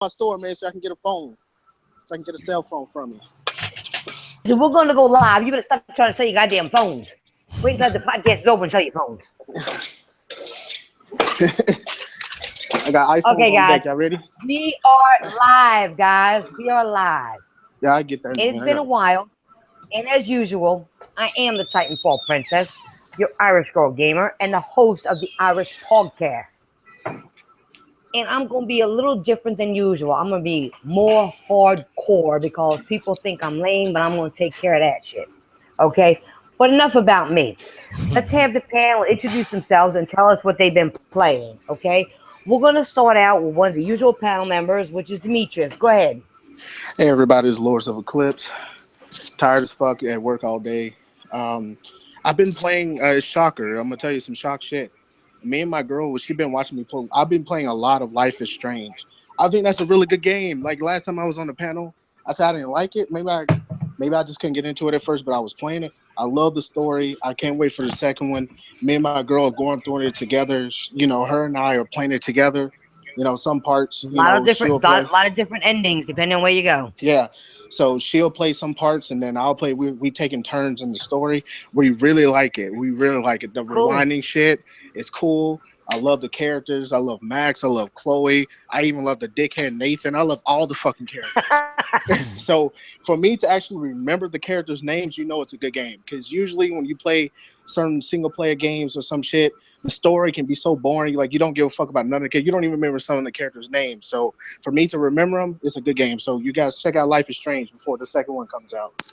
my store, man, so I can get a phone, so I can get a cell phone from you. So we're gonna go live. You better stop trying to sell your goddamn phones. Wait until the podcast is over and sell your phones. I got iPhones Okay, on guys. deck. Y'all ready? We are live, guys. We are live. Yeah, I get that. It's been a while, and as usual, I am the Titanfall Princess, your Irish girl gamer, and the host of the Irish podcast. And I'm going to be a little different than usual. I'm going to be more hardcore because people think I'm lame, but I'm going to take care of that shit. Okay? But enough about me. Let's have the panel introduce themselves and tell us what they've been playing. Okay? We're going to start out with one of the usual panel members, which is Demetrius. Go ahead. Hey, everybody, it's Lords of Eclipse. Tired as fuck at work all day. I've been playing Shocker. I'm going to tell you some shock shit. Me and my girl, she been watching me play. I've been playing a lot of Life is Strange. I think that's a really good game. Like last time I was on the panel, I said I didn't like it. Maybe I just couldn't get into it at first, but I was playing it. I love the story. I can't wait for the second one. Me and my girl are going through it together. You know, her and I are playing it together. You know, some parts. A lot of different endings depending on where you go. Yeah. So she'll play some parts, and then I'll play. We taking turns in the story. We really like it. We really like it. The rewinding shit is cool. I love the characters. I love Max. I love Chloe. I even love the dickhead Nathan. I love all the fucking characters. So for me to actually remember the characters' names, you know it's a good game. Because usually when you play certain single player games or some shit, the story can be so boring. Like you don't give a fuck about none of the. You don't even remember some of the characters' names. So for me to remember them, it's a good game. So you guys check out Life is Strange before the second one comes out.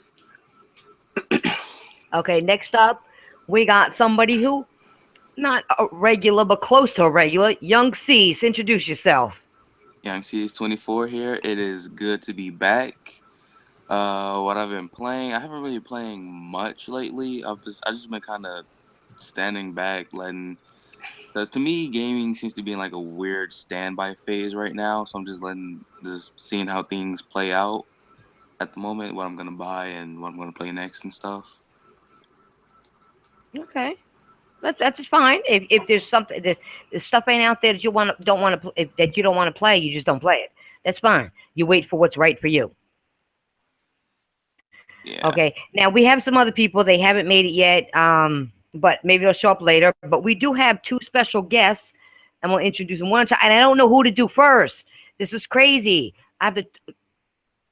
Okay, next up, we got somebody who, not a regular, but close to a regular, Young C's. Introduce yourself. Young C's 24 here. It is good to be back. What I've been playing, I haven't really been playing much lately. I just been kind of standing back, because to me, gaming seems to be in like a weird standby phase right now. So I'm just seeing how things play out at the moment, what I'm gonna buy and what I'm gonna play next and stuff. Okay, that's fine. If there's something that the stuff ain't out there that you don't want to play, you just don't play it. That's fine. You wait for what's right for you. Yeah. Okay. Now we have some other people. They haven't made it yet. But maybe they'll show up later. But we do have two special guests, and we'll introduce them one time. And I don't know who to do first. This is crazy. I have to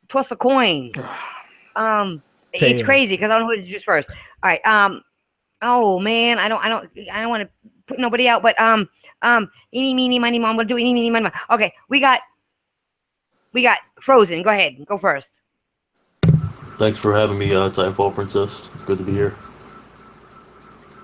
toss a coin. It's crazy because I don't know who to introduce first. All right. Oh man, I don't want to put nobody out. But eeny meeny miny mo. I'm gonna do eeny meeny miny mo. Okay. We got Frozen. Go ahead. Go first. Thanks for having me, Titanfall Princess. It's good to be here.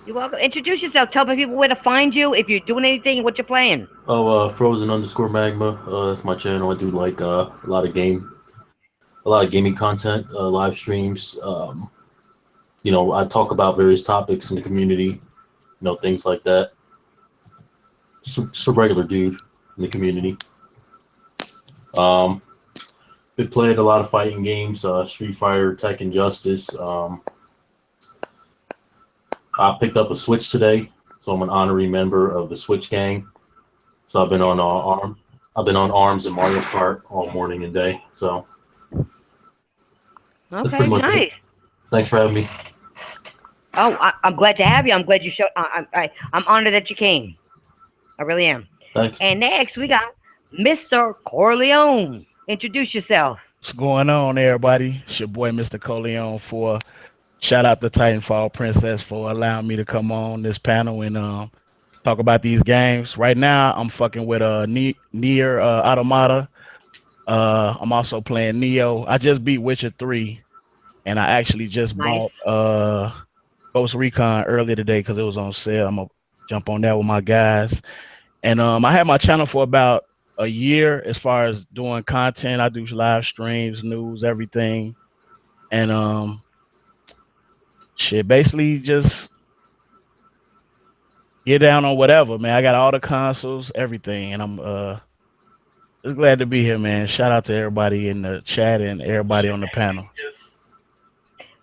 You're welcome. Introduce yourself. Tell people where to find you, if you're doing anything, what you're playing. Oh, Frozen_Magma. That's my channel. I do like a lot of gaming content, live streams. I talk about various topics in the community, things like that. Just a regular dude in the community. Been playing a lot of fighting games, Street Fighter, Tekken, Justice. I picked up a Switch today, so I'm an honorary member of the Switch gang. So I've been on ARMS and Mario Kart all morning and day. So okay, nice. It. Thanks for having me. Oh, I'm glad to have you. I'm glad you showed. I'm honored that you came. I really am. Thanks. And next we got Mr. Corleone. Introduce yourself. What's going on, everybody? It's your boy, Mr. Corleone. Shout out to Titanfall Princess for allowing me to come on this panel and talk about these games. Right now, I'm fucking with Nier Automata. I'm also playing Neo. I just beat Witcher 3, and I actually just bought Ghost Recon earlier today because it was on sale. I'm gonna jump on that with my guys. And I had my channel for about a year as far as doing content. I do live streams, news, everything, and basically just get down on whatever, man. I got all the consoles, everything, and I'm just glad to be here, man. Shout out to everybody in the chat and everybody on the panel.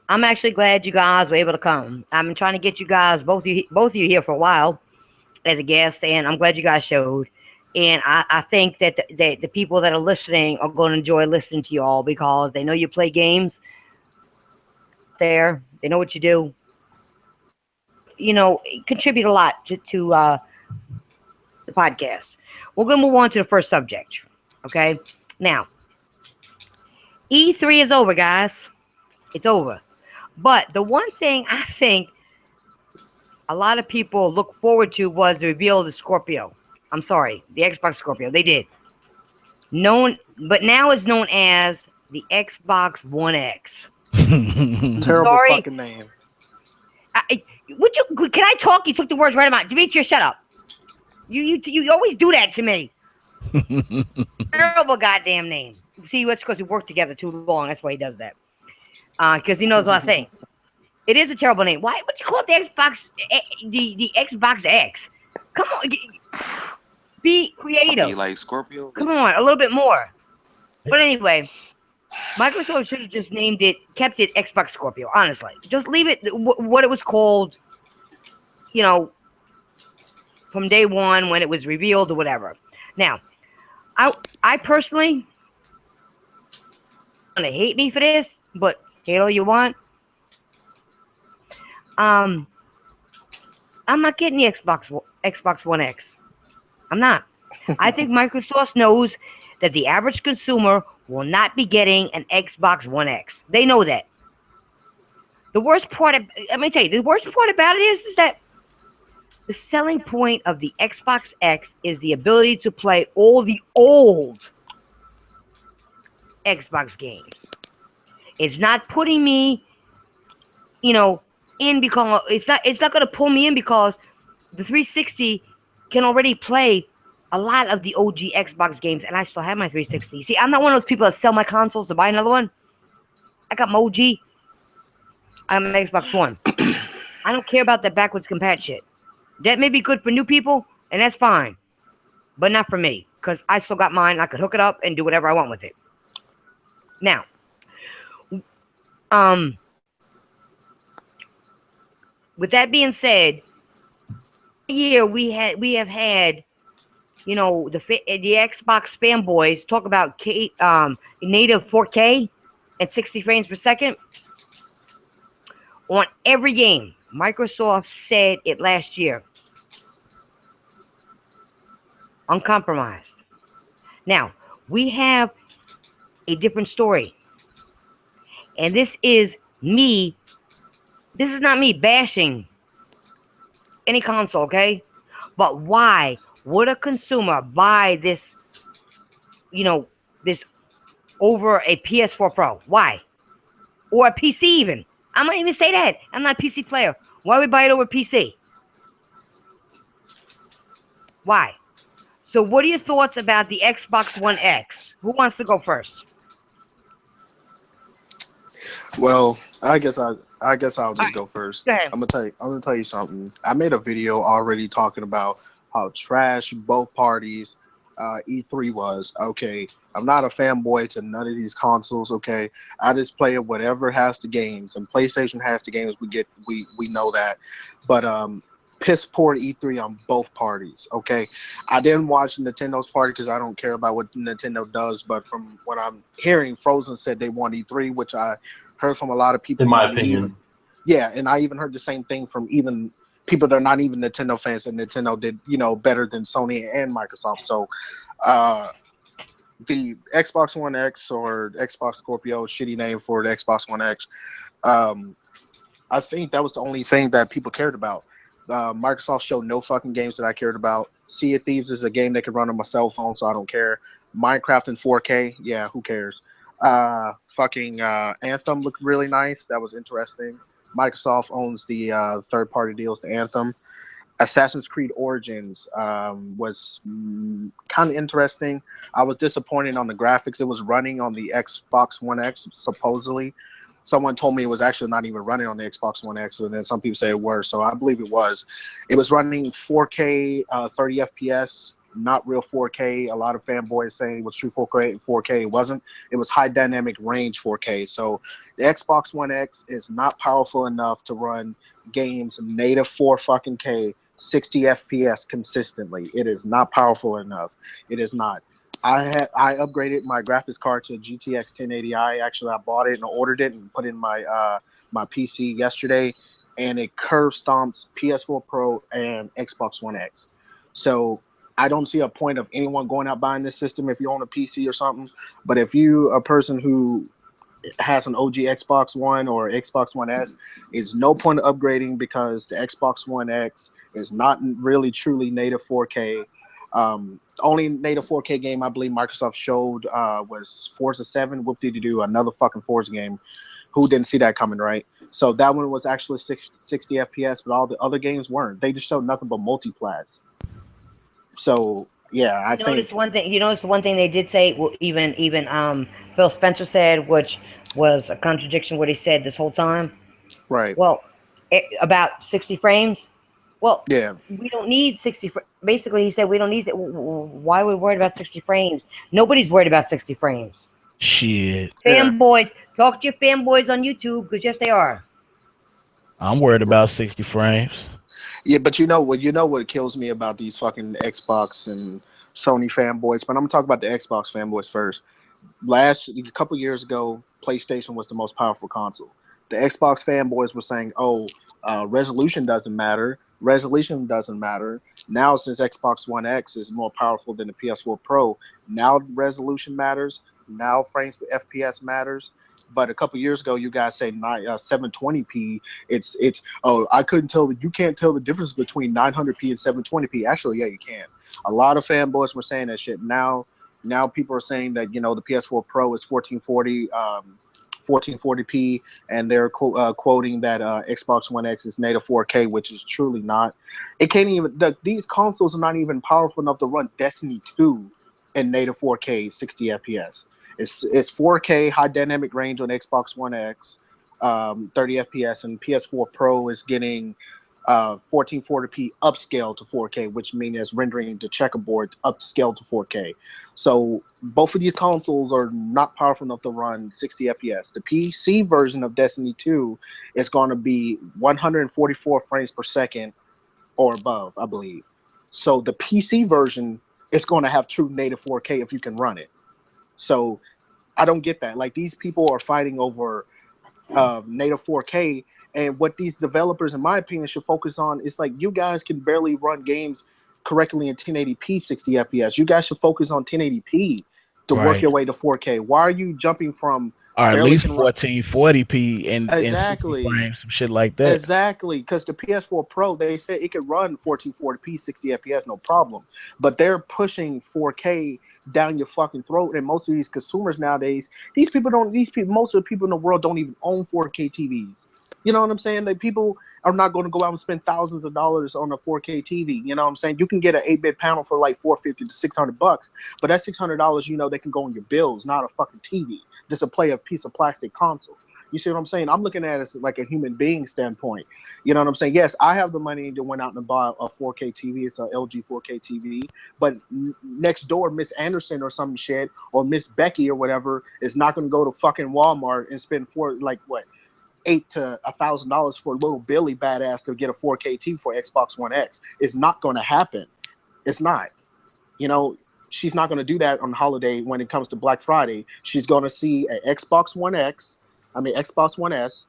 I'm actually glad you guys were able to come. I've been trying to get you guys, both of you here for a while as a guest, and I'm glad you guys showed. And I think that the people that are listening are going to enjoy listening to you all because they know you play games there. They know what you do. Contribute a lot to the podcast. We're going to move on to the first subject. Okay? Now, E3 is over, guys. It's over. But the one thing I think a lot of people look forward to was the reveal of the Scorpio. I'm sorry, the Xbox Scorpio. They did. But now it's known as the Xbox One X. Terrible Sorry. fucking name. Can I talk? You took the words right out. Demetrius, shut up. You always do that to me. Terrible goddamn name. See, that's because we worked together too long. That's why he does that. Because he knows what I'm saying. It is a terrible name. Why would you call it the Xbox? The Xbox X? Come on, be creative. Be like Scorpio. Come on, a little bit more. But anyway, Microsoft should have just kept it Xbox Scorpio. Honestly, just leave it what it was called. From day one when it was revealed or whatever. Now, I personally, gonna hate me for this, but hate all you want. I'm not getting the Xbox One X. I'm not. I think Microsoft knows that the average consumer will not be getting an Xbox One X. They know that. The worst part about it is that the selling point of the Xbox X is the ability to play all the old Xbox games. It's not putting me, in because it's not going to pull me in because the 360 can already play a lot of the OG Xbox games, and I still have my 360. See, I'm not one of those people that sell my consoles to buy another one. I got my OG. I'm an Xbox One. I don't care about that backwards compat shit. That may be good for new people, and that's fine. But not for me, because I still got mine. I could hook it up and do whatever I want with it. Now, with that being said, year we have had, the Xbox fanboys talk about native 4K and 60 frames per second on every game. Microsoft said it last year. Uncompromised. Now, we have a different story. And this is not me bashing any console, okay? But why would a consumer buy this, this over a PS4 Pro? Why? Or a PC even? I might even say that. I'm not a PC player. Why would we buy it over PC? Why? So what are your thoughts about the Xbox One X? Who wants to go first? Well, I guess I'll just go first. Go ahead. I'm gonna tell you something. I made a video already talking about how trash both parties E3 was. Okay, I'm not a fanboy to none of these consoles. Okay, I just play whatever has the games, and PlayStation has the games. We know that, but piss poor E3 on both parties. Okay, I didn't watch Nintendo's party because I don't care about what Nintendo does. But from what I'm hearing, Frozen said they won E3, which I heard from a lot of people. In my opinion. Yeah, and I even heard the same thing from even people that are not even Nintendo fans, that Nintendo did, better than Sony and Microsoft. So the Xbox One X, or Xbox Scorpio, shitty name for the Xbox One X, I think that was the only thing that people cared about. Microsoft showed no fucking games that I cared about. Sea of Thieves is a game that can run on my cell phone, so I don't care. Minecraft in 4K, yeah, who cares? Anthem looked really nice. That was interesting. Microsoft owns the third-party deals to Anthem. Assassin's Creed Origins was kind of interesting. I was disappointed on the graphics. It was running on the Xbox One X, supposedly. Someone told me it was actually not even running on the Xbox One X, and then some people say it was, so I believe it was. It was running 4K, 30 FPS, not real 4K. A lot of fanboys saying it was true 4K. It wasn't. It was high dynamic range 4K. So the Xbox One X is not powerful enough to run games native 4 fucking K 60 FPS consistently. It is not powerful enough. It is not. I upgraded my graphics card to GTX 1080i. Actually, I bought it and ordered it and put it in my PC yesterday, and it curve stomps PS4 Pro and Xbox One X. So I don't see a point of anyone going out buying this system if you own a PC or something. But if you a person who has an OG Xbox One or Xbox One S, is no point of upgrading because the Xbox One X is not really truly native 4K. Only native 4K game I believe Microsoft showed was Forza 7. Whoop did do another fucking Forza game. Who didn't see that coming, right? So that one was actually 60 FPS, but all the other games weren't. They just showed nothing but multiplats. So yeah, I think You notice one thing they did say. Well, even Phil Spencer said, which was a contradiction what he said this whole time. right. Well, about 60 frames. Well, Yeah, we don't need 60. Basically, he said we don't need it. Why are we worried about 60 frames? Nobody's worried about 60 frames. Shit. yeah. Fanboys, talk to your fanboys on YouTube because yes, they are. I'm worried about 60 frames. Yeah, but you know what kills me about these fucking Xbox and Sony fanboys. But I'm gonna talk about the Xbox fanboys first. A couple years ago, PlayStation was the most powerful console. The Xbox fanboys were saying, "Oh, resolution doesn't matter. Resolution doesn't matter." Now, since Xbox One X is more powerful than the PS4 Pro, now resolution matters. Now frames per FPS matters. But a couple years ago, you guys say 720p. It's oh, I couldn't tell. You can't tell the difference between 900p and 720p. Actually, yeah, you can. A lot of fanboys were saying that shit. Now people are saying that the PS4 Pro is 1440p, and they're quoting that Xbox One X is native 4K, which is truly not. It can't even. These consoles are not even powerful enough to run Destiny 2 in native 4K 60 FPS. It's 4K high dynamic range on Xbox One X, 30 FPS, and PS4 Pro is getting 1440p upscale to 4K, which means it's rendering the checkerboard upscale to 4K. So both of these consoles are not powerful enough to run 60 FPS. The PC version of Destiny 2 is going to be 144 frames per second or above, I believe. So the PC version is going to have true native 4K if you can run it. So I don't get that. Like these people are fighting over native 4K. And what these developers, in my opinion, should focus on is like you guys can barely run games correctly in 1080p 60 FPS. You guys should focus on 1080p to work Right. your way to 4K. Why are you jumping from Or at barely least can run? 1440p and 60 Exactly. frames, some shit like that. Exactly, because the PS4 Pro, they said it could run 1440p, 60 FPS, no problem. But they're pushing 4K down your fucking throat, and most of these consumers nowadays, most of the people in the world don't even own 4K TVs. You know what I'm saying? Like people are not going to go out and spend thousands of dollars on a 4K TV. You know what I'm saying? You can get an 8-bit panel for like 450 to $600, but that $600, they can go on your bills, not a fucking TV, just to play a piece of plastic console. You see what I'm saying? I'm looking at it as like a human being standpoint. You know what I'm saying? Yes, I have the money to went out and buy a 4K TV. It's a LG 4K TV. But next door, Miss Anderson or some shit, or Miss Becky or whatever, is not going to go to fucking Walmart and spend like what, $800 to $1,000 for little Billy badass to get a 4K TV for Xbox One X. It's not going to happen. It's not. You know, she's not going to do that on holiday when it comes to Black Friday. She's going to see an Xbox One S and an Xbox One X.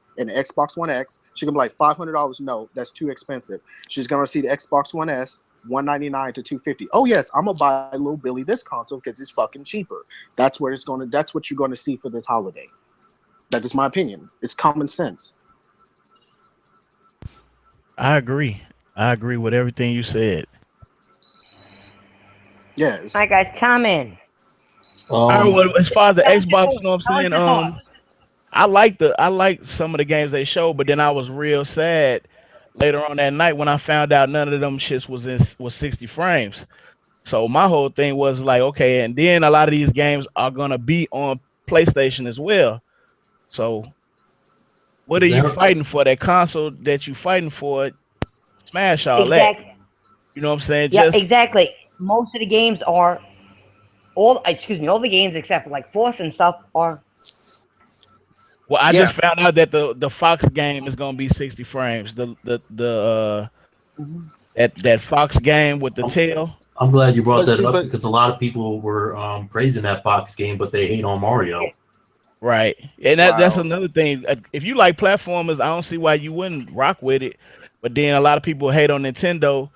She's going to be like $500. No, that's too expensive. She's going to see the Xbox One S, 199 to 250. Oh yes, I'm gonna buy little Billy this console because it's fucking cheaper. That's what you're gonna see for this holiday. That is my opinion. It's common sense. I agree. I agree with everything you said. All Yes. right, guys, chime in. All right, Um, well, as far as the Tell us your Xbox, thoughts. you know what Tell I'm us saying? your thoughts. I like some of the games they showed, but then I was real sad later on that night when I found out none of them shits was 60 frames. So my whole thing was like, okay, and then a lot of these games are gonna be on PlayStation as well. So what are you there, fighting for? That console that you fighting for, smash all that. Exactly. You know what I'm saying? Yeah, Just exactly. Most of the games are all the games except for like Force and stuff are well, I Yeah. just found out that the Fox game is gonna be 60 frames. The Mhm. That Fox game with the I'm, tail. I'm glad you brought But that see, up but because a lot of people were praising that Fox game, but they hate on Mario. Right. And that's wow. another thing. If you like platformers, I don't see why you wouldn't rock with it. But then a lot of people hate on Nintendo.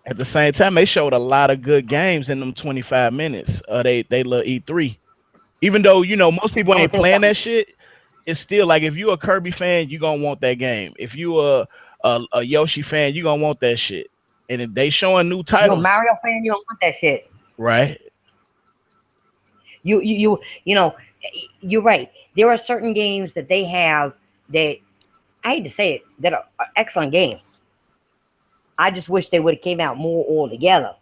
At the same time, they showed a lot of good games in them 25 minutes. They love E3. Even though, most people I'm gonna ain't tell you playing something. that shit, it's still like if you a Kirby fan, you gonna want that game. If you a Yoshi fan, you gonna want that shit. And if they showing new You a titles, Mario fan? You don't want that shit. right? You know. You're right. There are certain games that they have that I hate to say it that are excellent games. I just wish they would have came out more all together.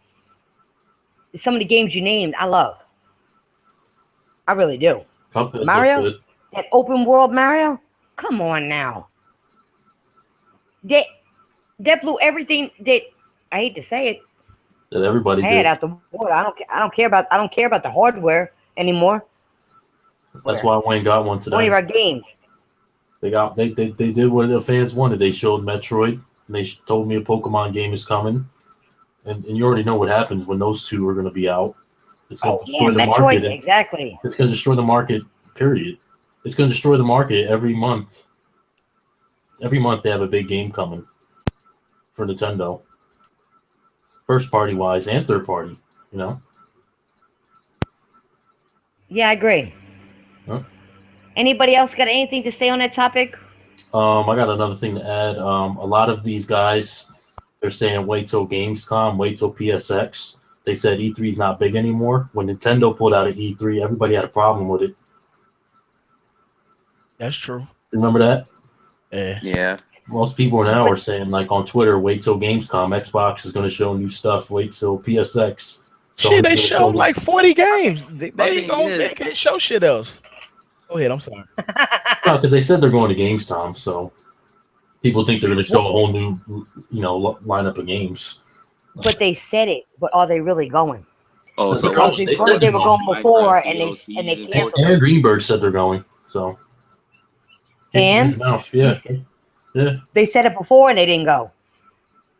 Some of the games you named, I love. I really do. Cuphead looked Mario, good. that open world Mario. Come on now. That that blew everything that I hate to say it That everybody had did. out the water. I don't care about the hardware anymore. That's Where why Wayne got one or any of today. our games. They did what the fans wanted. They showed Metroid, and they told me a Pokemon game is coming, and you already know what happens when those two are going to be out. It's going to Oh yeah, destroy the Metroid. market. Exactly. It's going to destroy the market. Period. It's going to destroy the market every month. Every month they have a big game coming for Nintendo, first party wise and third party. You know. Yeah, I agree. Huh? Anybody else got anything to say on that topic? I got another thing to add. A lot of these guys, they're saying wait till Gamescom, wait till PSX. They said E3 is not big anymore. When Nintendo pulled out of E3, everybody had a problem with it. That's true. Remember that? Yeah. Yeah. Most people now are But saying, like on Twitter, wait till Gamescom. Xbox is going to show new stuff. Wait till PSX. Shit, Sony's they going to show showed new. like 40 games. My They ain't thing gonna is, they can't show shit else. Go ahead, I'm sorry. No, because they said they're going to Gamescom, so people think they're going to show a well, whole new, lineup of games. but they said it. But are they really going? oh, They're so Because what? going. They They because said said they they're they're were gonna going. be going Minecraft before and they DLCs and canceled Aaron them. Fortnite. Greenberg said they're going. So came from his And mouth. he Yeah, said yeah. they said it before and they didn't go.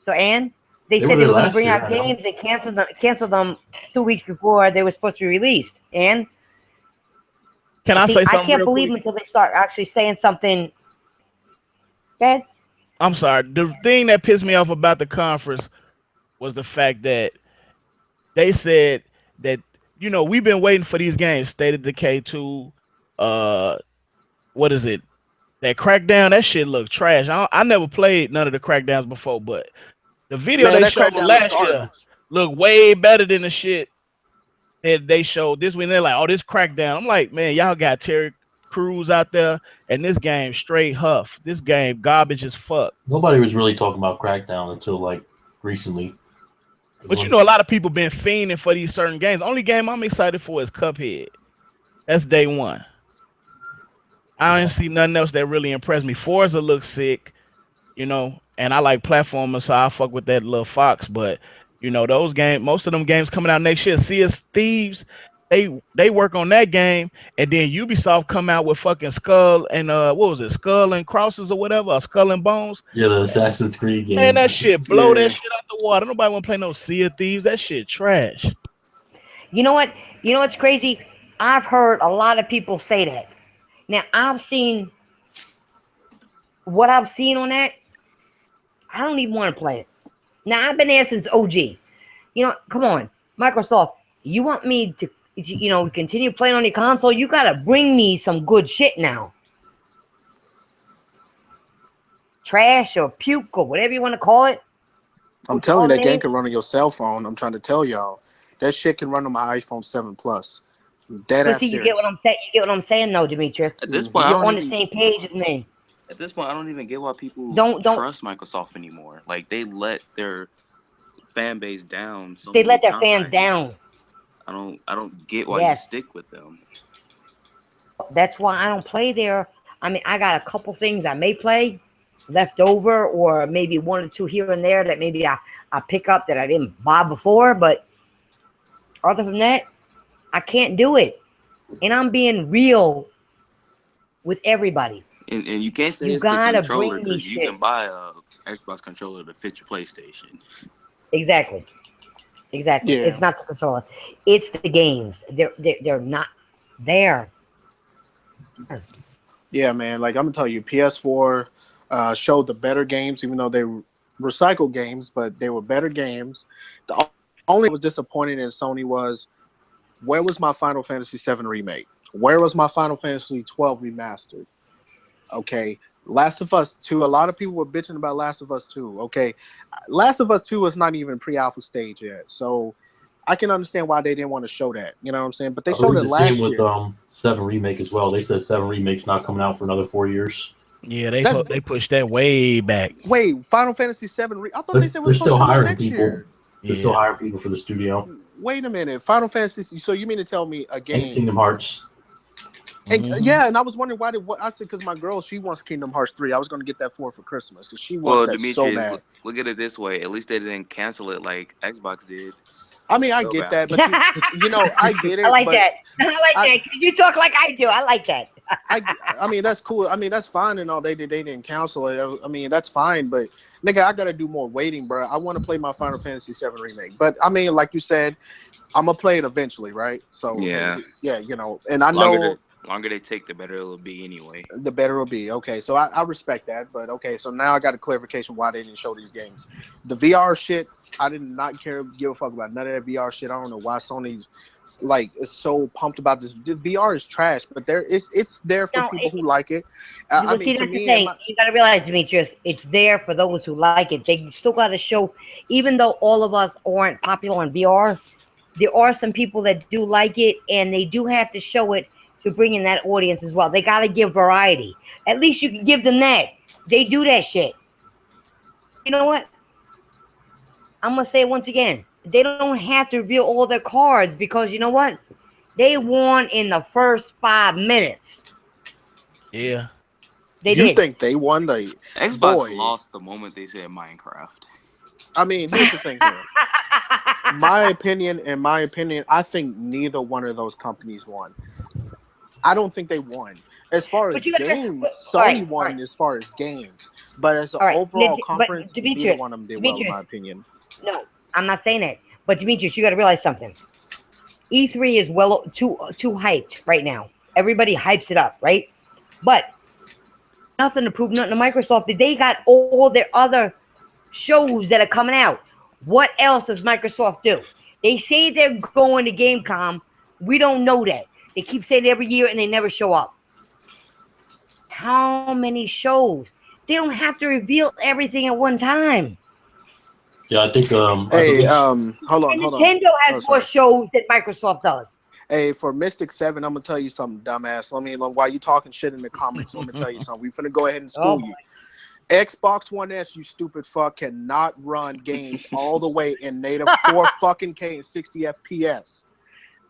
So and they They were said they there were going to last bring year. out I know. games and canceled them 2 weeks before they were supposed to be released. And Can I see, say I something can't real believe quick? them until they start actually saying something bad. I'm sorry. The thing that pissed me off about the conference was the fact that they said that we've been waiting for these games. State of Decay 2, uh, what is it? That Crackdown, that shit looked trash. I never played none of the Crackdowns before, but the video Man, they that showed crackdown is last year garbage. looked way better than the shit that they showed this week. They're like, oh, this Crackdown. I'm like, man, y'all got Terry Crews out there, and this game straight huff. This game garbage as fuck. Nobody was really talking about Crackdown until like recently. 'Cause But when a lot of people been fiending for these certain games. The only game I'm excited for is Cuphead. That's day one. I yeah, didn't see nothing else that really impressed me. Forza looks sick, and I like platformers, so I fuck with that little Fox. But those games, most of them games coming out next year. Sea of Thieves, they work on that game, and then Ubisoft come out with fucking Skull and what was it, Skull and Crosses or whatever, or Skull and Bones. yeah, the Assassin's Creed Man, game. that shit blow that Yeah. shit out the water. Nobody want to play no Sea of Thieves. That shit trash. You know what? You know what's crazy? I've heard a lot of people say that. Now I've seen what I've seen on that. I don't even want to play it. Now I've been there since OG. Come on, Microsoft. You want me to, continue playing on your console? You gotta bring me some good shit now. Trash or puke or whatever you want to call it. I'm With telling all you, the that game names. can run on your cell phone. I'm trying to tell y'all. That shit can run on my iPhone 7 Plus. Dead But ass see, you get what serious. I'm saying. You get what I'm saying, though, Demetrius. At this point, Hmm. I You're don't on the even. same page as me. At this point, I don't even get why people Don't. trust Microsoft anymore. Like they let their fan base down so They many let their fans times. down. I don't get why you Yes. stick with them. That's why I don't play there. I mean, I got a couple things I may play left over, or maybe one or two here and there that maybe I pick up that I didn't buy before. But other than that, I can't do it. And I'm being real with everybody. And you can't say You it's the gotta controller bring me because you shit. can buy a Xbox controller to fit your PlayStation. Exactly. Exactly. Yeah. It's not the controller. It's the games. They're not there. Yeah, man. Like I'm gonna tell you, PS4 showed the better games, even though they were recycled games, but they were better games. The only thing that was disappointing in Sony was where was my Final Fantasy VII remake? Where was my Final Fantasy 12 remastered? Okay, Last of Us 2. A lot of people were bitching about Last of Us 2. Okay, Last of Us 2 was not even pre-alpha stage yet, so I can understand why they didn't want to show that. You know what I'm saying? But they I showed believe it the same last with year. Seven remake as well. They said Seven remake's not coming out for another 4 years. Yeah, That's they pushed that way back. wait, Final Fantasy 7. I thought they said it They're was supposed still to come out hiring next people. year. They're still Yeah. hiring people for the studio Wait a minute, Final Fantasy. So you mean to tell me a and game? Kingdom Hearts. And, Hmm. yeah, and I was wondering why did what I said because my girl she wants Kingdom Hearts 3. I was going to get that for her for Christmas because she wants Well, that so Demetrius, bad. look at it this way. At least they didn't cancel it like Xbox did. I It was mean, I still get that, valid. but you know, I get I it, like but that. I like I that. You talk like I do. I like that. I I mean that's cool. I mean that's fine and all. They didn't cancel it. I mean that's fine, but nigga, I gotta do more waiting, bro. I want to play my Final Fantasy 7 remake, but I mean, like you said, I'm gonna play it eventually, right? So Yeah. yeah, you know, and I Longer the know longer they take, the better it'll be anyway. the better it'll be. Okay, so I respect that, but okay, so now I got a clarification why they didn't show these games. The VR shit, I did not give a fuck about none of that VR shit. I don't know why Sony's like is so pumped about this. The VR is trash, but it's there for No, people who like it. I well, mean, see, to that's the me, and thing. my You got to realize, Demetrius, it's there for those who like it. They still got to show, even though all of us aren't popular on VR, there are some people that do like it, and they do have to show it to bring in that audience as well. They got to give variety. At least you can give them that. They do that shit. You know what? I'm gonna say it once again. They don't have to reveal all their cards because you know what? They won in the first 5 minutes. Yeah. They you did. think they won the Xbox boy? lost the moment they said Minecraft. I mean, here's the thing here. In my opinion, I think neither one of those companies won. I don't think they won. As far But as you got to. games, All right, Sony all right, won as far as games, but as an all right. overall But conference, neither Demetrius, one of them did well, in Demetrius, my opinion. no, I'm not saying that. But Demetrius, you got to realize something. E3 is well too hyped right now. Everybody hypes it up, right? But nothing to prove nothing to Microsoft. They got all their other shows that are coming out. What else does Microsoft do? They say they're going to Gamecom. We don't know that. They keep saying it every year and they never show up. How many shows? They don't have to reveal everything at one time. Yeah, I Hey, believe And hold on. Nintendo has Oh, more sorry. shows than Microsoft does. Hey, for Mystic 7, I'm gonna tell you something, dumbass. While you talking shit in the comments, let me tell you something. We finna go ahead and Oh school boy. you. Xbox One S, you stupid fuck, cannot run games all the way in native 4 fucking K and 60 FPS.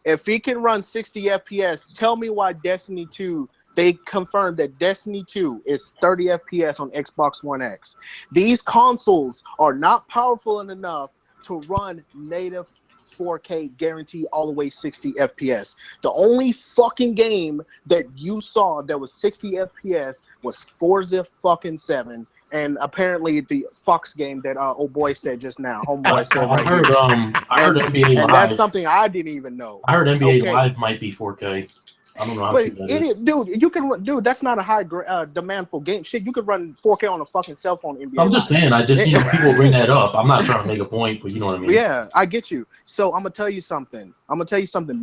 If he can run 60 FPS, tell me why Destiny 2, they confirmed that Destiny 2 is 30 FPS on Xbox One X. These consoles are not powerful enough to run native 4K guarantee all the way 60 FPS. The only fucking game that you saw that was 60 FPS was Forza fucking 7. And apparently the Fox game that old boy said just now, homeboy said I right heard here, I heard and NBA and that's Live. something I didn't even know. I heard NBA Okay, Live might be 4K. I don't know how but true that is. dude, you can dude. That's not a high demand for game shit. You could run 4K on a fucking cell phone. NBA I'm just Live. saying. I just people bring that up. I'm not trying to make a point, but you know what I mean. Yeah, I get you. So I'm gonna tell you something.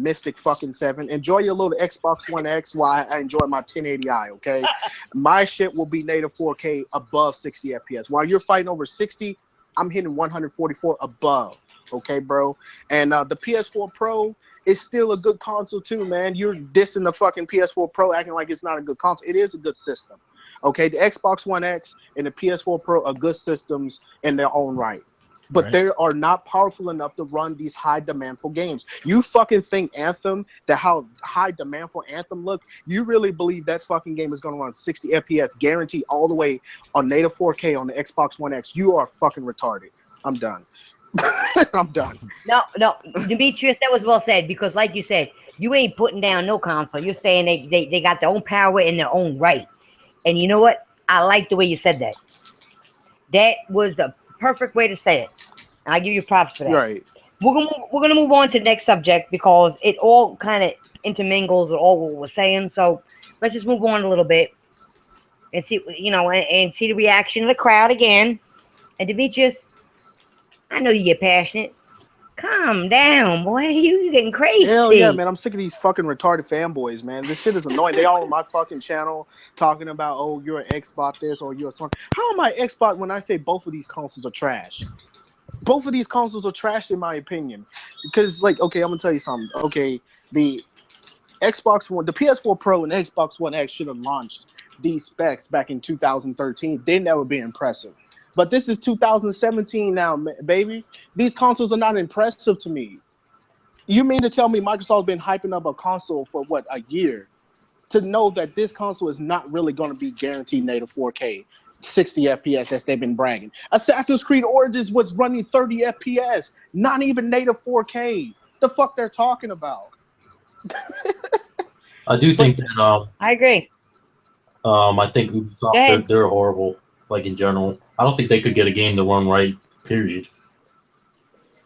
Mystic fucking 7. Enjoy your little Xbox One X while I enjoy my 1080i. Okay, my shit will be native 4K above 60 FPS. While you're fighting over 60, I'm hitting 144 above. Okay, bro. And the PS4 Pro is still a good console too, man. You're dissing the fucking PS4 Pro, acting like it's not a good console. It is a good system. Okay, the Xbox One X and the PS4 Pro are good systems in their own right. But Right. they are not powerful enough to run these high demand for games. You fucking think Anthem, that how high demand for Anthem look, you really believe that fucking game is gonna run 60 FPS guaranteed all the way on native 4K on the Xbox One X? You are fucking retarded. I'm done. I'm done. No, Demetrius, that was well said because, like you said, you ain't putting down no console. You're saying they got their own power in their own right. And you know what? I like the way you said that. That was the perfect way to say it. I give you props for that. Right. We're gonna move on to the next subject because it all kind of intermingles with all what we're saying. So let's just move on a little bit and see, and see the reaction of the crowd again. And Demetrius, I know you get passionate. Calm down, boy. You getting Hell yeah, crazy. man. I'm sick of these fucking retarded fanboys, man. This shit is annoying. They all on my fucking channel talking about, oh, you're an Xbox this or you're a Sony. How am I Xbox when I say both of these consoles are trash? Both of these consoles are trash in my opinion. Because, like, okay, I'm gonna tell you something. Okay, the Xbox One, the PS4 Pro and the Xbox One X should have launched these specs back in 2013. They never be impressive. But this is 2017 now, baby. These consoles are not impressive to me. You mean to tell me Microsoft's been hyping up a console for what, a year, to know that this console is not really going to be guaranteed native 4K, 60 FPS as they've been bragging? Assassin's Creed Origins was running 30 FPS, not even native 4K. The fuck they're talking about? I do think that I agree. I think Ubisoft they're horrible. Like in general, I don't think they could get a game to run right. Period.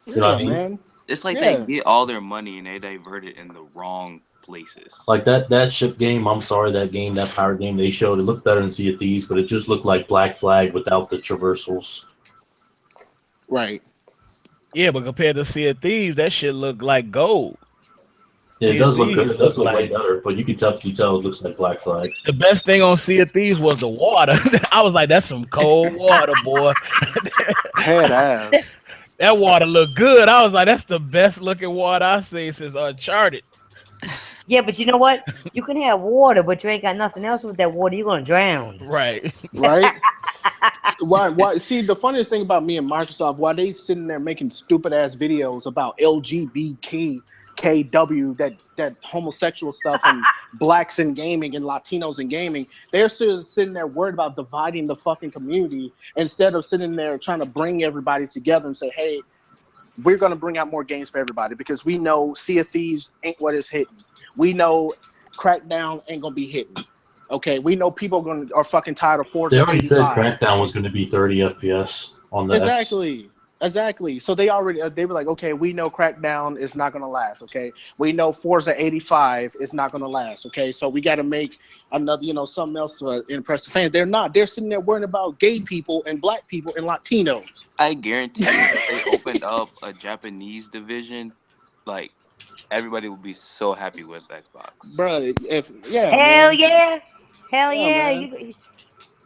You know what I mean? Man. It's like they get all their money and they divert it in the wrong places. Like that ship game. I'm sorry, that pirate game they showed, it looked better than Sea of Thieves, but it just looked like Black Flag without the traversals. Right. Yeah, but compared to Sea of Thieves, that shit looked like gold. Yeah, it does look good. It does look way better, but you can tell it looks like Black Flag. The best thing on Sea of Thieves was the water. I was like, that's some cold water, boy. Head ass. That water looked good. I was like, that's the best looking water I've seen since Uncharted. Yeah, but you know what? You can have water, but you ain't got nothing else with that water. You're gonna drown. Right. Right. Why? See, the funniest thing about me and Microsoft, why they sitting there making stupid ass videos about LGBTKW, that homosexual stuff, and blacks in gaming and Latinos in gaming, they're still sitting there worried about dividing the fucking community instead of sitting there trying to bring everybody together and say, hey, we're going to bring out more games for everybody because we know Sea of Thieves ain't what it's hitting. We know Crackdown ain't going to be hitting. Okay, we know people are fucking tired of Forza. They already said Crackdown was going to be 30 FPS on the Exactly. So they were like, okay, we know Crackdown is not going to last. Okay, we know Forza 85 is not going to last. Okay, so we got to make another, something else to impress the fans. They're not. They're sitting there worrying about gay people and black people and Latinos. I guarantee you, if they opened up a Japanese division, like everybody would be so happy with Xbox. Bro, Hell yeah! You,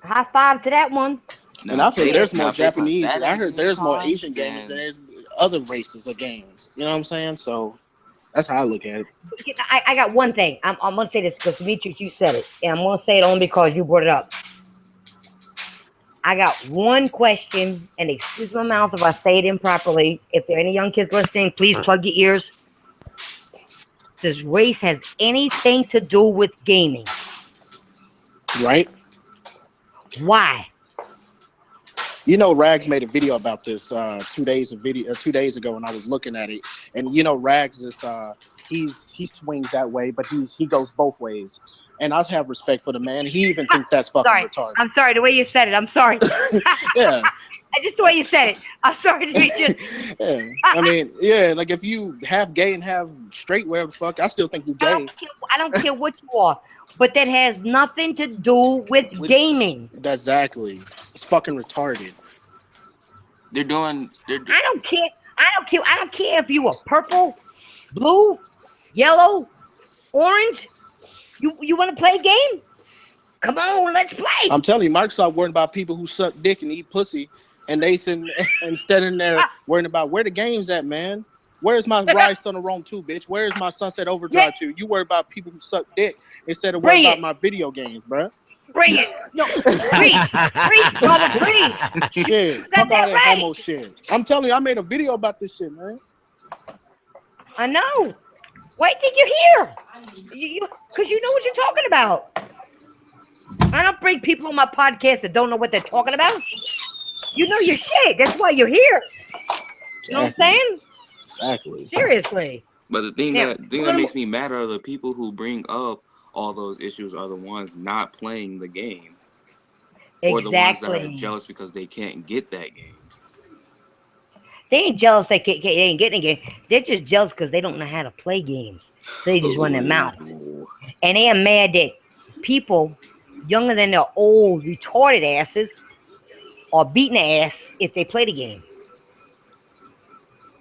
high five to that one. No, and I think there's more Japanese. I heard there's more Asian gamers than there's other races of games. You know what I'm saying? So that's how I look at it. I got one thing. I'm going to say this because, Demetrius, you said it. And I'm going to say it only because you brought it up. I got one question, and excuse my mouth if I say it improperly. If there are any young kids listening, please plug your ears. Does race has anything to do with gaming? Right. Why? Rags made a video about this 2 days ago, and I was looking at it. And Rags is he swings that way, but he goes both ways. And I have respect for the man. He even thinks that's fucking retarded. I'm sorry, the way you said it. I'm sorry. Yeah. Just the way you said it. I'm sorry to be just. Yeah. I mean, yeah, like if you have gay and have straight, whatever the fuck, I still think you're gay. I don't care what you are. But that has nothing to do with gaming. Exactly. It's fucking retarded. I don't care. I don't care if you were purple, blue, yellow, orange. You want to play a game? Come on, let's play. I'm telling you, Microsoft worrying about people who suck dick and eat pussy, and they instead in there worrying about where the game's at, man. Where's my Rise Son of Rome 2, bitch? Where's my Sunset Overdrive 2? You worry about people who suck dick instead of worrying about my video games, bro. Bring it. No, preach, brother, preach. Shit, fuck all that homo shit. I'm telling you, I made a video about this shit, man. I know. Why do you think you're here? Because you know what you're talking about. I don't bring people on my podcast that don't know what they're talking about. You know your shit. That's why you're here. You know what I'm saying? Exactly. Seriously. But the thing that makes me mad are the people who bring up all those issues are the ones not playing the game. or the ones that are Exactly. jealous because they can't get that game. They ain't jealous they ain't getting a game. They're just jealous because they don't know how to play games. So they just run their mouth. Ooh. And they are mad that people younger than their old retarded asses are beating their ass if they play the game.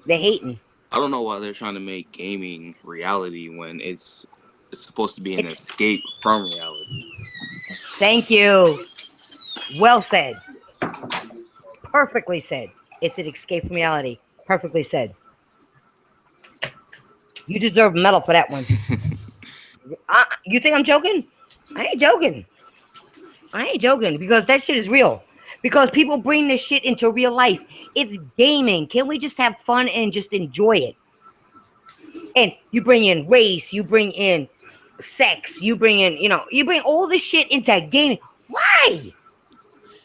They're hating. I don't know why they're trying to make gaming reality when it's supposed to be an It's escape from reality. thank you. Well said. Perfectly said. It's an escape from reality. Perfectly said. You deserve a medal for that one. You think I'm joking? I ain't joking. I ain't joking because that shit is real. Because people bring this shit into real life. It's gaming. Can we just have fun and just enjoy it? And you bring in race, you bring in sex, you bring in, you bring all this shit into gaming. Why?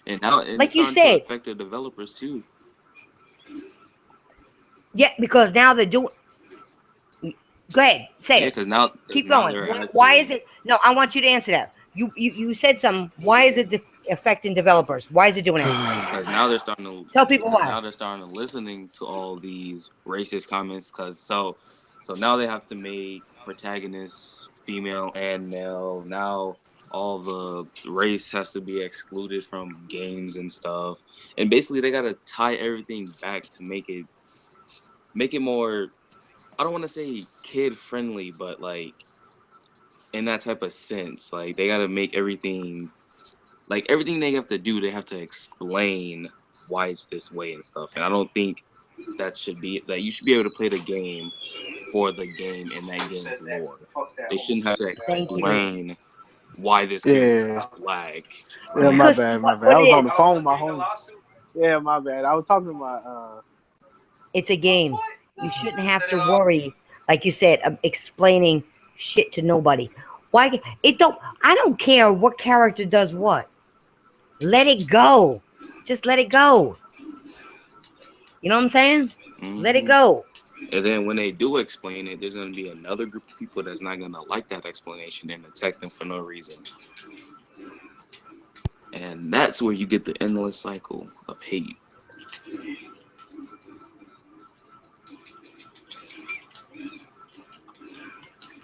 And now it's Like you starting to said, affect the developers too. yeah, because now they're doing. Go ahead, say Yeah, it. because Keep now going. they're Why is actually it? No, I want you to answer that. You said something. Why is it affecting developers? Why is it doing that? because now they're starting to Tell people because why. now they're starting to listening to all these racist comments. Because so now they have to make protagonists female and male. Now all the race has to be excluded from games and stuff. And basically they gotta tie everything back to make it more. I don't want to say kid friendly, but like in that type of sense, like they gotta make everything like everything they have to do, they have to explain why it's this way and stuff. And I don't think that you should be able to play the game for the game and that game's lore. They shouldn't have to Thank you. explain why this character Yeah. is black. Yeah, my Because bad, my bad. what I it was on is, the phone with my home. Yeah, my bad. I was talking to my it's a game. You shouldn't have to worry, like you said, of explaining shit to nobody. Why? It don't. I don't care what character does what. Let it go. Just let it go. You know what I'm saying? Let it Hmm. go. And then when they do explain it, there's gonna be another group of people that's not gonna like that explanation and attack them for no reason. And that's where you get the endless cycle of hate.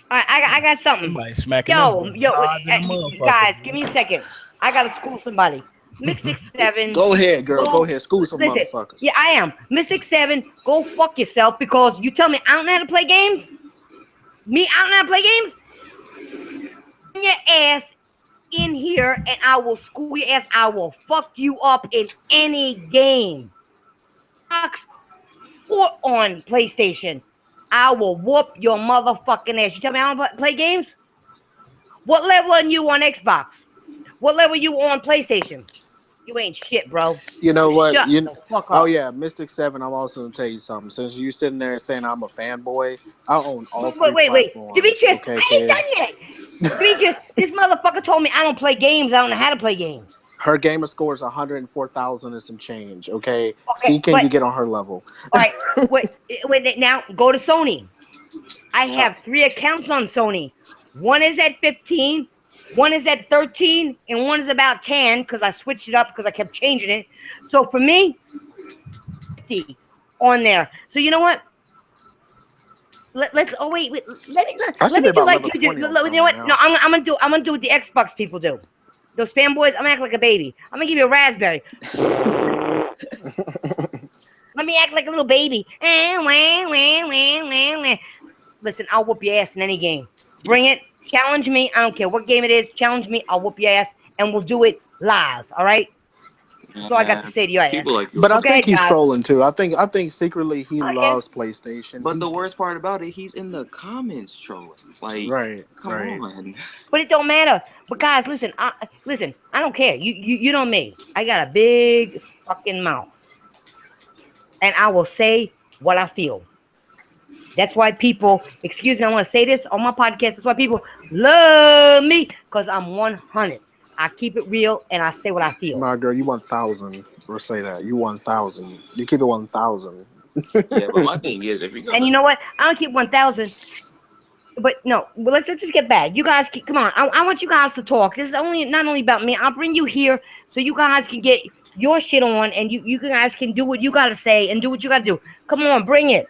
All right, I got something. Somebody smacking them Yo, boys yo, hard than a motherfucker, guys, boy. give me a second. I gotta school somebody. Mystic Seven, go ahead, girl. Go go. ahead. School some Listen, motherfuckers. yeah, I am. Mystic Seven, go fuck yourself because you tell me I don't know how to play games. Me, I don't know how to play games. Bring your ass in here and I will school your ass. I will fuck you up in any game, Xbox or on PlayStation. I will whoop your motherfucking ass. You tell me I don't play games? What level are you on Xbox? What level you on PlayStation? You ain't shit, bro. You know So what? shut the fuck Oh up. yeah, Mystic Seven. I'm also gonna tell you something. Since you sitting there saying I'm a fanboy, I own all Wait, three wait, wait. platforms. Demetrius, Okay, I ain't kid. done yet. Demetrius, this motherfucker told me I don't play games. I don't know how to play games. Her gamer score is 104,000 and some change. Okay, Okay, see, can but you get on her level? all right. Wait. Now go to Sony. I have 3 accounts on Sony. One is at 15, one is at 13, and one is about 10 because I switched it up because I kept changing it. So for me, 50 on there. So you know what? Let's. Oh wait. I Let should be me do about like level you do. 20 on You know Sony what? No, now. I'm gonna do what the Xbox people do. Those fanboys. I'm gonna act like a baby. I'm gonna give you a raspberry. Let me act like a little baby. Listen, I'll whoop your ass in any game. Bring it. Challenge me. I don't care what game it is. Challenge me. I'll whoop your ass, and we'll do it live. All right. That's all I got to And say to your ass. people like you But are I think Okay, he's guys. trolling too. I think secretly he I don't care. loves PlayStation. But the worst part about it, he's in the comments trolling. Like, Right, come right. on. But it don't matter. But guys, listen. I don't care. You know me. I got a big fucking mouth, and I will say what I feel. That's why people, excuse me, I want to say this on my podcast. That's why people love me because I'm 100. I keep it real and I say what I feel. My girl, you 1,000. We'll say that you 1,000. You keep it 1,000. Yeah, but my thing is, if you're And gonna you know what? I don't keep 1,000. but no. But let's just get back. You guys, come on. I want you guys to talk. This is not only about me. I'll bring you here so you guys can get your shit on, and you guys can do what you gotta say and do what you gotta do. Come on, bring it.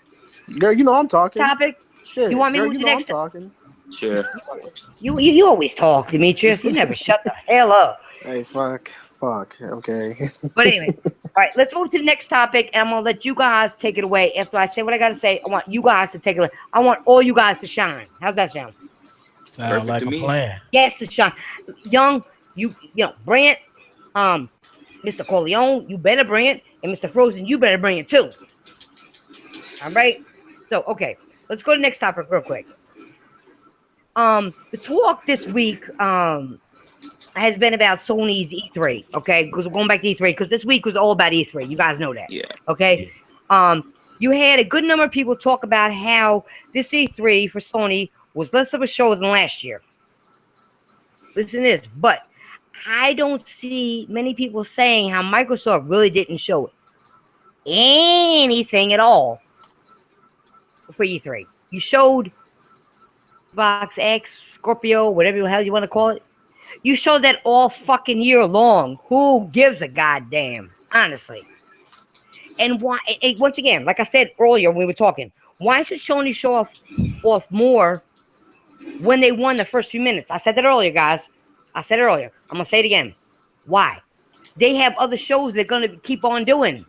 Girl, you know I'm talking. Topic. You Shit, want me to girl, move you to know I'm next? talking. Sure. You always talk, Demetrius. You never shut the hell up. Hey, fuck. Okay. But anyway, all right, let's move to the next topic, and I'm gonna let you guys take it away. After I say what I gotta say, I want you guys to take it away. I want all you guys to shine. How's that sound? Sound Perfect like to a me. plan. Yes, to shine. Young, you know, bring it. Mr. Corleone, you better bring it, and Mr. Frozen, you better bring it too. All right. So okay, let's go to the next topic real quick. The talk this week has been about Sony's E3, okay? Because we're going back to E3, because this week was all about E3. You guys know that, Yeah. okay? You had a good number of people talk about how this E3 for Sony was less of a show than last year. Listen to this, but I don't see many people saying how Microsoft really didn't show anything at all for E3. You showed Xbox X, Scorpio, whatever the hell you want to call it. You showed that all fucking year long. Who gives a goddamn? Honestly. And why? Once again, like I said earlier when we were talking, why should Sony show off more when they won the first few minutes? I said that earlier, guys. I said it earlier. I'm gonna say it again. Why? They have other shows they're gonna keep on doing.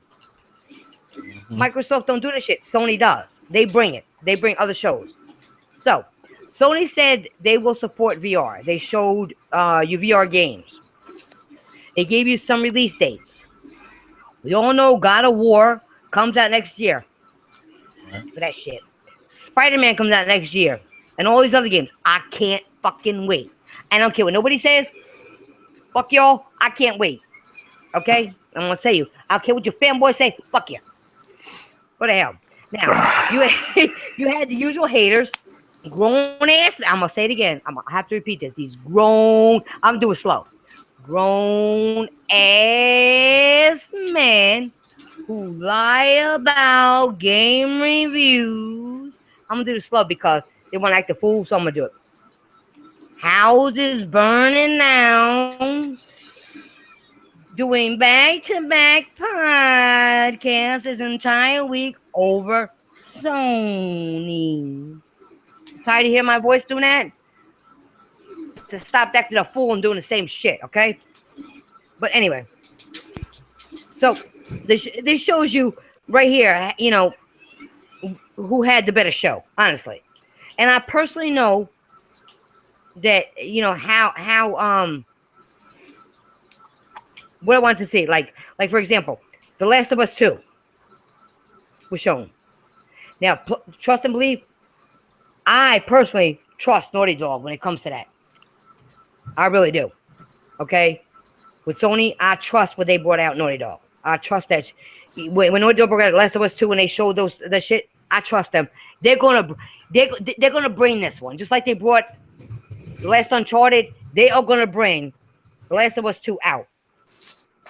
Microsoft don't do this shit. Sony does. They bring it. They bring other shows. So, Sony said they will support VR. They showed you VR games. They gave you some release dates. We all know God of War comes out next year. For that shit. Spider-Man comes out next year. And all these other games. I can't fucking wait. I don't care what nobody says. Fuck y'all. I can't wait. Okay? I'm going to say you. I don't care what your fanboys say. Fuck you. What the hell? Now, you had the usual haters. Grown ass. I'm going to say it again. I have to repeat this. These grown. I'm going to do it slow. Grown ass men who lie about game reviews. I'm gonna do it slow because they want to act a fool, so I'm gonna do it. Houses burning down. Doing back-to-back podcasts this entire week over Sony. Tired of hearing my voice doing that? To stop acting a fool and doing the same shit, okay? But anyway, so this shows you right here, you know, who had the better show, honestly. And I personally know that, you know, how what I want to see, like for example, The Last of Us 2 was shown. Now, trust and believe, I personally trust Naughty Dog when it comes to that. I really do. Okay? With Sony, I trust what they brought out Naughty Dog. I trust that. When Naughty Dog brought out Last of Us 2 and they showed the shit, I trust them. They're gonna bring this one. Just like they brought the last Uncharted, they are gonna bring The Last of Us 2 out.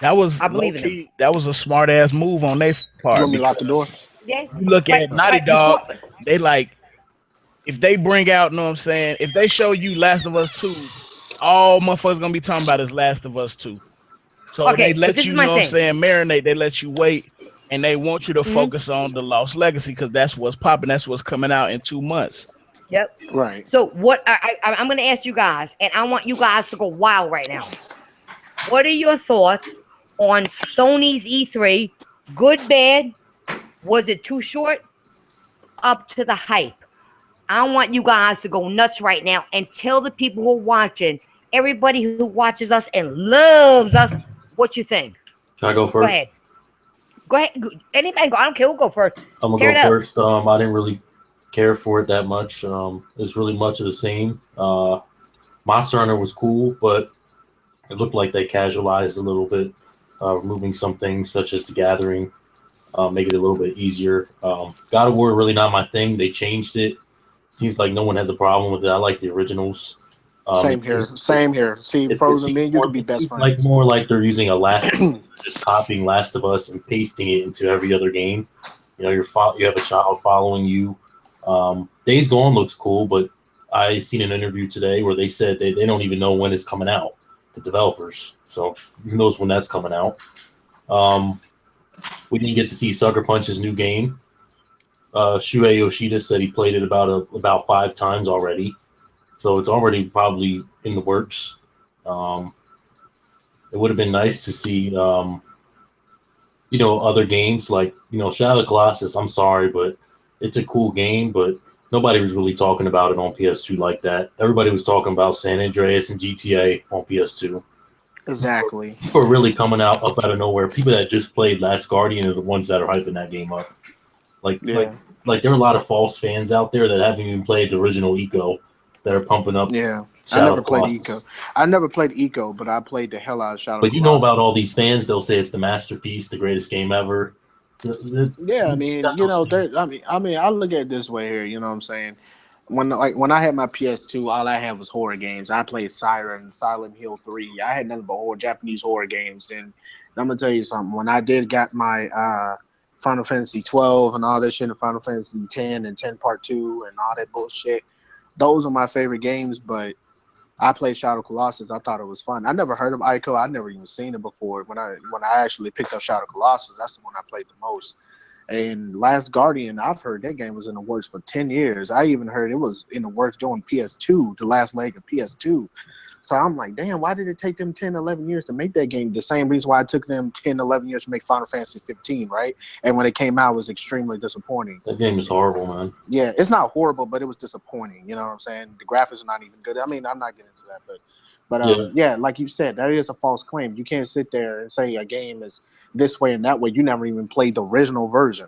That was I believe in them. That was a smart ass move on their part. You want me to lock the door? Yeah. You look at Naughty Dog, they like, if they bring out, know what I'm saying, if they show you Last of Us 2, all motherfuckers gonna be talking about is Last of Us 2. So okay, they let you, know what I'm saying, marinate, they let you wait, and they want you to focus on the Lost Legacy because that's what's popping, that's what's coming out in 2 months. Yep. Right. So what I'm gonna ask you guys, and I want you guys to go wild right now. What are your thoughts on Sony's E3? Good, bad? Was it too short? Up to the hype? I want you guys to go nuts right now and tell the people who are watching, everybody who watches us and loves us, what you think. Can I go first? Go ahead. Go ahead. Anybody go. I don't care who go first. I'm gonna go first. I didn't really care for it that much. It's really much of the same. Monster Hunter was cool, but it looked like they casualized a little bit, removing some things such as the Gathering, make it a little bit easier. God of War really not my thing. They changed it. Seems like no one has a problem with it. I like the originals. Same here. See, Frozen, me and you could be best friends. Like more like they're using a just copying Last of Us and pasting it into every other game. You know, you have a child following you. Days Gone looks cool, but I seen an interview today where they said they don't even know when it's coming out, the developers. So who knows when that's coming out. We didn't get to see Sucker Punch's new game. Shuei Yoshida said he played it about 5 times already. So it's already probably in the works. It would have been nice to see, other games like, Shadow of the Colossus. I'm sorry, but it's a cool game, but nobody was really talking about it on PS2 like that. Everybody was talking about San Andreas and GTA on PS2. Exactly. People are really coming out up out of nowhere. People that just played Last Guardian are the ones that are hyping that game up. Like there are a lot of false fans out there that haven't even played the original Eco that are pumping up. Yeah, Shadow I never played Colossus. Eco. I never played Eco, but I played the hell out of Shadow. But you know about all these fans? They'll say it's the masterpiece, the greatest game ever. Yeah, I mean, I look at it this way here. You know what I'm saying? When I had my PS2, all I had was horror games. I played Siren, Silent Hill 3. I had nothing but Japanese horror games. And I'm gonna tell you something. When I did got my Final Fantasy 12 and all that shit, and Final Fantasy 10 and 10 Part 2 and all that bullshit, those are my favorite games. But I played Shadow Colossus. I thought it was fun. I never heard of Ico. I'd never even seen it before. When I actually picked up Shadow Colossus, that's the one I played the most. And Last Guardian, I've heard that game was in the works for 10 years. I even heard it was in the works during PS2, the last leg of PS2. So I'm like, damn, why did it take them 10, 11 years to make that game? The same reason why it took them 10, 11 years to make Final Fantasy 15, right? And when it came out, it was extremely disappointing. That game is horrible, man. Yeah, it's not horrible, but it was disappointing. You know what I'm saying? The graphics are not even good. I mean, I'm not getting into that, but yeah, like you said, that is a false claim. You can't sit there and say a game is this way and that way. You never even played the original version.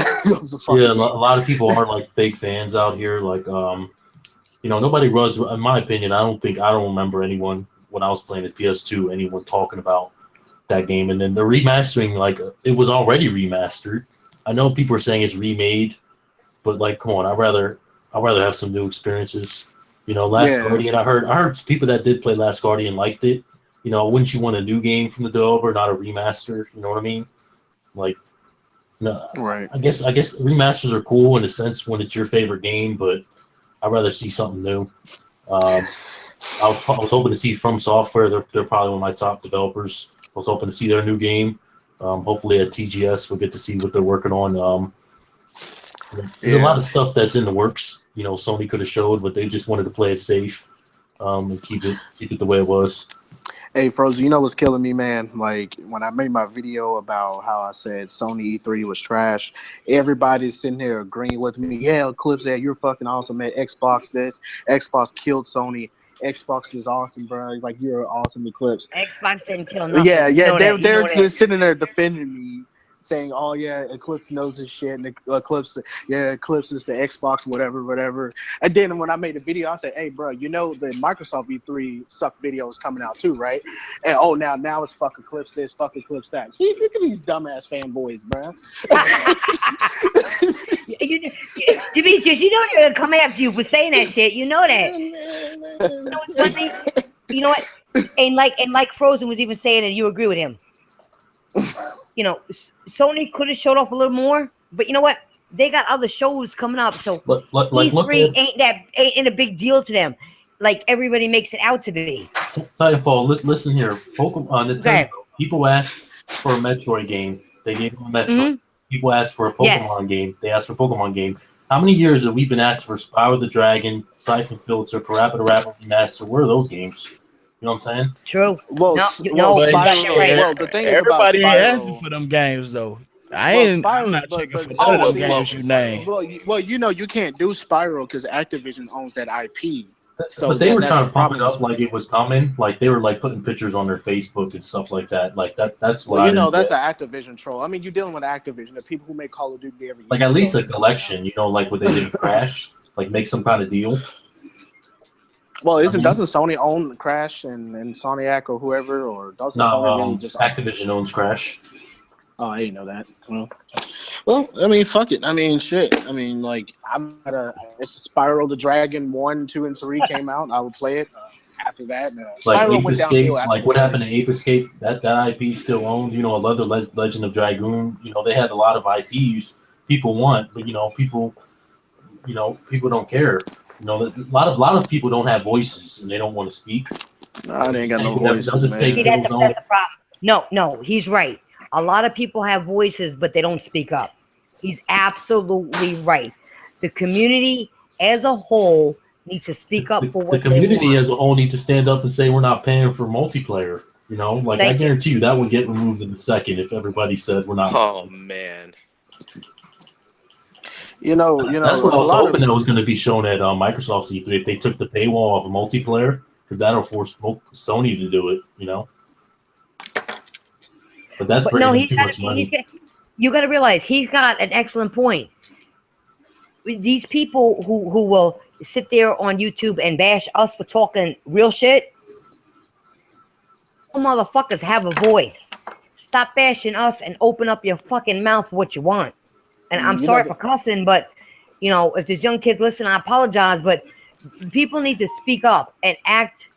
A lot of people are like fake fans out here. Like, nobody was. In my opinion, I don't remember anyone when I was playing the PS2, anyone talking about that game. And then the remastering, like, it was already remastered. I know people are saying it's remade, but like, come on, I'd rather have some new experiences. Last Guardian, I heard people that did play Last Guardian liked it. Wouldn't you want a new game from the developer, not a remaster? You know what I mean? Like, no, right. I guess remasters are cool in a sense when it's your favorite game, but I'd rather see something new. I was hoping to see From Software. They're probably one of my top developers. I was hoping to see their new game. Hopefully at TGS we'll get to see what they're working on. There's a lot of stuff that's in the works. Sony could have showed, but they just wanted to play it safe and keep it the way it was. Hey, Frozen, you know what's killing me, man? Like, when I made my video about how I said Sony E3 was trash, everybody's sitting here agreeing with me. Yeah, Eclipse, you're fucking awesome, man. Xbox this. Xbox killed Sony. Xbox is awesome, bro. Like, you're awesome, Eclipse. Xbox didn't kill nothing. Yeah, they're just sitting there defending me, saying, "Oh yeah, Eclipse knows his shit." And Eclipse is the Xbox, whatever. And then when I made the video, I said, "Hey, bro, the Microsoft E3 suck video is coming out too, right?" And now it's fuck Eclipse this, fuck Eclipse that. See, look at these dumbass fanboys, bro. Demetrius, you know they're gonna come after you for saying that shit. You know that. You know what's funny? You know what? And like Frozen was even saying, and you agree with him. Sony could have showed off a little more, but you know what? They got other shows coming up, so E3 ain't a big deal to them, like everybody makes it out to be. Titanfall, listen here, Pokemon. Nintendo, people asked for a Metroid game, they gave them a Metroid. Mm-hmm. People asked for a Pokemon game, they asked for a Pokemon game. How many years have we been asked for Spyro the Dragon, Siphon Filter, Parappa the Rapper Remaster? Where are those games? You know what I'm saying? True. Spyro, the thing is about everybody Spyro, asking for them games though. I'm not checking for none of them games you name. Well, you can't do Spyro because Activision owns that IP. So but they were trying to pump it up like it was coming. Like they were like putting pictures on their Facebook and stuff like that. Like that's what that's an Activision troll. I mean, you're dealing with Activision, the people who make Call of Duty every year. Like at least a collection, like what they did in Crash, like make some kind of deal. Well, doesn't Sony own Crash and Soniac or whoever, or doesn't Sony really just Activision owns Crash? Oh, I didn't know that. Well, I mean, fuck it. I mean, shit. I mean, like, if Spyro the Dragon 1, 2, and 3 came out, I would play it. After that, like Ape Escape, like what happened to Ape Escape? That IP still owned. Another Legend of Dragoon. They had a lot of IPs people want, but people don't care. You know, a lot of people don't have voices and they don't want to speak. Nah, they ain't got no They'll voices, just take See, man. Killzone. that's a problem. No, he's right. A lot of people have voices, but they don't speak up. He's absolutely right. The community as a whole needs to speak up for The what they community want. as a whole needs to stand up and say we're not paying for multiplayer. You know, like I Thank you. guarantee you that would get removed in a second if everybody said we're not. Oh man. That's what it's I a was lot of hoping that was going to be shown at Microsoft's E3 if they took the paywall off of multiplayer, because that'll force Sony to do it. You know, but that's But no, bringing them too much money. you got to realize he's got an excellent point. These people who will sit there on YouTube and bash us for talking real shit, you motherfuckers have a voice. Stop bashing us and open up your fucking mouth for what you want. And I'm you sorry know for cussing, but if there's young kids listening, I apologize, but people need to speak up and act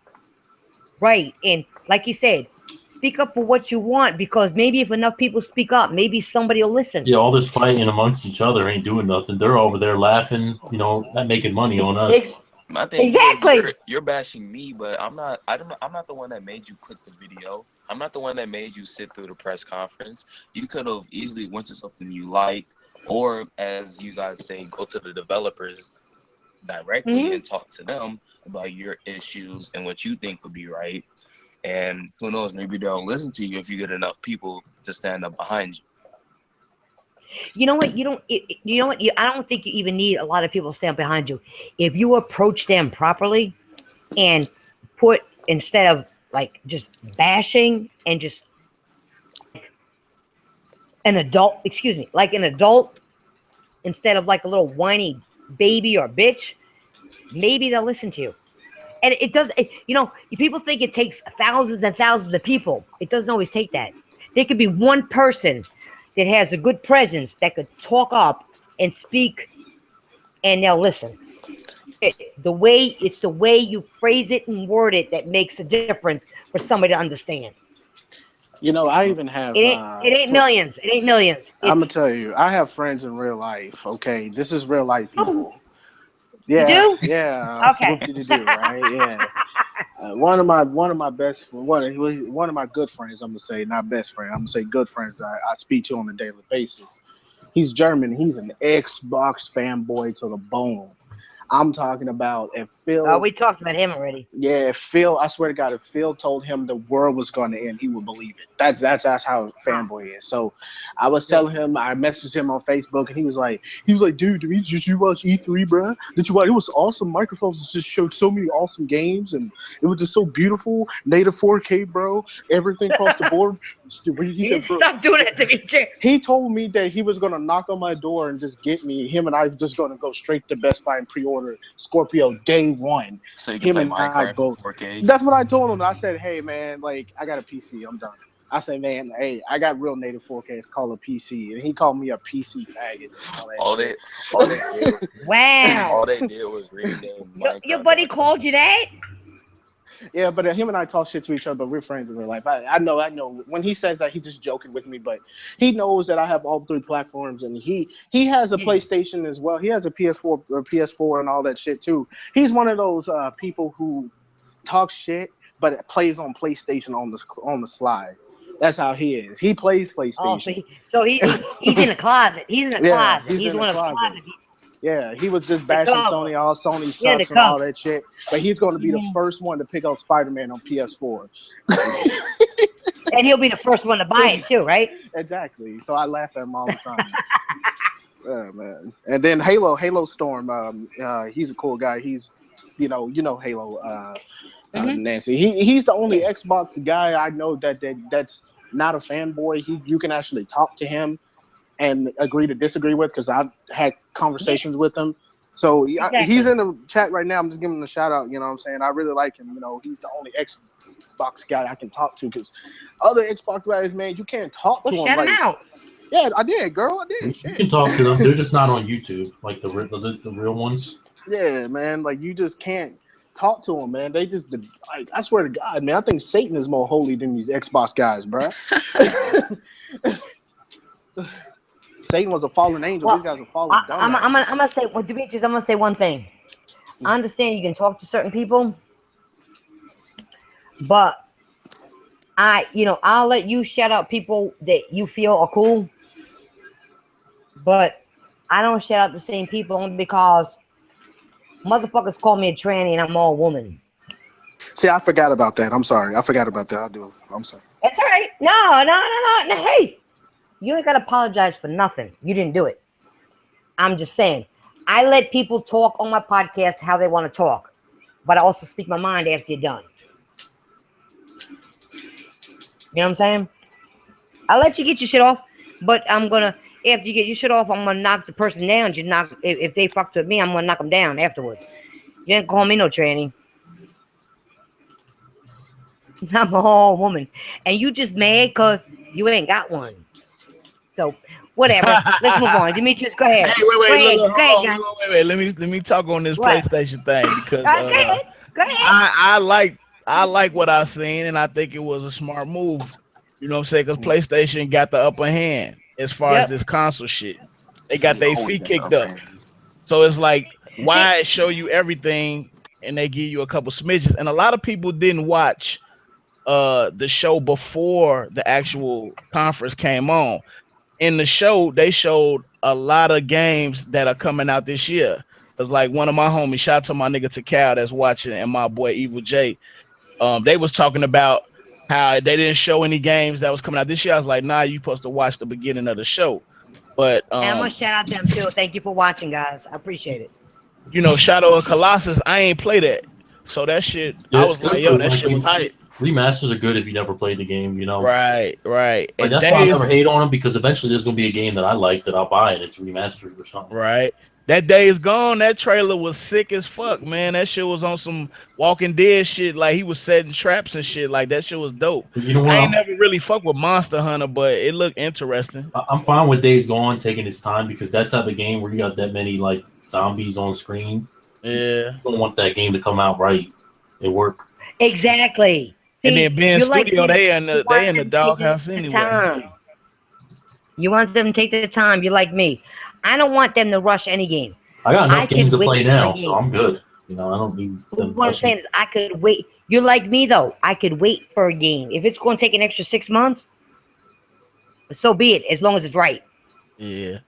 right. And like you said, speak up for what you want, because maybe if enough people speak up, maybe somebody will listen. Yeah, all this fighting amongst each other ain't doing nothing. They're over there laughing, not making money on us. My thing Exactly. is, you're bashing me, but I'm not. I'm not the one that made you click the video. I'm not the one that made you sit through the press conference. You could have easily went to something you liked, or as you guys say, go to the developers directly and talk to them about your issues and what you think would be right. And who knows, maybe they'll listen to you if you get enough people to stand up behind you. You know what? I don't think you even need a lot of people to stand behind you. If you approach them properly and instead of like just bashing and just like an adult instead of like a little whiny baby or bitch, maybe they'll listen to you. And people think it takes thousands and thousands of people. It doesn't always take that. There could be one person that has a good presence that could talk up and speak, and they'll listen. It's the way you phrase it and word it that makes a difference for somebody to understand. I even have. It ain't millions. It ain't millions. I'm gonna tell you, I have friends in real life. Okay, this is real life people. You do? Yeah. Okay. Do, right? Yeah. One of my best one of my good friends. I'm gonna say not best friend. I'm gonna say good friends. I speak to on a daily basis. He's German. He's an Xbox fanboy to the bone. I'm talking about if Phil. We talked about him already. Yeah, if Phil. I swear to God, if Phil told him the world was going to end, he would believe it. That's how fanboy is. So, I was telling him. I messaged him on Facebook, and he was like, dude, did you watch E3, bro? Did you watch? It was awesome. Microsoft just showed so many awesome games, and it was just so beautiful. Native 4K, bro. Everything across the board. He said, bro, stop doing that to me, chicks. He told me that he was going to knock on my door and just get me. Him and I just going to go straight to Best Buy and pre-order Scorpio day one. So you can Him play and I Minecraft both. 4K. That's what I told him. I said, hey, man, like, I got a PC. I'm done. I said, man, hey, I got real native 4K. It's called a PC. And he called me a PC faggot. All they did, wow. All they did was rename Minecraft. Your buddy called you that? Yeah, but him and I talk shit to each other, but we're friends in real life. I know. When he says that, he's just joking with me, but he knows that I have all three platforms, and he has a PlayStation as well. He has a PS4 and all that shit too. He's one of those people who talk shit, but it plays on PlayStation on the slide. That's how he is. He plays PlayStation. So he's in the closet. He's in the closet. He's one of those closet people. Yeah, he was just bashing Sony, all Sony sucks and all that shit. But he's going to be the first one to pick up Spider-Man on PS4. And he'll be the first one to buy it too, right? Exactly. So I laugh at him all the time. Yeah, man. And then Halo Storm. He's a cool guy. He's, Halo. Nancy. He's the only Xbox guy I know that's not a fanboy. You can actually talk to him and agree to disagree with, because I've had conversations with him. So he's in the chat right now. I'm just giving him a shout out. You know what I'm saying? I really like him. He's the only Xbox guy I can talk to, because other Xbox guys, man, you can't talk to him. Shout him out. Yeah, I did, girl. I did. You can talk to them. They're just not on YouTube, like the real ones. Yeah, man. Like, you just can't talk to them, man. They just, like, I swear to God, man, I think Satan is more holy than these Xbox guys, bro. Satan was a fallen angel. These guys are fallen. I'm gonna say, Demetrius, I'm gonna say one thing. I understand you can talk to certain people, but I'll let you shout out people that you feel are cool, but I don't shout out the same people only because motherfuckers call me a tranny and I'm all woman. See, I forgot about that. I'm sorry. I forgot about that. I do. I'm sorry. That's all right. No. Hey, you ain't gotta apologize for nothing. You didn't do it. I'm just saying. I let people talk on my podcast how they want to talk, but I also speak my mind after you're done. You know what I'm saying? I'll let you get your shit off, but I'm gonna after you get your shit off, I'm gonna knock the person down. Just knock if they fucked with me, I'm gonna knock them down afterwards. You ain't call me no tranny. I'm a whole woman, and you just mad because you ain't got one. So whatever. Let's move on. Demetrius, go ahead. Hey, wait, Go look, ahead. look, Go ahead, hold guys. on, wait. Let me talk on this What? PlayStation thing because Go ahead. Go ahead. I like what I've seen and I think it was a smart move. You know what I'm saying? Because PlayStation got the upper hand as far as Yep. this console shit. They got They their always feet got the kicked upper up. hand. So it's like, They, why show you everything and they give you a couple smidges? And a lot of people didn't watch the show before the actual conference came on. In the show, they showed a lot of games that are coming out this year. It's like one of my homies, shout out to my nigga Takal that's watching, and my boy Evil J. They was talking about how they didn't show any games that was coming out this year. I was like, nah, you supposed to watch the beginning of the show. But and I'm gonna shout out them too. Thank you for watching, guys. I appreciate it. Shadow of Colossus, I ain't play that. So that shit, Yeah, I it's was good like, for yo, that like shit was hype. remasters are good if you never played the game. Right. Like And that's why I days never hate on them because eventually there's gonna be a game that I like that I'll buy and it's remastered or something. Right. That day is gone. That trailer was sick as fuck, man. That shit was on some Walking Dead shit. Like he was setting traps and shit. Like that shit was dope. But you know what? I ain't never really fuck with Monster Hunter, but it looked interesting. I'm fine with Days Gone taking its time because that type of game where you got that many like zombies on screen, you Yeah. don't want that game to come out right and work. Exactly. And See, then Ben you like Studio, me. they You they want in the them to take doghouse the anyway. time. You want them to take the time. You like me. I don't want them to rush any game. I got I enough games could to wait play for a now, so game. I'm good. I don't need them What I'm rushing. saying is, I could wait. You're like me though. I could wait for a game. If it's going to take an extra 6 months, so be it. As long as it's right. Yeah.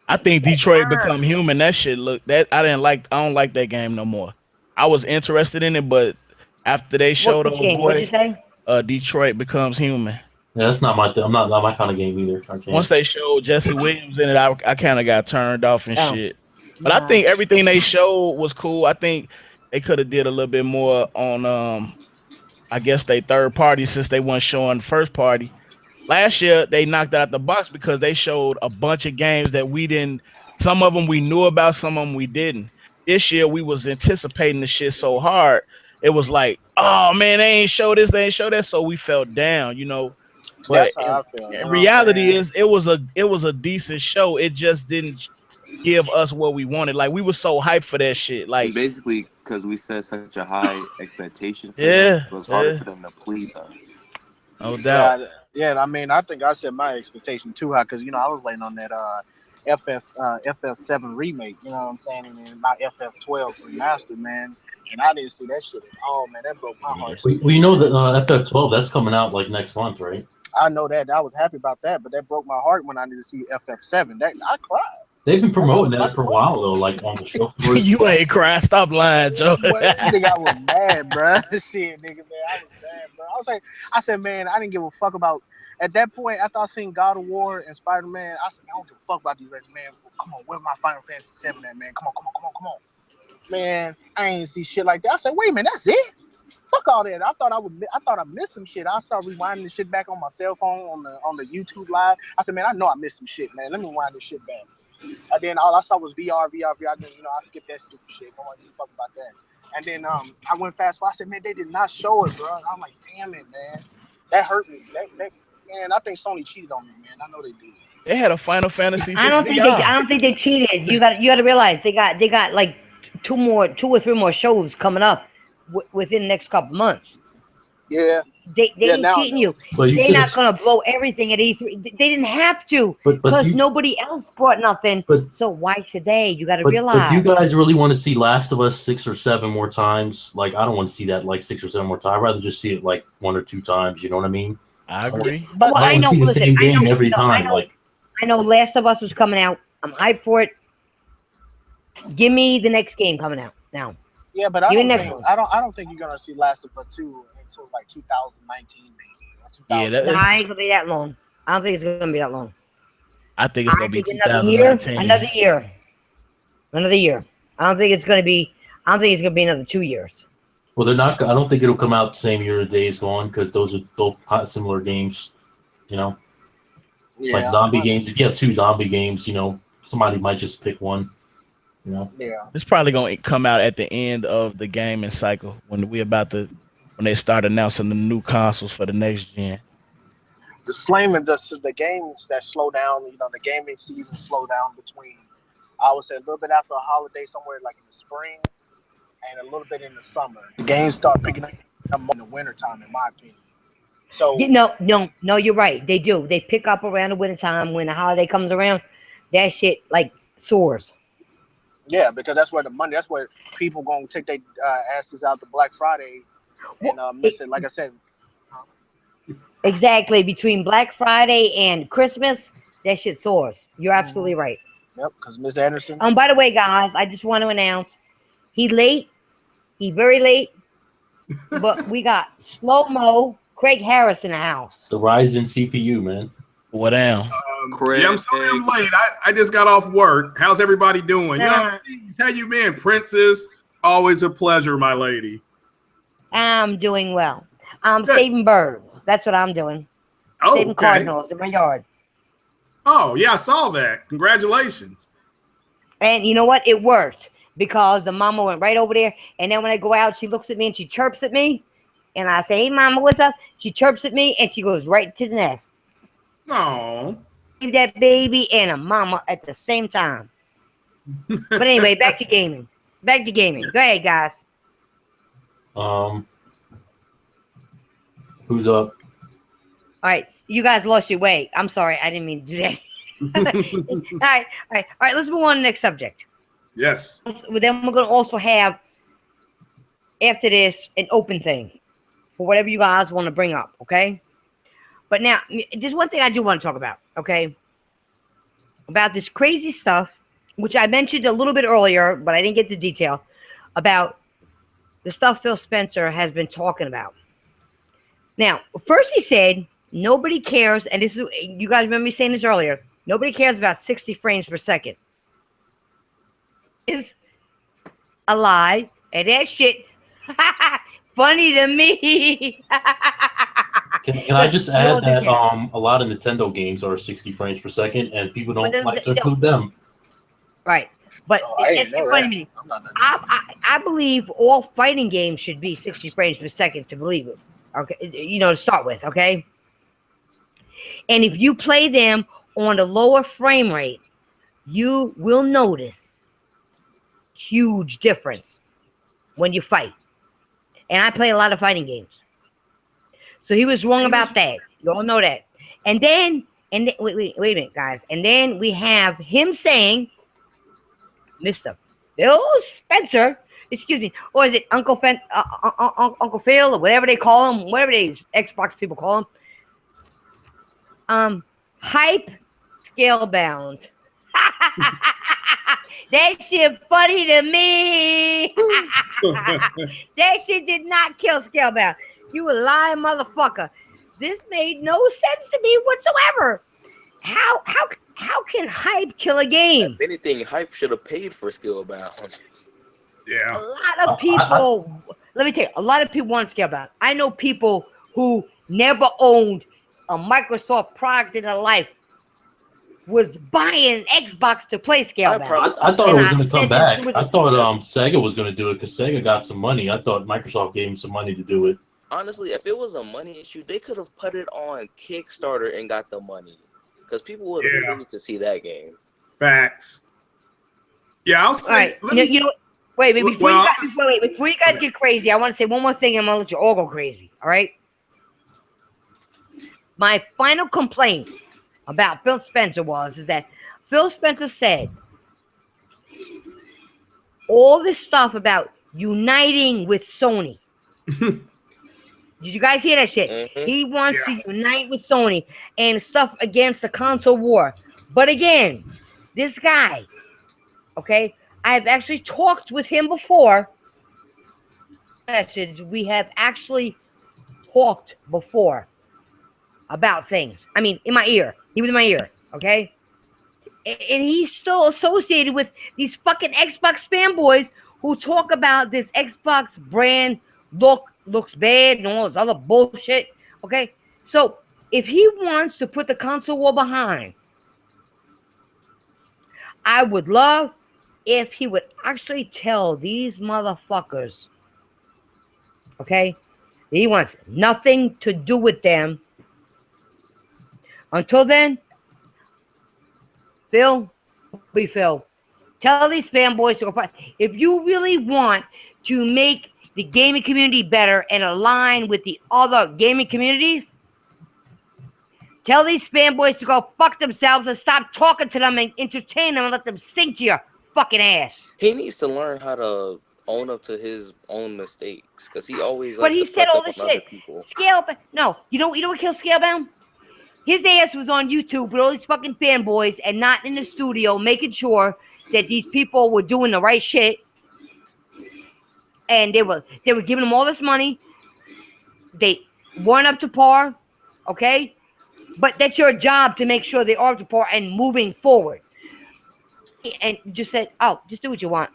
I think Detroit Become Human. That shit look that I don't like that game no more. I was interested in it, but after they showed Which old game? What'd you boy, say? Detroit Becomes Human. Yeah, that's not my I'm not my kind of game either. I Once can't. they showed Jesse Williams in it, I kind of got turned off and Oh, shit. But I nah. think everything they showed was cool. I think they could have did a little bit more on I guess they third party since they weren't showing first party. Last year they knocked it out the box because they showed a bunch of games that we didn't. Some of them we knew about, some of them we didn't. This year we was anticipating the shit so hard. It was like, oh man, they ain't show this, they ain't show that, so we felt down. But That's how I feel. You in know what I'm reality, saying? is it was a decent show. It just didn't give us what we wanted. Like we were so hyped for that shit. And Like basically, because we set such a high expectation for them, yeah, it was harder yeah, for them to please us. no doubt. Yeah. I mean, I think I set my expectation too high because I was waiting on that FF7 remake. You know what I'm saying? And then my FF12 remastered, man. And I didn't see that shit at all, man. That broke my Yeah. heart so We bad, know that man. FF12 that's coming out like next month, right? I know that. I was happy about that, but that broke my heart when I didn't see FF7. That I cried. They've been That mother promoting that like for a broke me. while though, like on the show floors. You ain't crying. Stop lying, Joe. Boy, nigga, I was mad, bro. Shit, nigga, man, I was mad, bro. I said, man, I didn't give a fuck about. At that point, after I seen God of War and Spider Man, I said, I don't give a fuck about these races, man. Come on, where's my Final Fantasy 7 at, man? Come on, man. I ain't see shit like that. I said, wait a minute, that's it. Fuck all that. I thought I missed some shit. I started rewinding the shit back on my cell phone on the YouTube live. I said, man, I know I missed some shit, man. Let me rewind this shit back. And then all I saw was VR. Then I skipped that stupid shit. Don't want to fuck about that. And then I went fast forward. I said, man, they did not show it, bro. And I'm like, damn it, man. That hurt me. Man, I think Sony cheated on me, man. I know they did. They had a Final Fantasy I don't think they. VR. I don't think they cheated. You got to realize they got like two or three more shows coming up within the next couple months. Yeah. They Yeah, ain't now I cheating know. you. But you They're should not have. gonna blow everything at E3. They didn't have to But because you. nobody else brought nothing. But So why should they? You got to but do you realize. guys really want to see Last of Us 6 or 7 more times? Like I don't want to see that like 6 or 7 more times. I'd rather just see it like 1 or 2 times. You know what I mean? I I don't, agree. But Well, I don't I want to know. see the Listen, same I know. game every No, time. Like I know. Last of Us is coming out. I'm hyped for it. Give me the next game coming out now. yeah, but Give me the next one. I don't think you're gonna see Last of Us 2 until like 2019 maybe or Yeah, 2000. No, I ain't gonna be that long. I don't think it's gonna be that long. I think it's I gonna be think another year, 2019. another year. I don't think it's gonna be. I don't think it's gonna be another 2 years. well, they're not. I don't think it'll come out the same year as Days Gone because those are both similar games. You know, like Yeah, zombie games. If you have 2 zombie games, somebody might just pick one. You know. yeah. It's probably gonna come out at the end of the gaming cycle when they start announcing the new consoles for the next gen. The slaming the games that slow down. The gaming season slow down between. I would say a little bit after a holiday, somewhere like in the spring and a little bit in the summer. The games start picking up more in the wintertime, in my opinion. So No. You're right. They do. They pick up around the winter time when the holiday comes around. That shit like soars. yeah, because that's where the money. That's where people gonna take their asses out to Black Friday and Well, miss it. Like I said, exactly. Between Black Friday and Christmas, that shit soars. You're absolutely right. yep. Because Miss Anderson. By the way, guys, I just want to announce he late. He very late. But we got slow mo Craig Harris in the house. The Ryzen CPU, man. What down? Craig. Yeah, I'm sorry I'm late. I just got off work. How's everybody doing? How you been, Princess? Always a pleasure, my lady. I'm doing well. I'm Good. saving birds. That's what I'm doing. Oh, Saving okay. cardinals in my yard. Oh, yeah, I saw that. Congratulations. And you know what? It worked because the mama went right over there. And then when I go out, she looks at me and she chirps at me. And I say, hey, mama, what's up? She chirps at me and she goes right to the nest. Oh. That baby and a mama at the same time. But anyway, back to gaming. Go ahead, guys. Who's up? All right, you guys lost your way. I'm sorry, I didn't mean to do that. All right. Let's move on to the next subject. Yes. Then we're gonna also have after this an open thing for whatever you guys want to bring up. Okay. But now, there's one thing I do want to talk about. Okay. About this crazy stuff, which I mentioned a little bit earlier, but I didn't get the detail about the stuff Phil Spencer has been talking about. Now, first he said nobody cares, and this is, you guys remember me saying this earlier. Nobody cares about 60 frames per second. Is a lie, and that shit funny to me. Can I just add that a lot of Nintendo games are 60 frames per second, and people don't like to include them. Right, but it's funny to me. I believe all fighting games should be 60 frames per second to believe it. Okay, to start with, okay? And if you play them on a lower frame rate, you will notice huge difference when you fight. And I play a lot of fighting games. So he was wrong about that. You all know that. And then, wait a minute, guys. And then we have him saying, Mr. Phil Spencer, excuse me, or is it Uncle Phil, or whatever they call him, whatever these Xbox people call him. Hype Scalebound. That shit funny to me. That shit did not kill Scalebound. You a lying motherfucker. This made no sense to me whatsoever. How can hype kill a game? If anything, hype should have paid for Scalebound. Yeah. A lot of people, let me tell you, a lot of people want Scalebound. I know people who never owned a Microsoft product in their life was buying an Xbox to play Scalebound. I thought it was going to come back. I thought Sega was going to do it because Sega got some money. I thought Microsoft gave him some money to do it. Honestly, if it was a money issue, they could have put it on Kickstarter and got the money. Because people would have paid to see that game. Facts. Yeah, I'll say. All right. Wait, before you guys get crazy, I want to say one more thing and I'm going to let you all go crazy. All right? My final complaint about Phil Spencer is that Phil Spencer said all this stuff about uniting with Sony. Did you guys hear that shit? Mm-hmm. He wants to unite with Sony and stuff against the console war. But again, this guy, okay, I've actually talked with him before. Message, we have actually talked before about things. I mean, in my ear. He was in my ear, okay? And he's still associated with these fucking Xbox fanboys who talk about this Xbox brand looks bad and all this other bullshit, okay? So if he wants to put the console war behind, I would love if he would actually tell these motherfuckers, okay, he wants nothing to do with them. Until then, Phil, tell these fanboys to go. If you really want to make the gaming community better and align with the other gaming communities, tell these fanboys to go fuck themselves and stop talking to them and entertain them and let them sing to your fucking ass. He needs to learn how to own up to his own mistakes because he always. But he said all this shit. Scalebound. No, you know what kills Scalebound? His ass was on YouTube with all these fucking fanboys and not in the studio, making sure that these people were doing the right shit. And they were giving him all this money. They weren't up to par, okay? But that's your job to make sure they are up to par and moving forward. And just said, oh, just do what you want.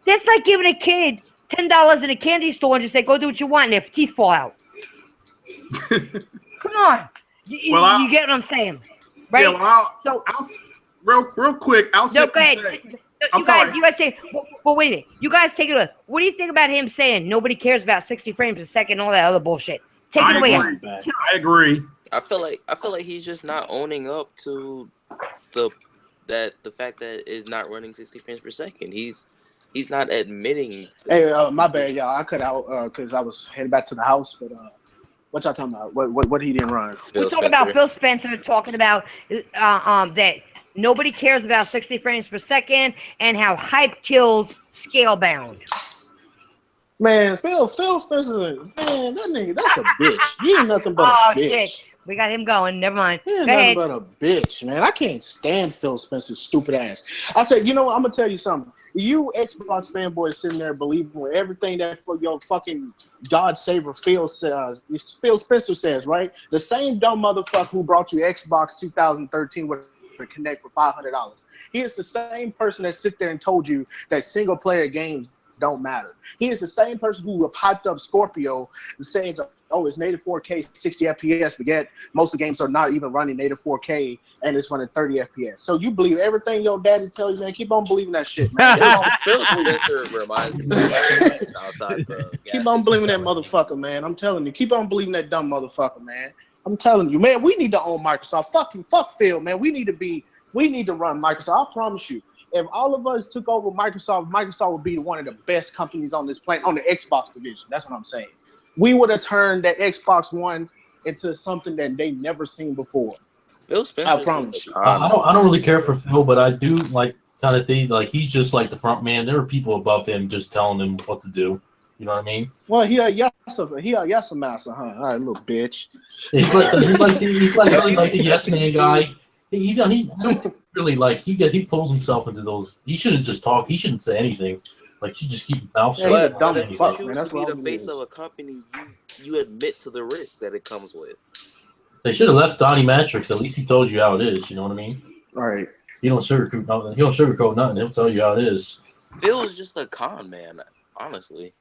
That's like giving a kid $10 in a candy store and just say, go do what you want, and their teeth fall out. Come on. You get what I'm saying, right? Yeah, well, real quick, I'll say. Go ahead. You guys say, well, wait a minute. You guys take it away. What do you think about him saying nobody cares about 60 frames a second and all that other bullshit? Take it away. I agree. I feel like he's just not owning up to the fact that it's not running 60 frames per second. He's not admitting. Hey, my bad, y'all. I cut out because I was heading back to the house, but what y'all talking about? What he didn't run? We're talking about Phil Spencer talking about that nobody cares about 60 frames per second and how hype killed Scalebound. Man, Phil Spencer, man, that nigga, that's a bitch. He ain't nothing but a bitch. Shit. We got him going. Never mind. He ain't nothing but a bitch, man. I can't stand Phil Spencer's stupid ass. I said, you know what? I'm gonna tell you something. You Xbox fanboys sitting there believing with everything that your fucking God Saver Phil Spencer says, right? The same dumb motherfucker who brought you Xbox 2013 with a Connect for $500. He is the same person that sit there and told you that single player games don't matter. He is the same person who hyped up Scorpio saying, oh, it's native 4K, 60 FPS, but yet most of the games are not even running native 4K and it's running 30 FPS. So you believe everything your daddy tells you, man. Keep on believing that shit, man. Phil Spencer reminds me of outside the keep on believing that motherfucker, man. I'm telling you. Keep on believing that dumb motherfucker, man. I'm telling you, man, we need to own Microsoft. Fuck Phil, man. We need to run Microsoft. I promise you. If all of us took over Microsoft would be one of the best companies on this planet, on the Xbox division. That's what I'm saying. We would have turned that Xbox One into something that they never seen before. Phil Spencer, I promise you. I don't really care for Phil, but I do like kind of think like he's just like the front man. There are people above him just telling him what to do. You know what I mean? Well, he a yes master, huh? All right, little bitch. He's like really like the yes man guy. He really like he pulls himself into those. He shouldn't just talk. He shouldn't say anything. Like he just keep his mouth shut. But if you choose to be the face of a company, you admit to the risk that it comes with. They should have left Donnie Matrix. At least he told you how it is. You know what I mean? All right. He don't sugarcoat nothing. He'll tell you how it is. Phil is just a con man, honestly.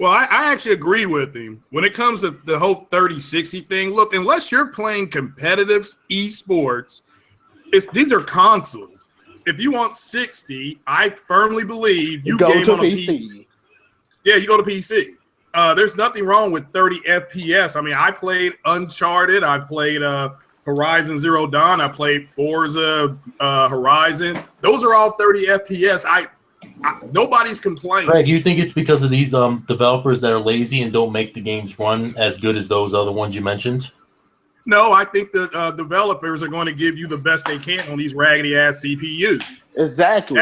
Well, I actually agree with him. When it comes to the whole 30-60 thing, look, unless you're playing competitive esports, these are consoles. If you want 60, I firmly believe you game on a PC. Yeah, you go to PC. There's nothing wrong with 30 FPS. I mean, I played Uncharted. I played Horizon Zero Dawn. I played Forza Horizon. Those are all 30 FPS. Nobody's complaining. Greg, you think it's because of these developers that are lazy and don't make the games run as good as those other ones you mentioned? No, I think the developers are going to give you the best they can on these raggedy ass CPUs. Exactly.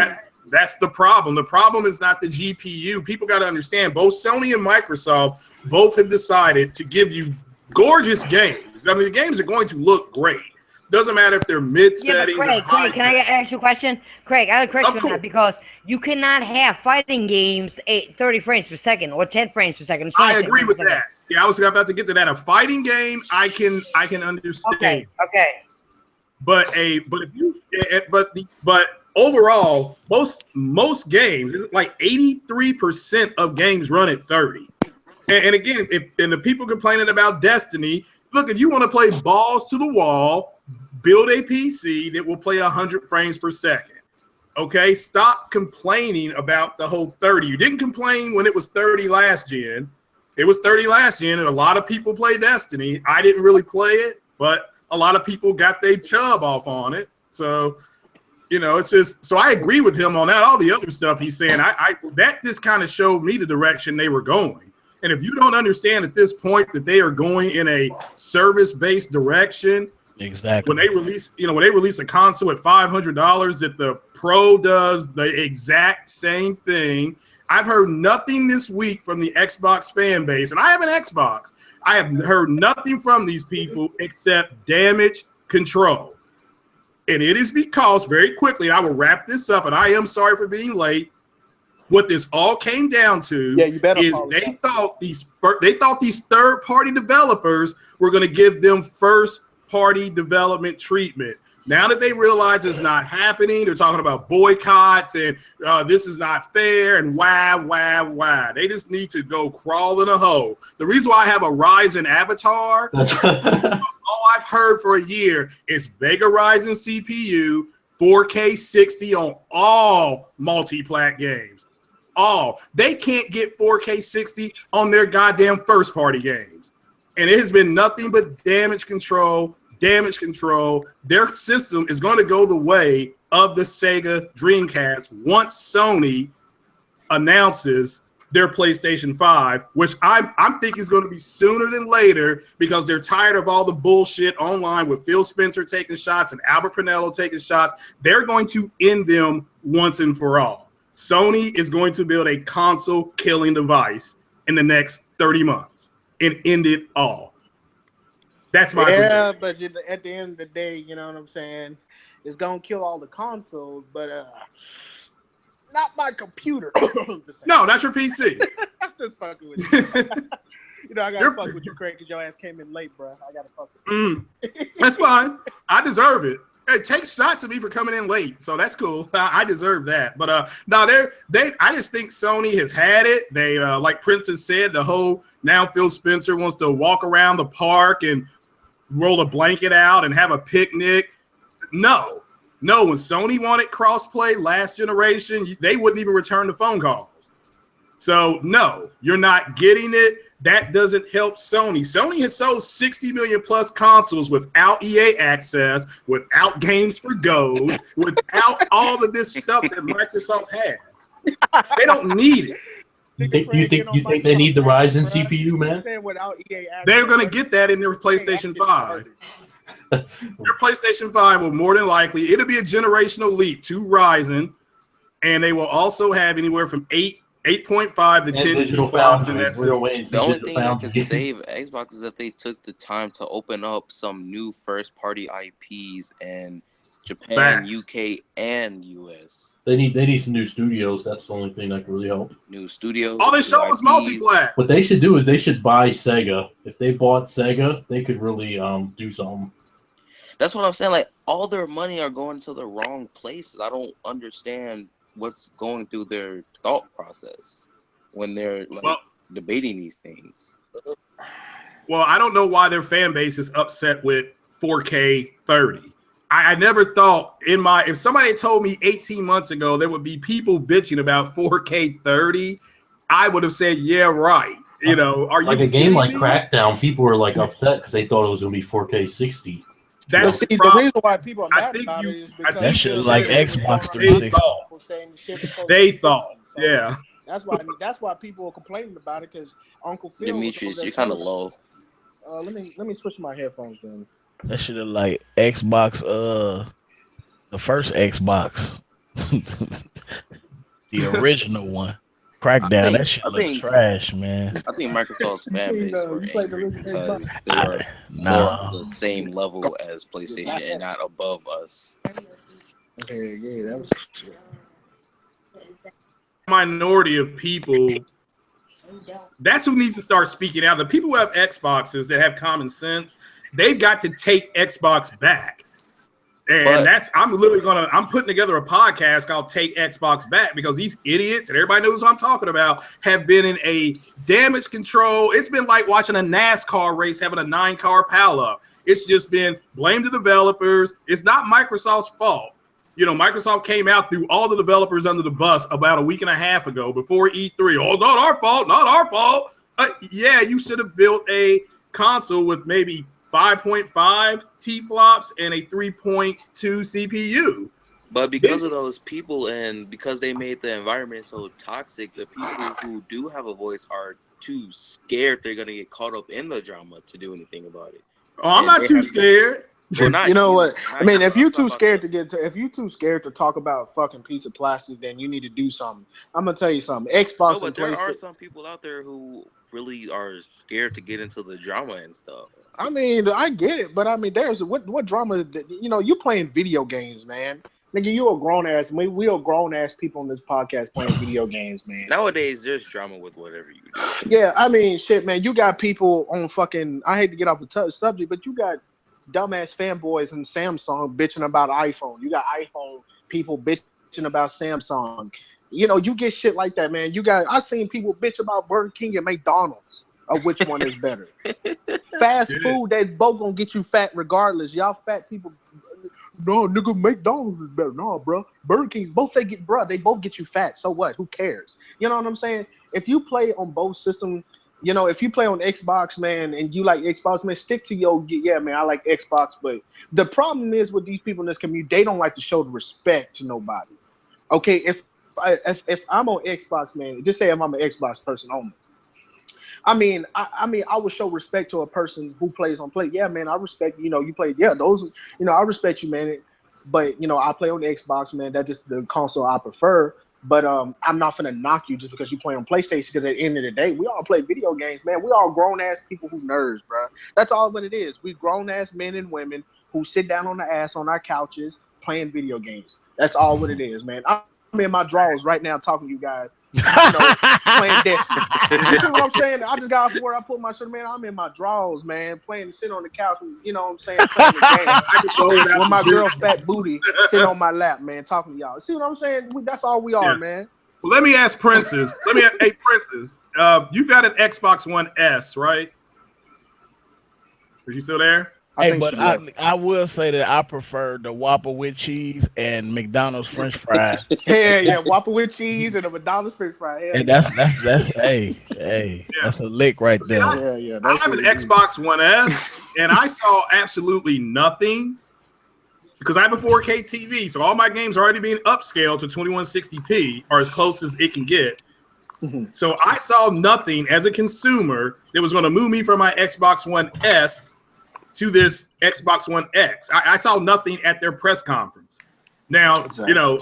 That's the problem. The problem is not the GPU. People got to understand both Sony and Microsoft both have decided to give you gorgeous games. I mean, the games are going to look great. Doesn't matter if they're mid settings. Yeah, but Craig, can I ask you a question? Craig, I have a question on that because you cannot have fighting games 30 frames per second or 10 frames per second. I agree with that. Yeah, I was about to get to that. A fighting game, I can understand. Okay. But overall, most games, like 83% of games run at 30. And again, and the people complaining about Destiny, look, if you want to play balls to the wall, build a PC that will play 100 frames per second. Okay, stop complaining about the whole 30. You didn't complain when it was 30 last gen. It was 30 last gen, and a lot of people play Destiny. I didn't really play it, but a lot of people got their chub off on it. So, it's just, so I agree with him on that. All the other stuff he's saying, that just kind of showed me the direction they were going. And if you don't understand at this point that they are going in a service-based direction, exactly. When they release a console at $500, that the Pro does the exact same thing. I've heard nothing this week from the Xbox fan base, and I have an Xbox. I have heard nothing from these people except damage control. And it is because, very quickly, and I will wrap this up, and I am sorry for being late. What this all came down to is they thought these third-party developers were going to give them first-party development treatment. Now that they realize it's not happening, they're talking about boycotts and this is not fair and why. They just need to go crawl in a hole. The reason why I have a Ryzen avatar is because all I've heard for a year is Vega Ryzen CPU, 4K 60 on all multi-plat games. All. They can't get 4K 60 on their goddamn first-party games. And it has been nothing but damage control. Their system is going to go the way of the Sega Dreamcast once Sony announces their PlayStation 5, which I'm thinking is going to be sooner than later because they're tired of all the bullshit online with Phil Spencer taking shots and Albert Pinello taking shots. They're going to end them once and for all. Sony is going to build a console killing device in the next 30 months and end it all. That's my prediction. But at the end of the day, you know what I'm saying? It's gonna kill all the consoles, but not my computer. No, that's your PC. I'm just fucking with you. I gotta fuck with you, Craig, because your ass came in late, bro. I gotta fuck with you. That's fine. I deserve it. Hey, take shots at me for coming in late, so that's cool. I deserve that. But I just think Sony has had it. They like Princess said, the whole now Phil Spencer wants to walk around the park and roll a blanket out and have a picnic. No, when Sony wanted crossplay last generation, they wouldn't even return the phone calls. So no, you're not getting it. That doesn't help Sony. Sony has sold 60 million plus consoles without EA access, without games for gold, without all of this stuff that Microsoft has. They don't need it. You think they need the Ryzen CPU, man? They're going to get that in their PlayStation 5. Their PlayStation 5 will more than likely, it'll be a generational leap to Ryzen, and they will also have anywhere from 8.5 to 10 digital GPUs in that system. The only thing that can save Xbox is if they took the time to open up some new first-party IPs in Japan, UK, and US. They need some new studios. That's the only thing that can really help. New studios. All they show was multiplat. What they should do is they should buy Sega. If they bought Sega, they could really do something. That's what I'm saying. Like, all their money are going to the wrong places. I don't understand what's going through their thought process when they're debating these things. Well, I don't know why their fan base is upset with 4K 30. I never thought if somebody told me 18 months ago there would be people bitching about 4K 30, I would have said, yeah, right. Are like you a game like Crackdown, people were like upset because they thought it was going to be 4K 60. That's the reason why people are mad about it is because that shit is like Xbox 360. They thought, yeah. That's why people are complaining about it because Uncle Phil. Demetrius, you're kind of low. let me switch my headphones then. That shit is like Xbox. The first Xbox, the original one. Crackdown. That shit I look think trash, man. I think Microsoft's fan base were You played the angry original Xbox? because they were more on Nah. the same level as PlayStation and not above us. Yeah, that was shit. Minority of people. That's who needs to start speaking out. The people who have Xboxes that have common sense, they've got to take Xbox back. And I'm putting together a podcast called Take Xbox Back because these idiots, and everybody knows what I'm talking about, have been in a damage control. It's been like watching a NASCAR race having a 9-car pileup. It's just been blame the developers. It's not Microsoft's fault. You know, Microsoft came out, threw all the developers under the bus about a week and a half ago before E3. Oh, not our fault, not our fault. Yeah, you should have built a console with maybe 5.5 T-flops and a 3.2 CPU. But because of those people and because they made the environment so toxic, the people who do have a voice are too scared they're going to get caught up in the drama to do anything about it. Oh, I'm not too scared. Well, you know what? I mean, if you're too scared to talk about fucking piece of plastic, then you need to do something. I'm gonna tell you something. Xbox, no, but there are some people out there who really are scared to get into the drama and stuff. I mean, I get it, but I mean, there's what drama? You know, you playing video games, man. Nigga, you a grown ass. We are grown ass people on this podcast playing video games, man. Nowadays, there's drama with whatever you do. Yeah, I mean, shit, man. You got people on fucking. I hate to get off the subject, but you got dumbass fanboys and Samsung bitching about iPhone. You got iPhone people bitching about Samsung. You know, you get shit like that, man. I seen people bitch about Burger King and McDonald's of which one is better. Fast food, they both gonna get you fat regardless. Y'all fat people, no, nigga, McDonald's is better. No, bro. Burger King's they both get you fat. So what? Who cares? You know what I'm saying? If you play on both systems, you know, if you play on Xbox, man, and you like Xbox, man, stick to man, I like Xbox. But the problem is with these people in this community, they don't like to show the respect to nobody. Okay, if I'm on Xbox, man, just say if I'm an Xbox person only. I mean, I would show respect to a person who plays on Play. Yeah, man, I respect, you know, you play. Yeah, those, you know, I respect you, man. But, you know, I play on the Xbox, man. That's just the console I prefer. But I'm not gonna knock you just because you play on PlayStation. Because at the end of the day, we all play video games, man. We all grown ass people who nerds, bro. That's all what it is. We grown ass men and women who sit down on the ass on our couches playing video games. That's all what it is, man. I'm in my drawers right now talking to you guys. You know, playing Destiny. You see what I'm saying? I just got off where I put my shirt, man. I'm in my drawers, man, playing, sitting on the couch. You know what I'm saying? Playing the game. I can go with my girl fat booty sitting on my lap, man, talking to y'all. See what I'm saying? That's all we are, man. Well, let me ask Princess. Hey, Princess, you've got an Xbox One S, right? Is you still there? Hey, but I will say that I prefer the Whopper with cheese and McDonald's French fries. Yeah, Whopper with cheese and the McDonald's French fries. And that's that's a lick right there. I have an Xbox One S, and I saw absolutely nothing because I have a 4K TV, so all my games are already being upscaled to 2160p or as close as it can get. Mm-hmm. So I saw nothing as a consumer that was going to move me from my Xbox One S to this Xbox One X. I saw nothing at their press conference. Now, you know,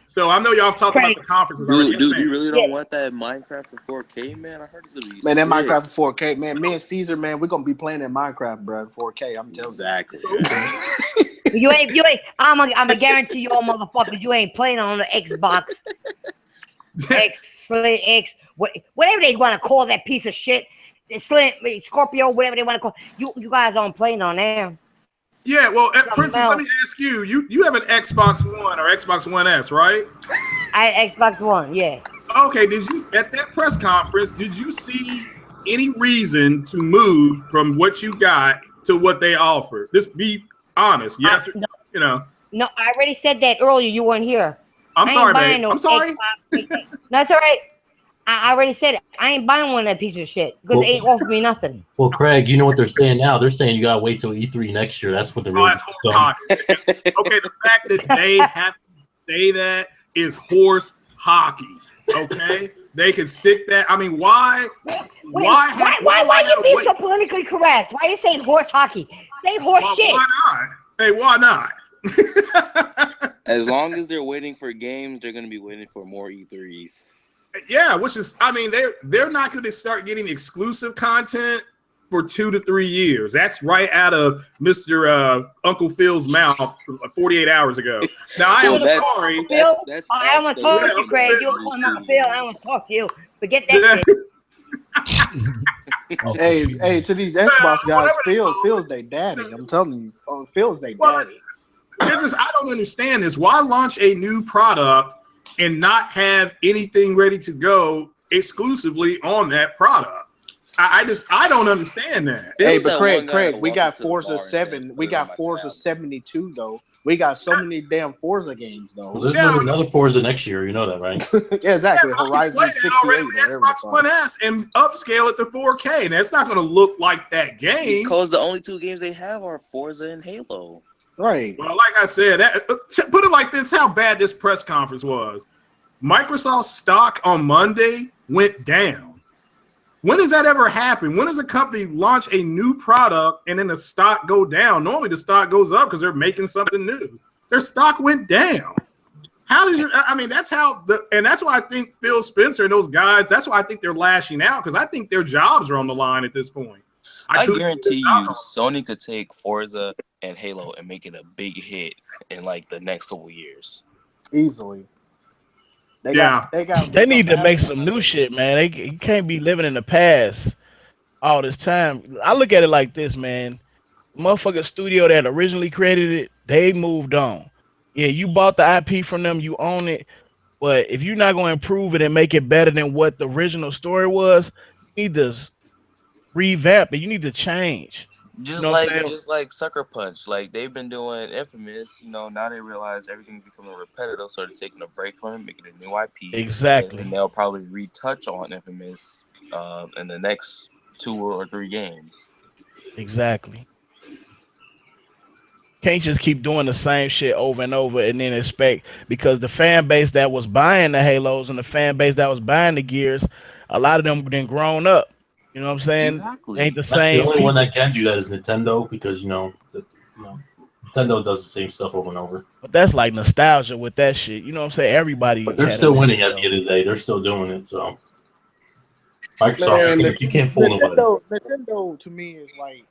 so I know y'all have talked about the conferences already. Dude, you really don't want that Minecraft for 4K, man? I heard it's going to be man, sick. that Minecraft for 4K, man. Me and Caesar, man, we're going to be playing that Minecraft, bro, 4K. I'm telling you. Exactly. You ain't. I'm a guarantee you all motherfuckers, you ain't playing on the Xbox. X, whatever they want to call that piece of shit. Slim, Scorpio, whatever they want to call you guys aren't playing on there. Yeah, well, Princess, let me ask you. You have an Xbox One or Xbox One S, right? Xbox One, yeah. Okay, did you at that press conference? Did you see any reason to move from what you got to what they offered? Just be honest. Yes, no, you know. No, I already said that earlier. You weren't here. I'm sorry, babe. I'm sorry. That's all right. I already said it. I ain't buying one of that piece of shit because it ain't offered me nothing. Well, Craig, you know what they're saying now? They're saying you gotta wait till E3 next year. That's what they're really saying. Okay, the fact that they have to say that is horse hockey. Okay, they could stick that. I mean, why? Why you being so politically correct? Why are you saying horse hockey? Say horse shit. Why not? Hey, why not? As long as they're waiting for games, they're going to be waiting for more E3s. Yeah, which is, I mean, they're not going to start getting exclusive content for 2 to 3 years. That's right out of Mr. Uncle Phil's mouth 48 hours ago. Now, I am sorry. I want to talk to you, Craig. You call him Uncle Phil. I want to talk to you. Forget that shit. hey, to these Xbox guys, Phil's their daddy. I'm telling you, Phil's their daddy. I don't understand this. Why launch a new product and not have anything ready to go exclusively on that product? I don't understand that. Hey, but Craig, we got Forza 7. We got Forza 72 though. We got so many damn Forza games though. Well, there's another Forza next year. You know that, right? Yeah, exactly. Horizon 68. Xbox One S and upscale it to 4K. And it's not going to look like that game because the only 2 games they have are Forza and Halo. Right. Well, like I said, put it like this: how bad this press conference was. Microsoft's stock on Monday went down. When does that ever happen? When does a company launch a new product and then the stock go down? Normally the stock goes up because they're making something new. Their stock went down. That's that's why I think Phil Spencer and those guys, that's why I think they're lashing out, because I think their jobs are on the line at this point. I guarantee you Sony could take Forza and Halo and make it a big hit in like the next couple of years. Easily. They need to make some new shit, man. You can't be living in the past all this time. I look at it like this, man. Motherfucker studio that originally created it, they moved on. Yeah, you bought the IP from them, you own it. But if you're not going to improve it and make it better than what the original story was, you need to revamp it. You need to change. Just like Sucker Punch, like they've been doing Infamous, now they realize everything's becoming repetitive, so they're taking a break from it, making a new IP. Exactly. And they'll probably retouch on Infamous in the next 2 or 3 games. Exactly. Can't just keep doing the same shit over and over and then expect, because the fan base that was buying the Halos and the fan base that was buying the Gears, a lot of them been grown up. You know what I'm saying? Exactly. Ain't the That's same. The only one that can do that is Nintendo, because Nintendo does the same stuff over and over. But that's like nostalgia with that shit. You know what I'm saying? Everybody. But they're still winning at the end of the day. They're still doing it. So Microsoft, you can't fool nobody. Nintendo to me is like,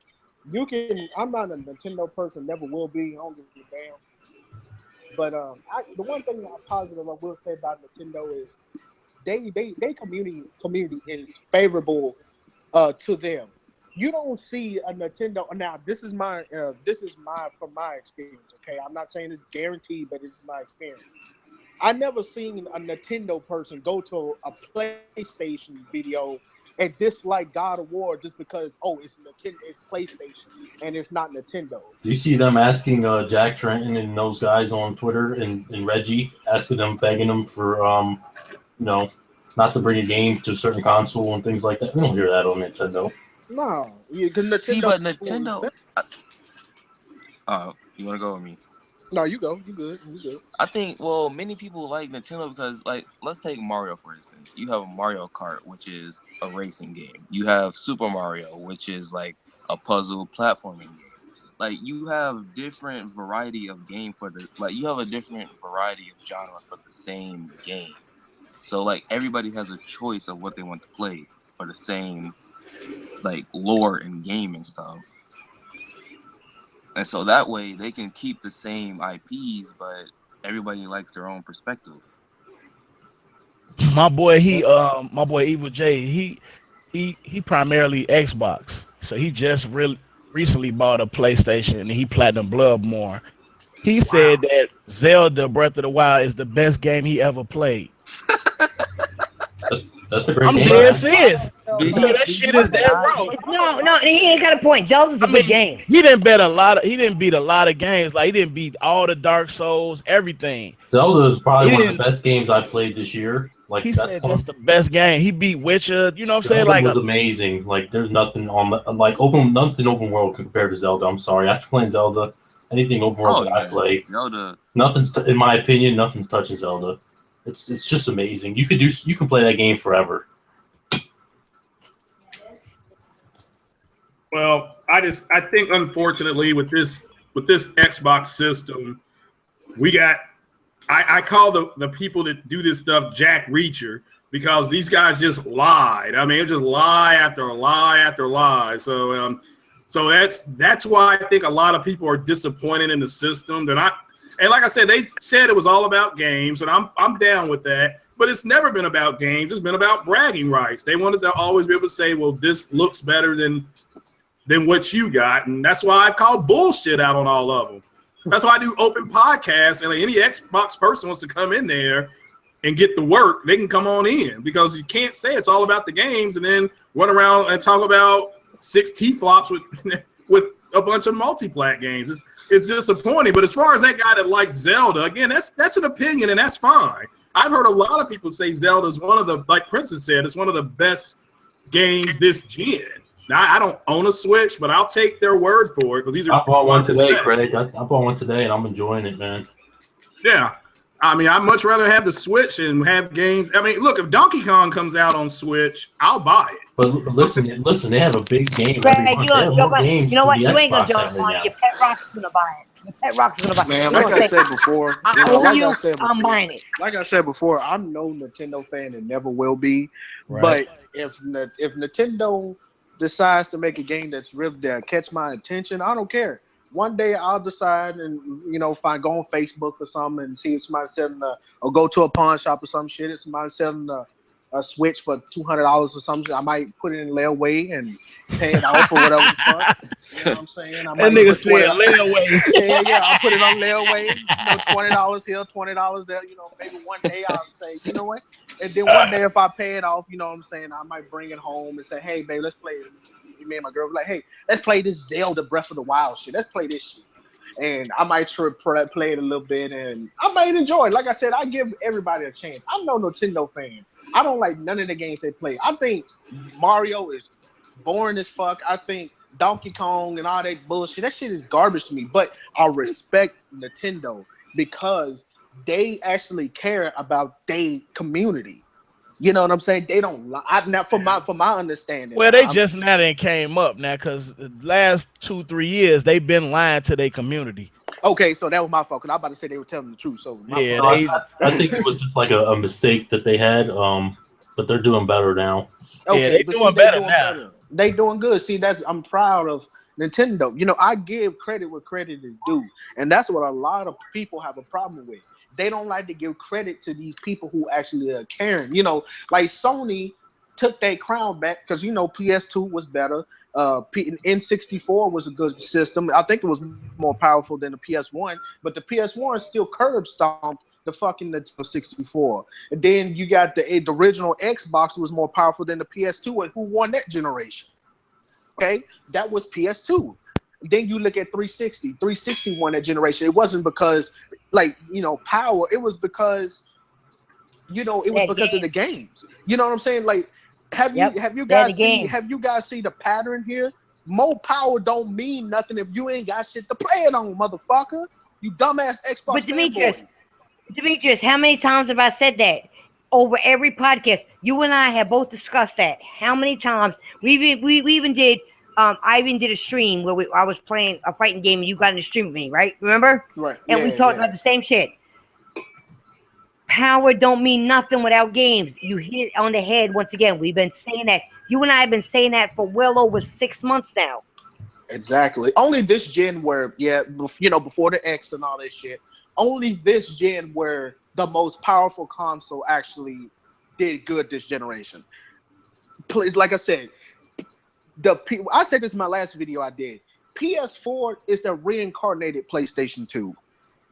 I'm not a Nintendo person, never will be. I don't give a damn. But the one thing I'm positive I will say about Nintendo is they community is favorable to them. You don't see a Nintendo. Now, this is my from my experience. Okay, I'm not saying it's guaranteed, but it's my experience. I never seen a Nintendo person go to a PlayStation video and dislike God of War just because it's Nintendo, it's PlayStation, and it's not Nintendo. Do you see them asking Jack Trenton and those guys on Twitter and Reggie, asking them, begging them for not to bring a game to a certain console and things like that? We don't hear that on Nintendo. No, Nintendo. See, but Nintendo. You want to go with me? No, you go. You good. I think, many people like Nintendo because, let's take Mario, for instance. You have Mario Kart, which is a racing game. You have Super Mario, which is like a puzzle platforming game. You have different variety of game you have a different variety of genre for the same game. So, everybody has a choice of what they want to play for the same, lore and game and stuff. And so that way they can keep the same IPs, but everybody likes their own perspective. My boy Evil J, he primarily Xbox. So he just recently bought a PlayStation and he platinum Blood more. He said that Zelda Breath of the Wild is the best game he ever played. That's a great game. I'm dead serious. That shit is dead wrong. No, he ain't got a point. Zelda's a good game. He didn't beat a lot of games. He didn't beat all the Dark Souls, everything. Zelda is probably one of the best games I played this year. He said that's the best game. He beat Witcher. You know what I'm saying? Zelda was amazing. There's nothing on nothing open world compared to Zelda. I'm sorry. After playing Zelda, anything open world that I play, Zelda. in my opinion, nothing's touching Zelda. It's just amazing. You can play that game forever. Well, I think unfortunately with this Xbox system, we got I call the people that do this stuff Jack Reacher because these guys just lied. I mean, it's just lie after lie after lie. So that's why I think a lot of people are disappointed in the system. And like I said, they said it was all about games, and I'm down with that. But it's never been about games. It's been about bragging rights. They wanted to always be able to say, well, this looks better than what you got. And that's why I've called bullshit out on all of them. That's why I do open podcasts. And like any Xbox person wants to come in there and get the work, they can come on in because you can't say it's all about the games and then run around and talk about 6 T-flops with a bunch of multi-plat games. It's disappointing. But as far as that guy that likes Zelda, again, that's an opinion and that's fine. I've heard a lot of people say Zelda is one of the, like Princess said, it's one of the best games this gen. Now, I don't own a Switch, but I'll take their word for it because these are. I bought one today, Craig. I bought one today, and I'm enjoying it, man. Yeah, I mean, I'd much rather have the Switch and have games. I mean, look, if Donkey Kong comes out on Switch, I'll buy it. But listen, they have a big game. Craig, you know what? You ain't gonna jump on it. Your pet rock's gonna buy it. Your pet rock's gonna buy it. Man, like I said before, I'm buying it. Like I said before, I'm no Nintendo fan and never will be. Right. But if Nintendo decides to make a game that's really there, catch my attention, I don't care. One day I'll decide and go on Facebook or something and see if somebody's selling or go to a pawn shop or some shit. If somebody's selling a Switch for $200 or something, I might put it in layaway and pay it off or whatever the fuck. You know what I'm saying? I might nigga said layaway. Yeah, I'll put it on layaway. $20 here, $20 there. Maybe one day I'll say, you know what? And then one day if I pay it off, you know what I'm saying, I might bring it home and say, hey, babe, let's play it. Me and my girl be like, hey, let's play this Zelda Breath of the Wild shit. Let's play this shit. And I might play it a little bit, and I might enjoy it. Like I said, I give everybody a chance. I'm no Nintendo fan. I don't like none of the games they play. I think Mario is boring as fuck. I think Donkey Kong and all that bullshit, that shit is garbage to me. But I respect Nintendo because they actually care about their community. You know what I'm saying? They don't lie. Now, from my understanding. Well, they just now then came up now because the last 2-3 years they've been lying to their community. Okay, so that was my fault because I was about to say they were telling the truth. So yeah, I think it was just like a mistake that they had. But they're doing better now. Okay, yeah, they're doing better now. They doing good. See, I'm proud of Nintendo. I give credit where credit is due, and that's what a lot of people have a problem with. They don't like to give credit to these people who actually are caring. Like Sony took their crown back because PS2 was better. N64 was a good system. I think it was more powerful than the PS1, but the PS1 still curb stomped the fucking Nintendo 64. And then you got the original Xbox was more powerful than the PS2, and who won that generation? Okay, that was PS2. Then you look at 360. 360 won that generation. It wasn't because, power. It was because, it was because of the games. You know what I'm saying? Like, have you guys seen the pattern here? More power don't mean nothing if you ain't got shit to play it on, motherfucker. You dumbass Xbox. But Demetrius, how many times have I said that? Over every podcast, you and I have both discussed that. How many times we even did. I even did a stream where I was playing a fighting game and you got in the stream with me, right? Remember? Right. And we talked about the same shit. Power don't mean nothing without games. You hit it on the head once again. We've been saying that. You and I have been saying that for well over 6 months now. Exactly. Only this gen where, before the X and all that shit, only this gen where the most powerful console actually did good this generation. Please, like I said, I said this in my last video I did. PS4 is the reincarnated PlayStation 2.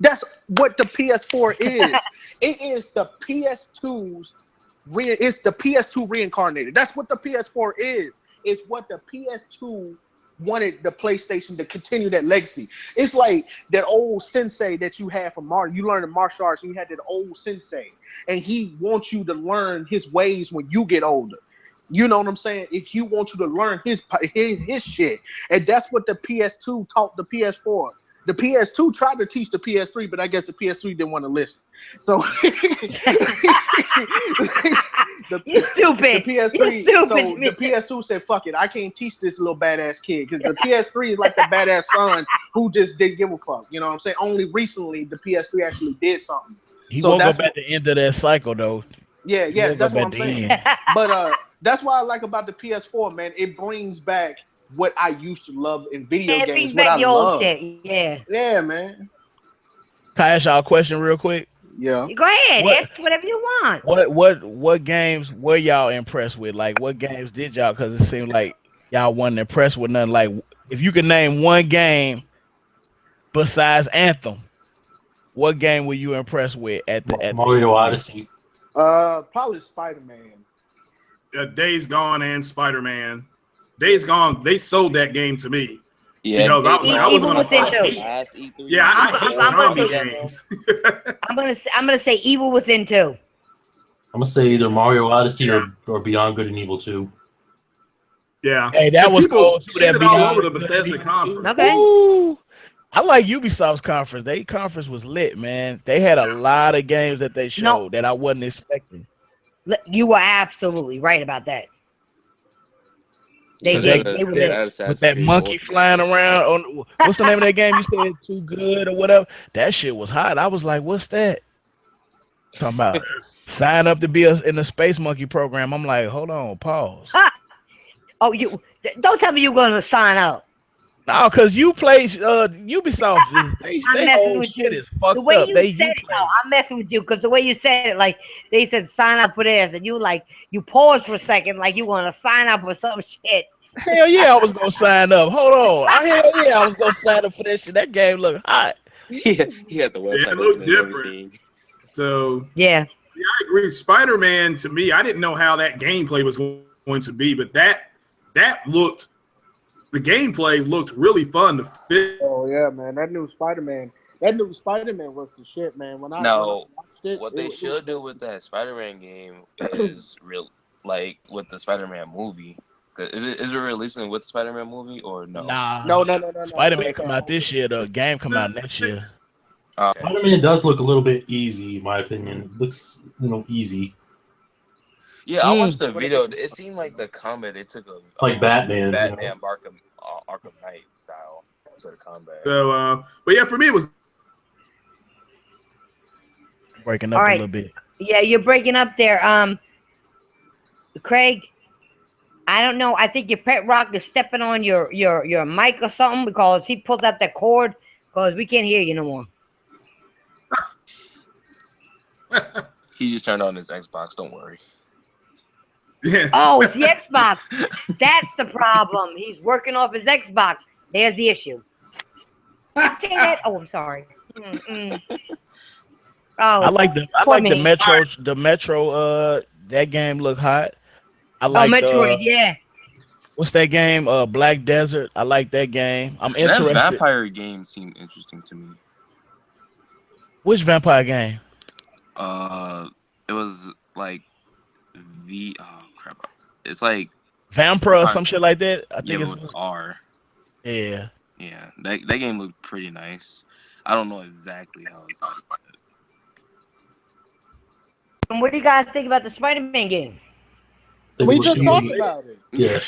That's what the PS4 is. It is the PS2's it's the PS2 reincarnated. That's what the PS4 is. It's what the PS2 wanted the PlayStation to continue that legacy. It's like that old sensei that you had from Mario. You learned in martial arts, you had that old sensei, and he wants you to learn his ways when you get older. You know what I'm saying? If you want you to learn his shit. And that's what the PS2 taught the PS4. the PS2 tried to teach the PS3, but I guess the PS3 didn't want to listen. So You stupid. The PS3, You're stupid, so the PS2 said, "Fuck it, I can't teach this little badass kid," because the PS3 is like the badass son who just didn't give a fuck. You know what I'm saying? Only recently the PS3 actually did something. He So woke that's up at the end of that cycle, though. Yeah, He woke that's up what at I'm the saying. end. But that's what I like about the PS4, man. It brings back what I used to love in video Yeah, it games. brings What back I the old love. shit. Yeah. Yeah, man. Can I ask y'all a question real quick? Yeah. Go ahead. What- Ask whatever you want. What games were y'all impressed with? Like, what games did y'all? Because it seemed like y'all wasn't impressed with nothing. Like, if you could name one game besides Anthem, what game were you impressed with at the Mario Odyssey. Probably Spider-Man. Days Gone and Spider-Man. Days Gone, they sold that game to me. Yeah, Because I was like, I wasn't Evil gonna Within 2. Last E3. Yeah, I hate I'm gonna zombie say- games. I'm gonna say Evil Within 2. I'm gonna say either Mario Odyssey or Beyond Good and Evil 2. Yeah. Hey, that And was people cool, too, shit that it all Beyond over the Good and Bethesda Evil conference. Okay. Ooh, I like Ubisoft's conference. Their conference was lit, man. They had a lot of games that they showed that I wasn't expecting. You were absolutely right about that. They did. They were lit. With that monkey flying around on what's the name of that game you said? Too Good or whatever. That shit was hot. I was like, what's that? Talking about sign up to be in the Space Monkey program. I'm like, hold on, pause. Oh, you don't tell me you're gonna sign up. No, because you play Ubisoft. They messing whole with shit you. is fucked The way up. you They said it, no, I'm messing with you because the way you said it, like they said, sign up for this, and you like you paused for a second, like you want to sign up for some shit. Hell yeah, I was gonna sign up. Hold on. Hell yeah, I was gonna sign up for that shit. That game looked hot. He had the website it looked open and different. everything. So Yeah. I agree. Spider-Man, to me, I didn't know how that gameplay was going to be, but the gameplay looked really fun to fit. Oh yeah, man. That new Spider-Man was the shit, man. When I watched it, What they should do with that Spider-Man game is real, like with the Spider-Man movie. Is it releasing with the Spider-Man movie or no? Nah. No. Spider-Man come out this year. The game come out next year. Okay. Spider-Man does look a little bit easy, in my opinion. Looks, easy. Yeah, I watched the video. It seemed like the combat they took a Like Batman. Arkham Knight style to the combat. So, but yeah, for me, it was Breaking up All a right. little bit. Yeah, you're breaking up there. Craig, I don't know. I think your pet rock is stepping on your mic or something because he pulled out that cord because we can't hear you no more. He just turned on his Xbox. Don't worry. yeah. Oh, it's the Xbox. That's the problem. He's working off his Xbox. There's the issue. Damn it. Oh, I'm sorry. Oh, I like the poor me. Metro. That game look hot. I like Metroid, yeah. What's that game? Black Desert. I like that game. I'm That interested. vampire game seemed interesting to me. Which vampire game? It was like oh crap. It's like Vampira or some shit like that. I think with it's R. yeah. Yeah, that game looked pretty nice. I don't know exactly how it's like. And what do you guys think about the Spider-Man game? We just talked about it. Yeah.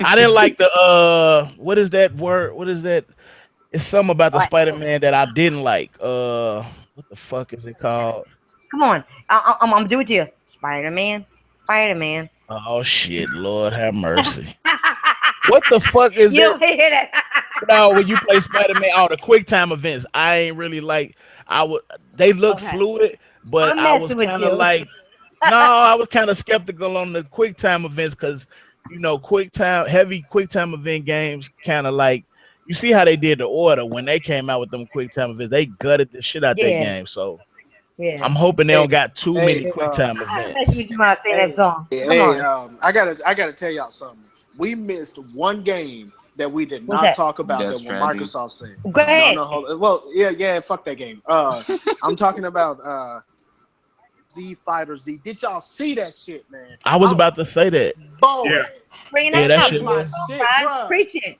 I didn't like the what is that word? What is that? It's something about the What? Spider-Man that I didn't like. What the fuck is it called? Come on. I'm gonna do it to you. Spider-Man. Oh shit, Lord have mercy. What the fuck is You that? don't hear that? No, when you play Spider-Man, the quick time events, I ain't really like. They look Okay. fluid, but I'm I was messing with kind you. of like, no, I was kind of skeptical on the quick time events because, heavy quick time event games, kind of like, you see how they did the Order when they came out with them quick time events, they gutted the shit out that Yeah. game. So Yeah. I'm hoping they don't got too many hey, quick time I'm events. messing with you when I say that song. Come on. I gotta tell y'all something. We missed one game that we did What's not that? talk about Death that Stranding. Microsoft said. Go ahead. No, hold on. Well, yeah, fuck that game. I'm talking about Z Fighter Z. Did y'all see that shit, man? I was about to say that. Boy, Yeah. Bring Yeah, it that up, shit my was- shit, guys. bruh. Preach it.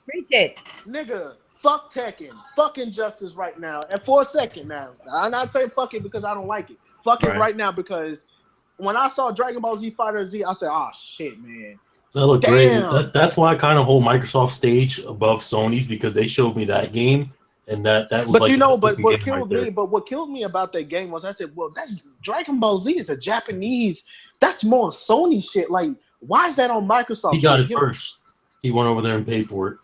Nigga, Fuck Tekken. Fuck Injustice right now. And for a second now, I'm not saying fuck it because I don't like it. Fuck it right now because when I saw Dragon Ball Z Fighter Z, I said, "Oh shit, man." That looked Damn. great. That's why I kind of hold Microsoft stage above Sony's because they showed me that game, and that was But like you the know, best but looking what game killed right me, there. but what killed me about that game was I said, well, that's Dragon Ball Z is a Japanese. That's more Sony shit. Like, why is that on Microsoft? He got shit? it first. He went over there and paid for it.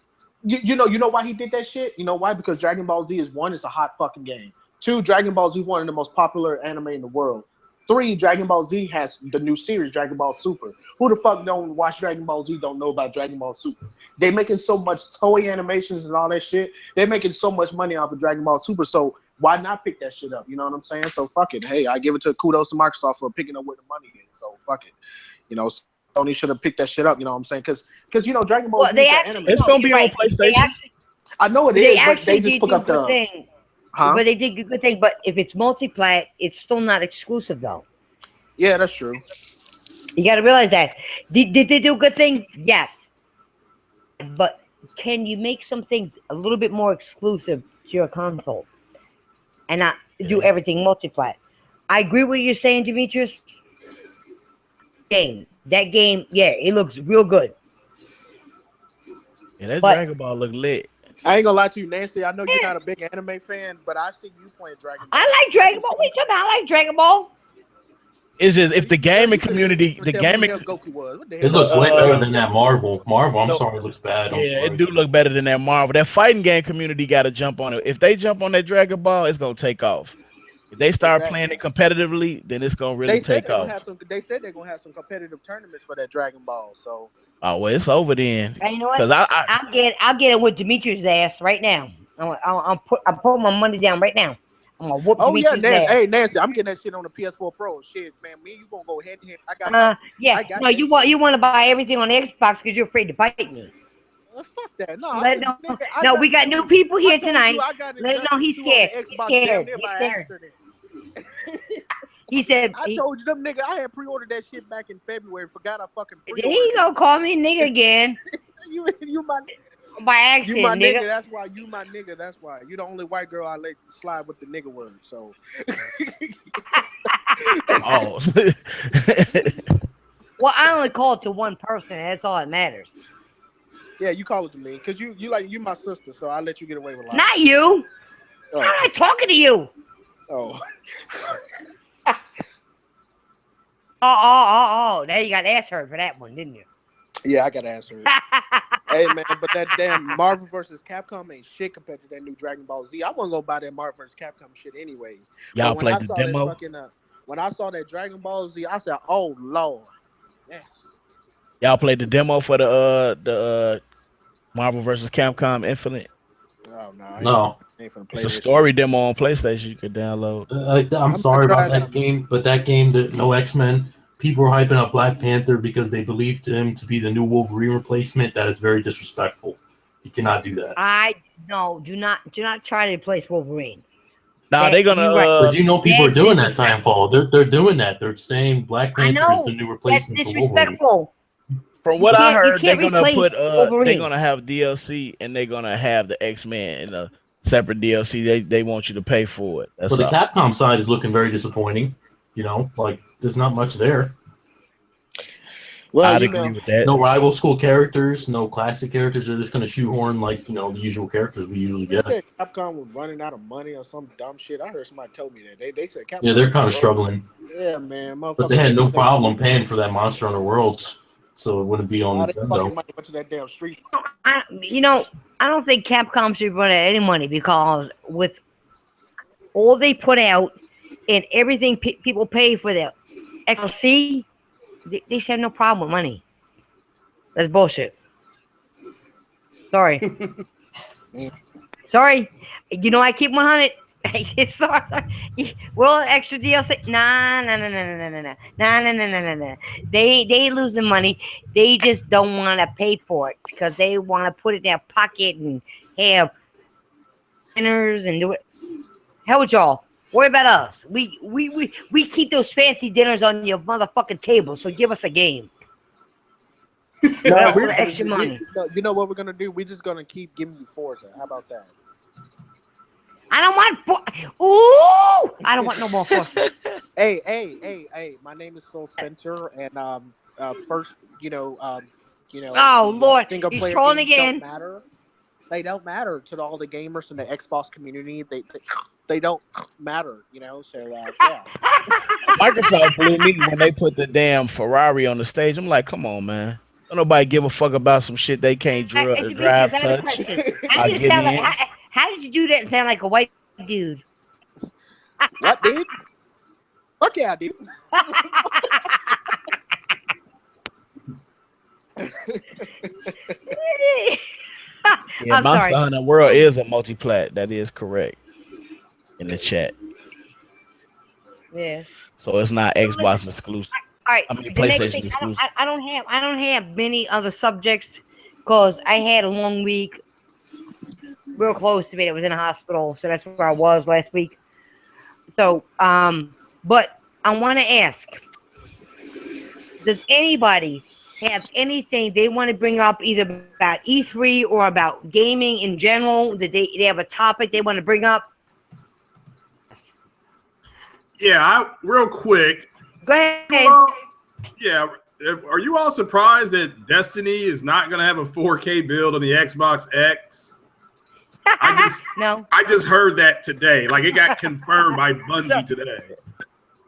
You know why he did that shit? You know why? Because Dragon Ball Z is one, it's a hot fucking game. Two, Dragon Ball Z one of the most popular anime in the world. Three, Dragon Ball Z has the new series, Dragon Ball Super. Who the fuck don't watch Dragon Ball Z don't know about Dragon Ball Super? They making so much Toei animations and all that shit. They're making so much money off of Dragon Ball Super. So why not pick that shit up? You know what I'm saying? So fuck it. Hey, I give it to kudos to Microsoft for picking up where the money is. So fuck it. You know, Sony should have picked that shit up. You know what I'm saying? Because you know Dragon Ball Z is an anime. It's gonna be on PlayStation. I know it is, but they just put up the thing. But they did a good thing. But if it's multiplayer, it's still not exclusive though. Yeah, that's true. You got to realize that. Did they do a good thing? Yes. But can you make some things a little bit more exclusive to your console and not do everything multiplayer? I agree with what you're saying, Demetrius. That game, yeah, it looks real good. Yeah, that Dragon Ball look lit. I ain't gonna lie to you, Nancy. I know you're not a big anime fan, but I see you playing Dragon Ball. I like Dragon Ball. What you talking about? I like Dragon Ball. It's just if the gaming community, Goku was. What the hell? It looks way better than that Marvel. I'm sorry, it looks bad. It do look better than that Marvel. That fighting game community got to jump on it. If they jump on that Dragon Ball, it's gonna take off. If they start playing it competitively, then it's gonna really take off. They said they're gonna have some competitive tournaments for that Dragon Ball. So. Oh well, it's over then. And you know what? I'll get it with Demetrius' ass right now. I'm putting my money down right now. I'm gonna whoop Demetrius' ass. Hey Nancy, I'm getting that shit on the PS4 Pro. Shit, man, me and you gonna go head to head. I got. No, you want to buy everything on Xbox because you're afraid to bite me. Well, fuck that. No, we got new people here tonight. No, he's scared. He's scared. He said. I told you, them nigga. I had pre-ordered that shit back in February. Forgot I fucking pre-ordered. He gonna call me nigga again. you my by accident. You my nigga. That's why you my nigga. That's why you the only white girl I let slide with the nigga word. So. Oh. Well, I only call it to one person. And that's all that matters. Yeah, you call it to me because you my sister, so I let you get away with a lot. Not you. Oh. I'm not talking to you. Oh. Oh. Now you got to ask her for that one, didn't you? Yeah, I got to ask her. Hey, man, but that damn Marvel vs. Capcom ain't shit compared to that new Dragon Ball Z. I wasn't going to buy that Marvel vs. Capcom shit anyways. Y'all played the demo? When I saw that Dragon Ball Z, I said, oh, Lord. Yes. Y'all played the demo for the Marvel vs. Capcom Infinite? Oh, no. No. It's a story demo on PlayStation you could download. I'm sorry about that game, but that game, no X-Men, people were hyping up Black Panther because they believed him to be the new Wolverine replacement. That is very disrespectful. You cannot do that. Do not try to replace Wolverine. Nah, they're gonna. But you know, people are doing that. TitanFall. They're doing that. They're saying Black Panther is the new replacement. That's disrespectful. From what I heard, they're gonna put. They're gonna have DLC and they're gonna have the X-Men in a separate DLC. They want you to pay for it. But the Capcom side is looking very disappointing. You know, like there's not much there. Well, I'd agree with that. No rival school characters, no classic characters. They're just going to shoehorn like the usual characters we usually get. They said Capcom was running out of money or some dumb shit. I heard somebody tell me that they said Capcom. Yeah, they're kind of struggling. Yeah, man. But they had no problem paying for that Monster Hunter Worlds, so it wouldn't be on Nintendo. Went to that damn street. I don't think Capcom should run out any money because with all they put out and everything people pay for their XLC. They should have no problem with money. That's bullshit. Sorry. Sorry. I keep 100. Sorry. Well, extra DLC. Nah. They ain't losing money. They just don't want to pay for it because they want to put it in their pocket and have dinners and do it. Hell with y'all. Worry about us. We keep those fancy dinners on your motherfucking table, so give us a game. No, all the extra money. you know what we're gonna do? We're just gonna keep giving you Forza. How about that? I don't want. Ooh! I don't want no more Forza. Hey! My name is Phil Spencer, and first, Oh Lord, single he's player trolling games again. don't matter. They don't matter to all the gamers in the Xbox community. They don't matter, So yeah. Microsoft blew me when they put the damn Ferrari on the stage. I'm like, come on, man. Don't nobody give a fuck about some shit they can't Demetrius, drive, I have a touch. question. How I did you get sound like? in. How did you do that and sound like a white dude? What, dude? Fuck yeah, dude. Yeah, I'm Monster sorry. Hunter World is a multi-plat. That is correct in the chat. Yeah. So it's not So listen, Xbox exclusive. all right. I mean, The next PlayStation thing, exclusive. I don't have many other subjects because I had a long week. Real close to me. That was in a hospital, so that's where I was last week. So, but I want to ask: does anybody have anything they want to bring up, either about E3 or about gaming in general? That they have a topic they want to bring up? Yeah, real quick. Go ahead. Well, yeah. Are you all surprised that Destiny is not going to have a 4K build on the Xbox X? No. I just heard that today. Like, it got confirmed by Bungie today.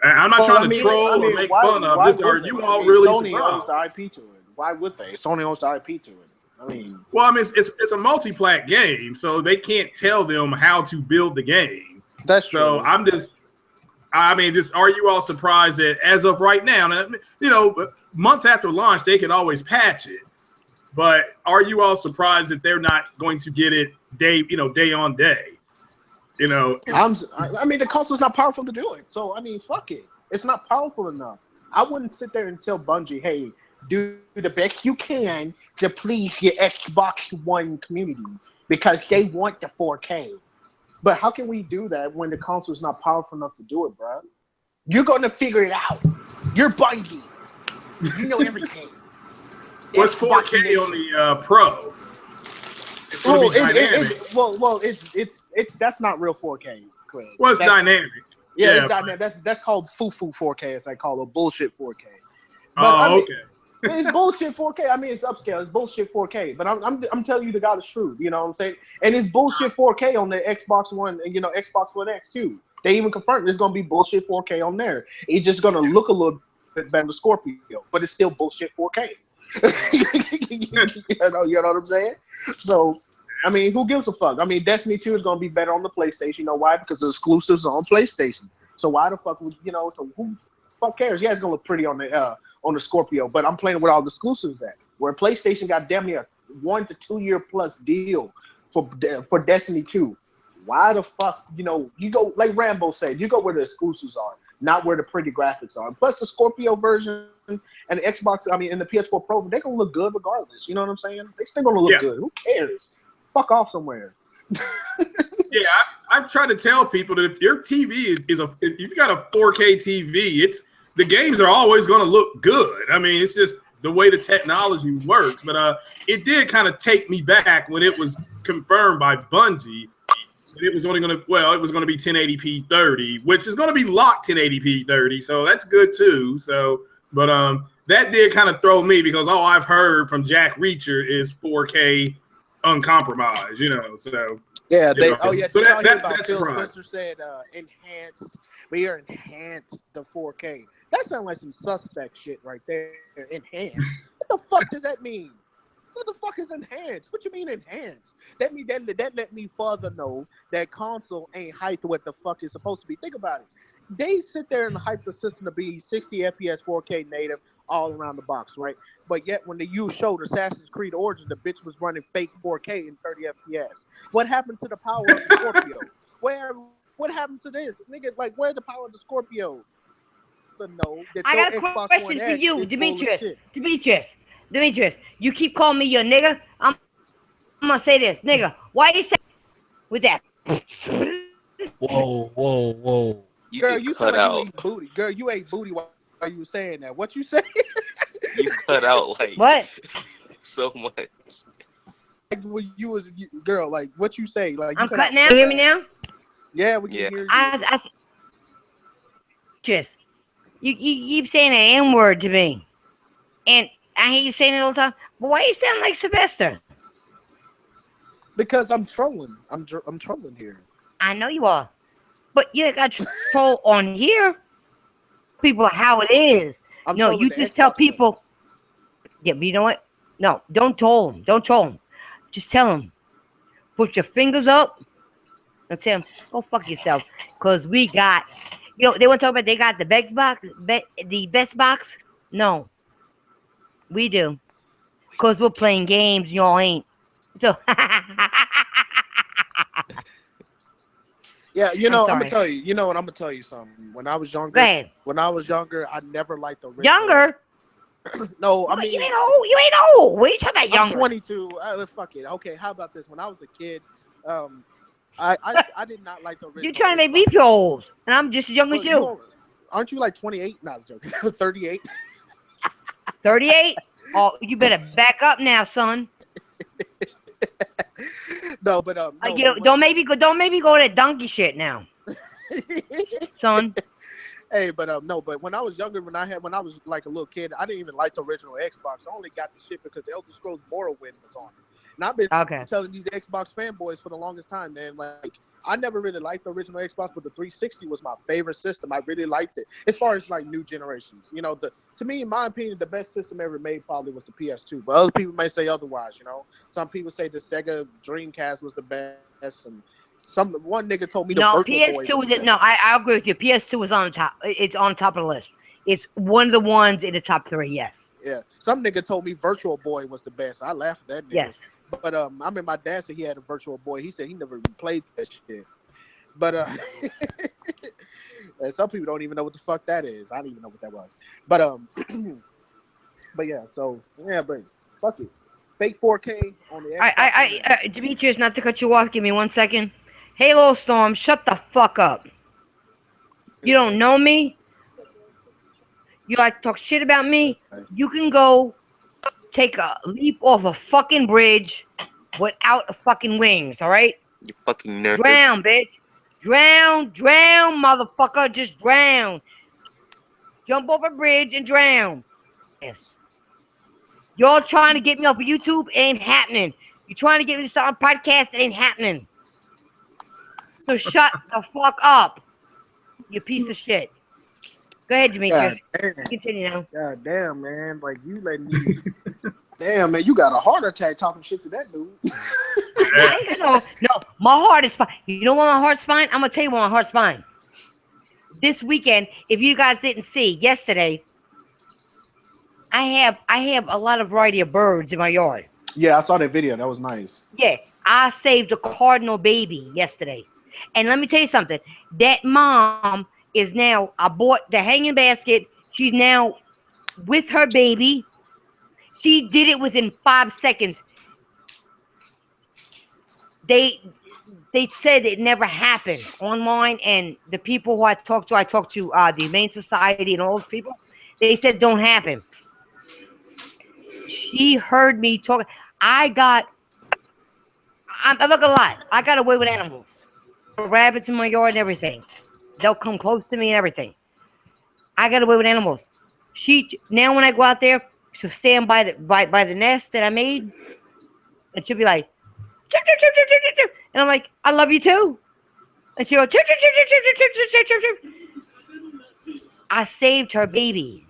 I'm not trying to troll or make fun of this. Are you all really Sony owns surprised? the IP to it. Why would they? Sony owns the IP to it. I mean, it's a multi-plat game, so they can't tell them how to build the game. That's true. Are you all surprised that as of right now, months after launch, they can always patch it. But are you all surprised that they're not going to get it day on day? The console's not powerful to do it. So, fuck it. It's not powerful enough. I wouldn't sit there and tell Bungie, hey, do the best you can to please your Xbox One community because they want the 4K. But how can we do that when the console's not powerful enough to do it, bro? You're going to figure it out. You're Bungie. You know everything. What's 4K on the Pro? It's going to be dynamic. It's that's not real 4K. Craig. Well, it's dynamic. Yeah, it's dynamic. That's called foo-foo 4K, as they call it, bullshit 4K. But, okay. It's bullshit 4K. It's upscale. It's bullshit 4K. But I'm telling you the God is true. You know what I'm saying? And it's bullshit 4K on the Xbox One. Xbox One X too. They even confirmed it's gonna be bullshit 4K on there. It's just gonna look a little bit better than Scorpio, but it's still bullshit 4K. you know what I'm saying? So, who gives a fuck? Destiny 2 is gonna be better on the PlayStation. You know why? Because the exclusives are on PlayStation. So why the fuck would So who fuck cares? Yeah, it's gonna look pretty on the Scorpio, but I'm playing with all the exclusives at. Where PlayStation got damn near 1 to 2 year plus deal for Destiny 2. Why the fuck, you go, like Rambo said, you go where the exclusives are, not where the pretty graphics are. And plus the Scorpio version and the Xbox, and the PS4 Pro, they're gonna look good regardless. You know what I'm saying? They still gonna look good. Who cares? Fuck off somewhere. Yeah, I've tried to tell people that if your TV if you've got a 4K TV, the games are always going to look good. It's just the way the technology works. But it did kind of take me back when it was confirmed by Bungie. It was only going to be 1080p 30, which is going to be locked 1080p 30. So that's good too. So, but that did kind of throw me because all I've heard from Jack Reacher is 4K uncompromised. So. Yeah, So that's Phil Spencer said enhanced. We are enhanced the 4K. That sounds like some suspect shit right there. Enhanced. What the fuck does that mean? What the fuck is enhanced? What you mean enhanced? That let me further know that console ain't hyped what the fuck is supposed to be. Think about it. They sit there and hype the system to be 60 FPS 4K native all around the box, right? But yet when you showed Assassin's Creed Origins, the bitch was running fake 4K in 30 FPS. What happened to the power of the Scorpio? What happened to this? Nigga, like, where's the power of the Scorpio? I got a question for you, Demetrius. You keep calling me your nigga. I'm gonna say this, nigga. Why you say with that? Whoa. Girl, you cut out. You ate booty. Girl, you ate booty while you were saying that. What you say? You cut out like What? so much. Like when girl, like what you say, like you I'm cut out cutting out. so You hear me bad. now? Yeah, we can Yeah. hear you. I just you keep saying an N word to me, and I hear you saying it all the time. But why you sound like Sylvester? Because I'm trolling. I'm trolling here. I know you are, but you ain't got to troll on here. People how it is. I'm No, trolling you the just tell Xbox thing. people. Yeah, but you know what? No, don't troll them. Don't troll them. Just tell them. Put your fingers up and tell them, go fuck yourself. Because we got, they want to talk about they got the best box. No, we do. Because we're playing games, y'all ain't. So, Yeah, I'm I'm gonna sorry. tell you. You know what? I'm gonna tell you something. Go ahead. When I was younger, I never liked the original. Younger? No, I But you mean, ain't old. You ain't old. What are you talking about I'm younger? 22. Fuck it. Okay, how about this? When I was a kid, um, I did not like the You original trying to make me Xbox. feel old. And I'm just as young as But you. aren't you like 28? No, I was joking. 38. 38? Oh, you better back up now, son. No, but no, You don't make me go to that donkey shit now, son. Hey, but no, but when I was younger, when I was like a little kid, I didn't even like the original Xbox. I only got the shit because Elder Scrolls Morrowind was on it. And I've been Okay. telling these Xbox fanboys for the longest time, man. Like I never really liked the original Xbox, but the 360 was my favorite system. I really liked it. As far as like new generations, to me, in my opinion, the best system ever made probably was the PS2. But other people may say otherwise. Some people say the Sega Dreamcast was the best, and one nigga told me the No, Virtual Boy PS2 was was the no. best. I agree with you. PS2 was on top. It's on top of the list. It's one of the ones in the top 3. Yes. Yeah, some nigga told me Virtual Boy was the best. I laughed at that nigga. Yes. But I mean, my dad said he had a Virtual Boy. He said he never even played that shit. But and some people don't even know what the fuck that is. I don't even know what that was. But but yeah. So yeah, but fuck it. Fake 4K on the Xbox. Demetrius, not to cut you off. Give me 1 second. Halo Storm, shut the fuck up. You don't know me. You like to talk shit about me. You can go take a leap off a fucking bridge without a fucking wings. All right. You fucking nerd. Drown, bitch. Drown, motherfucker. Just drown. Jump off a bridge and drown. Yes. Y'all trying to get me off of YouTube? It ain't happening. You trying to get me to start a podcast? It ain't happening. So shut the fuck up, you piece of shit. Go ahead, Demetrius. Continue now. God damn, man. Like you letting me. Damn, man, you got a heart attack talking shit to that dude. No, my heart is fine. You know why my heart's fine? I'm gonna tell you why my heart's fine. This weekend, if you guys didn't see, yesterday, I have a lot of variety of birds in my yard. Yeah, I saw that video. That was nice. Yeah, I saved a cardinal baby yesterday. And let me tell you something. That mom is now, I bought the hanging basket. She's now with her baby. She did it within 5 seconds. They said it never happened online, and the people who I talked to the Humane Society and all those people, they said don't happen. She heard me talk. I'm not gonna lie. I got away with animals. Rabbits in my yard and everything. They'll come close to me and everything. I got away with animals. Now when I go out there, she'll stand by the nest that I made, and she'll be like, chirp, chirp, chirp, chirp, chirp, chirp. And I'm like, I love you too. And she'll go, chirp, chirp, chirp, chirp, chirp, chirp, chirp, chirp, chirp. I saved her baby.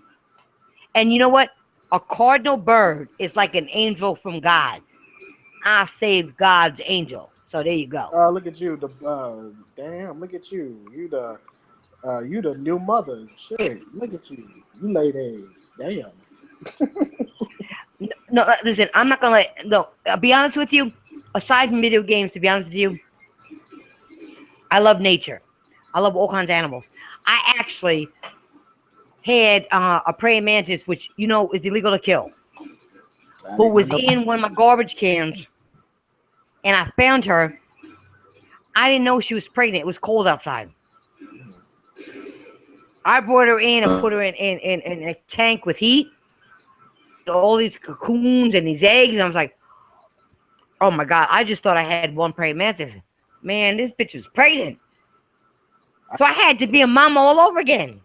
And you know what? A cardinal bird is like an angel from God. I saved God's angel. So there you go. Look at you. Damn, look at you. You the new mother. Shit, look at you. You laid eggs. Damn. No, listen, I'm not gonna I'll be honest with you. Aside from video games, to be honest with you, I love nature. I love all kinds of animals. I actually had a praying mantis, which is illegal to kill, who was in one of my garbage cans, and I found her. I didn't know she was pregnant. It was cold outside. I brought her in and put her in a tank with heat. all these cocoons and these eggs, and I was like, oh my god, I just thought I had one praying mantis. Man, this bitch was pregnant. So I had to be a mama all over again.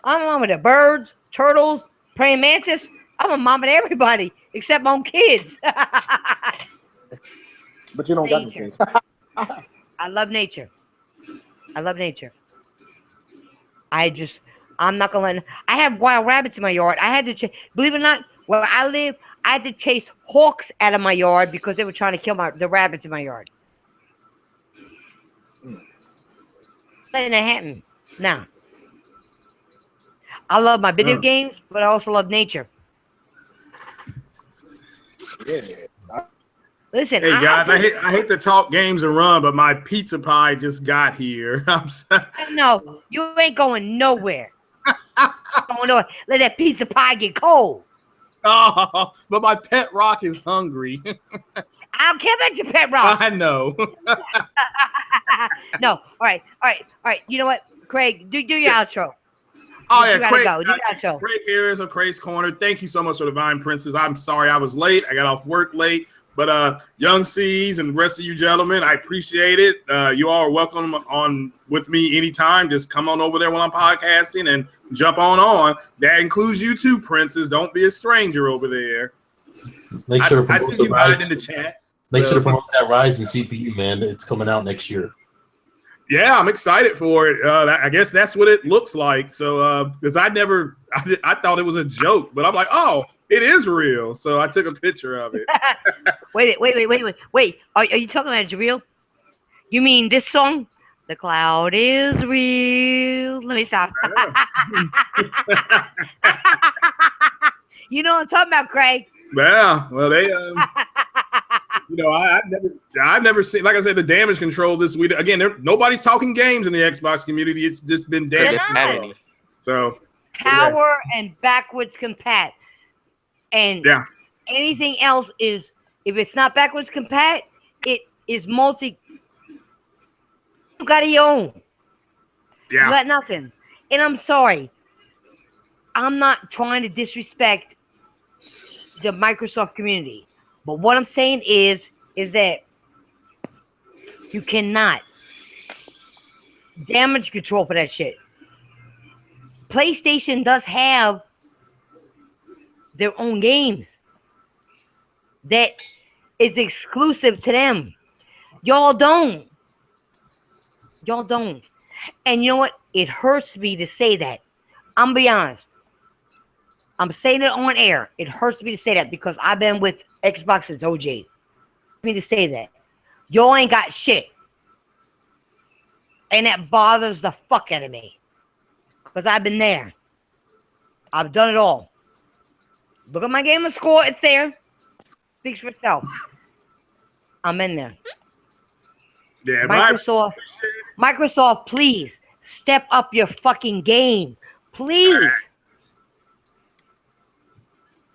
I'm a mama to birds, turtles, praying mantis. I'm a mama to everybody except my own kids. But you don't got no kids. I love nature. I love nature. I'm not gonna let. I have wild rabbits in my yard. I had to believe it or not, where I live, I had to chase hawks out of my yard because they were trying to kill the rabbits in my yard. Letting that happen. Nah. I love my video games, but I also love nature. Yeah. Listen, Hey guys, I hate to talk games and run, but my pizza pie just got here. I'm sorry. No, you ain't going nowhere. Going nowhere. Let that pizza pie get cold. Oh, but my pet rock is hungry. I don't care about your pet rock. I know. No, all right. You know what, Craig? Do your outro. Oh yeah, you gotta go. Do your outro. Craig here is of Craig's Corner. Thank you so much for the Divine Princess. I'm sorry I was late. I got off work late. But Young C's and the rest of you gentlemen, I appreciate it. You all are welcome on with me anytime. Just come on over there while I'm podcasting and jump on. That includes you too, Princess. Don't be a stranger over there. Make sure I see you guys in the chats. Make sure to promote that Ryzen CPU, man. It's coming out next year. Yeah, I'm excited for it. I guess that's what it looks like. So, because I thought it was a joke, but I'm like, oh, it is real. So I took a picture of it. Wait. Are you talking about it's real? You mean this song? The cloud is real. Let me stop. You know what I'm talking about, Craig? Yeah. Well, they, I've never seen, like I said, the damage control this week. Again, nobody's talking games in the Xbox community. It's just been damage. So power and backwards compat. And anything else is, if it's not backwards compat, it is multi. You got your own. Yeah. You got nothing. And I'm sorry. I'm not trying to disrespect the Microsoft community. But what I'm saying is that you cannot damage control for that shit. PlayStation does have their own games that is exclusive to them. Y'all don't. And you know what? It hurts me to say that. I'm gonna be honest. I'm saying it on air. It hurts me to say that because I've been with Xbox since OG. It hurts me to say that. Y'all ain't got shit. And that bothers the fuck out of me. Because I've been there. I've done it all. Look at my gamer score. It's there. Speaks for itself. I'm in there. Yeah, Microsoft, please step up your fucking game. Please.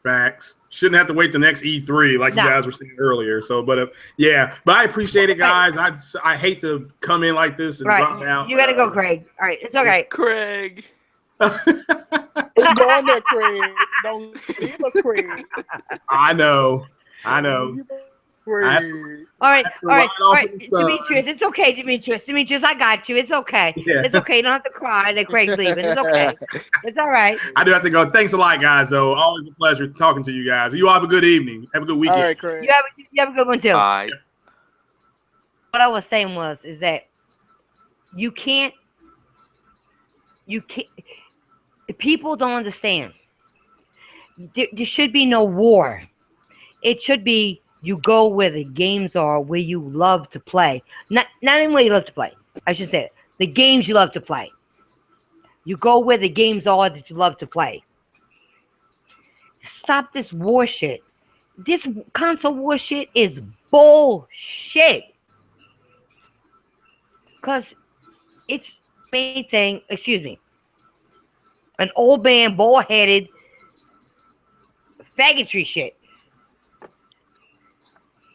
Facts. Shouldn't have to wait the next E3 like you guys were saying earlier. So, but I appreciate it, guys. I hate to come in like this and drop out. You gotta go, Craig. All right, it's okay. It's Craig. It's going there, Craig. Don't leave us, Craig. I know. Craig. All right. Demetrius, it's okay, Demetrius, I got you. It's okay. Yeah. It's okay. You don't have to cry that Craig's leaving. It's okay. It's all right. I do have to go. Thanks a lot, guys, though. Always a pleasure talking to you guys. You all have a good evening. Have a good weekend. All right, Craig. You have a good one, too. Bye. What I was saying is that you can't, people don't understand. There should be no war. It should be you go where the games are, where you love to play. Not even where you love to play. I should say it. The games you love to play. You go where the games are that you love to play. Stop this war shit. This console war shit is bullshit. Because it's main thing, an old man, bald-headed, faggotry shit.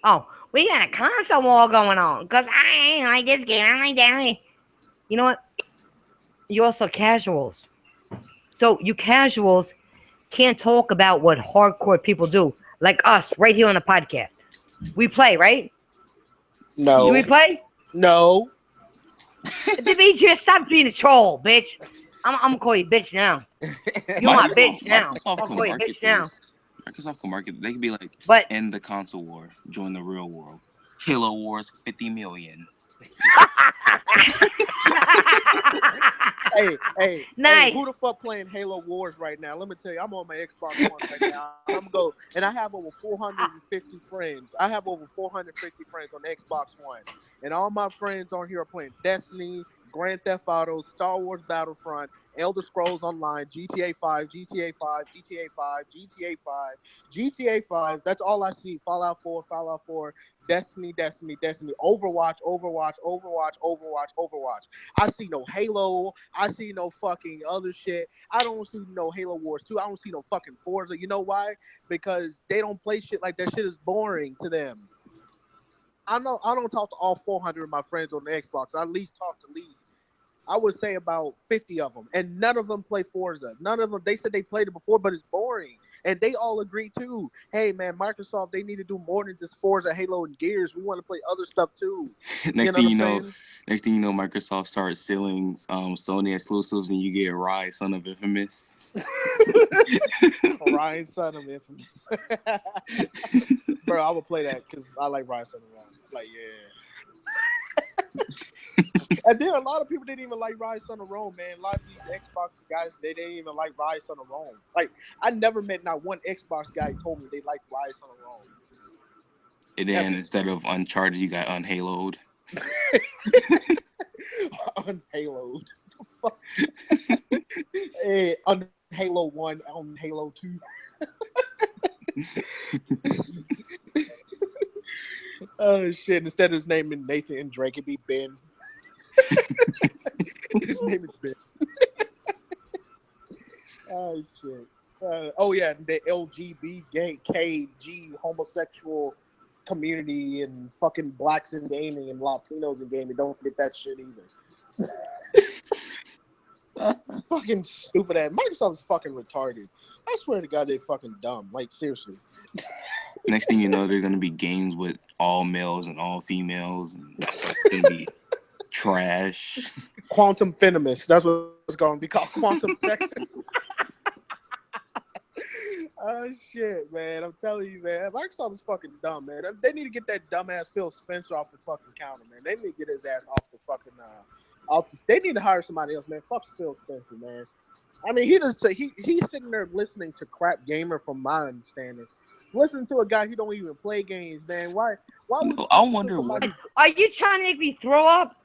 Oh, we got a console war going on because I ain't like this game. I like that. You know what? You also casuals. So you casuals can't talk about what hardcore people do, like us right here on the podcast. We play, right? Do we No, play? no. Demetrius, stop being a troll, bitch. I'm gonna call you bitch now. You're my bitch now. Microsoft I'll could call you market bitch now. this. Microsoft could market. They could be like, But end the console war, join the real world. Halo Wars 50 million. Hey, nice. who the fuck playing Halo Wars right now? Let me tell you, I'm on my Xbox One right now. I'm gonna go, and I have over 450 friends. I have over 450 friends on Xbox One, and all my friends on here are playing Destiny, Grand Theft Auto, Star Wars Battlefront, Elder Scrolls Online, GTA 5, GTA 5, GTA 5, GTA 5, GTA 5. That's all I see. Fallout 4, Fallout 4, Destiny, Destiny, Destiny, Overwatch, Overwatch, Overwatch, Overwatch, Overwatch. I see no Halo. I see no fucking other shit. I don't see no Halo Wars 2. I don't see no fucking Forza. You know why? Because they don't play shit like that. Shit is boring to them. I know I don't talk to all 400 of my friends on the Xbox. I at least talk to I would say about 50 of them, and none of them play Forza. None of them. They said they played it before, but it's boring. And they all agree too. Hey man, Microsoft, they need to do more than just Forza, Halo, and Gears. We want to play other stuff too. Next thing you know, Microsoft starts selling Sony exclusives, and you get Rise, Son of Infamous. Ryan, Son of Infamous. Bro, I would play that because I like Rise, Son of Infamous. Like, yeah. And then a lot of people didn't even like Rise Son of Rome, man. A lot of these Xbox guys, they didn't even like Rise Son of Rome. Like, I never met not one Xbox guy told me they liked Rise Son of Rome. And then instead of Uncharted, you got Unhaloed. Unhaloed. The fuck? Hey, on Halo 1, on Halo 2. Oh shit! Instead of his name in Nathan and Drake, it'd be Ben. His name is Ben. Oh shit! Oh yeah, the LGBTKG homosexual community and fucking blacks in gaming and Latinos in gaming. Don't forget that shit either. Fucking stupid ass. Microsoft is fucking retarded. I swear to God, they're fucking dumb. Like seriously. Next thing you know, they're gonna be games with all males and all females, and it's gonna be trash. Quantum Venomous. That's what it's going to be called. Quantum Sexist. Oh shit, man! I'm telling you, man. Microsoft is fucking dumb, man. They need to get that dumbass Phil Spencer off the fucking counter, man. They need to get his ass off the fucking They need to hire somebody else, man. Fuck Phil Spencer, man. I mean, he's sitting there listening to crap gamer, from my understanding. Listen to a guy who don't even play games, man. Why would I wonder what. Are you trying to make me throw up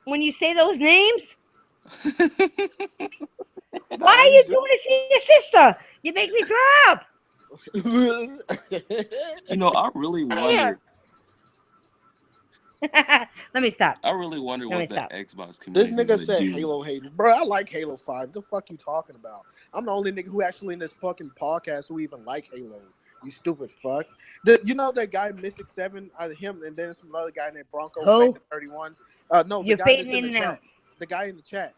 when you say those names? Why are you doing it to your sister? You make me throw up. I really wonder. Let me stop. I really wonder what the Xbox community. This nigga said Halo haters. Bro, I like Halo 5. The fuck you talking about? I'm the only nigga who actually in this fucking podcast who even like Halo. You stupid fuck. You know that guy Mystic 7, him, and then some other guy named Bronco 31. No, you're the guy that's in the chat. The guy in the chat.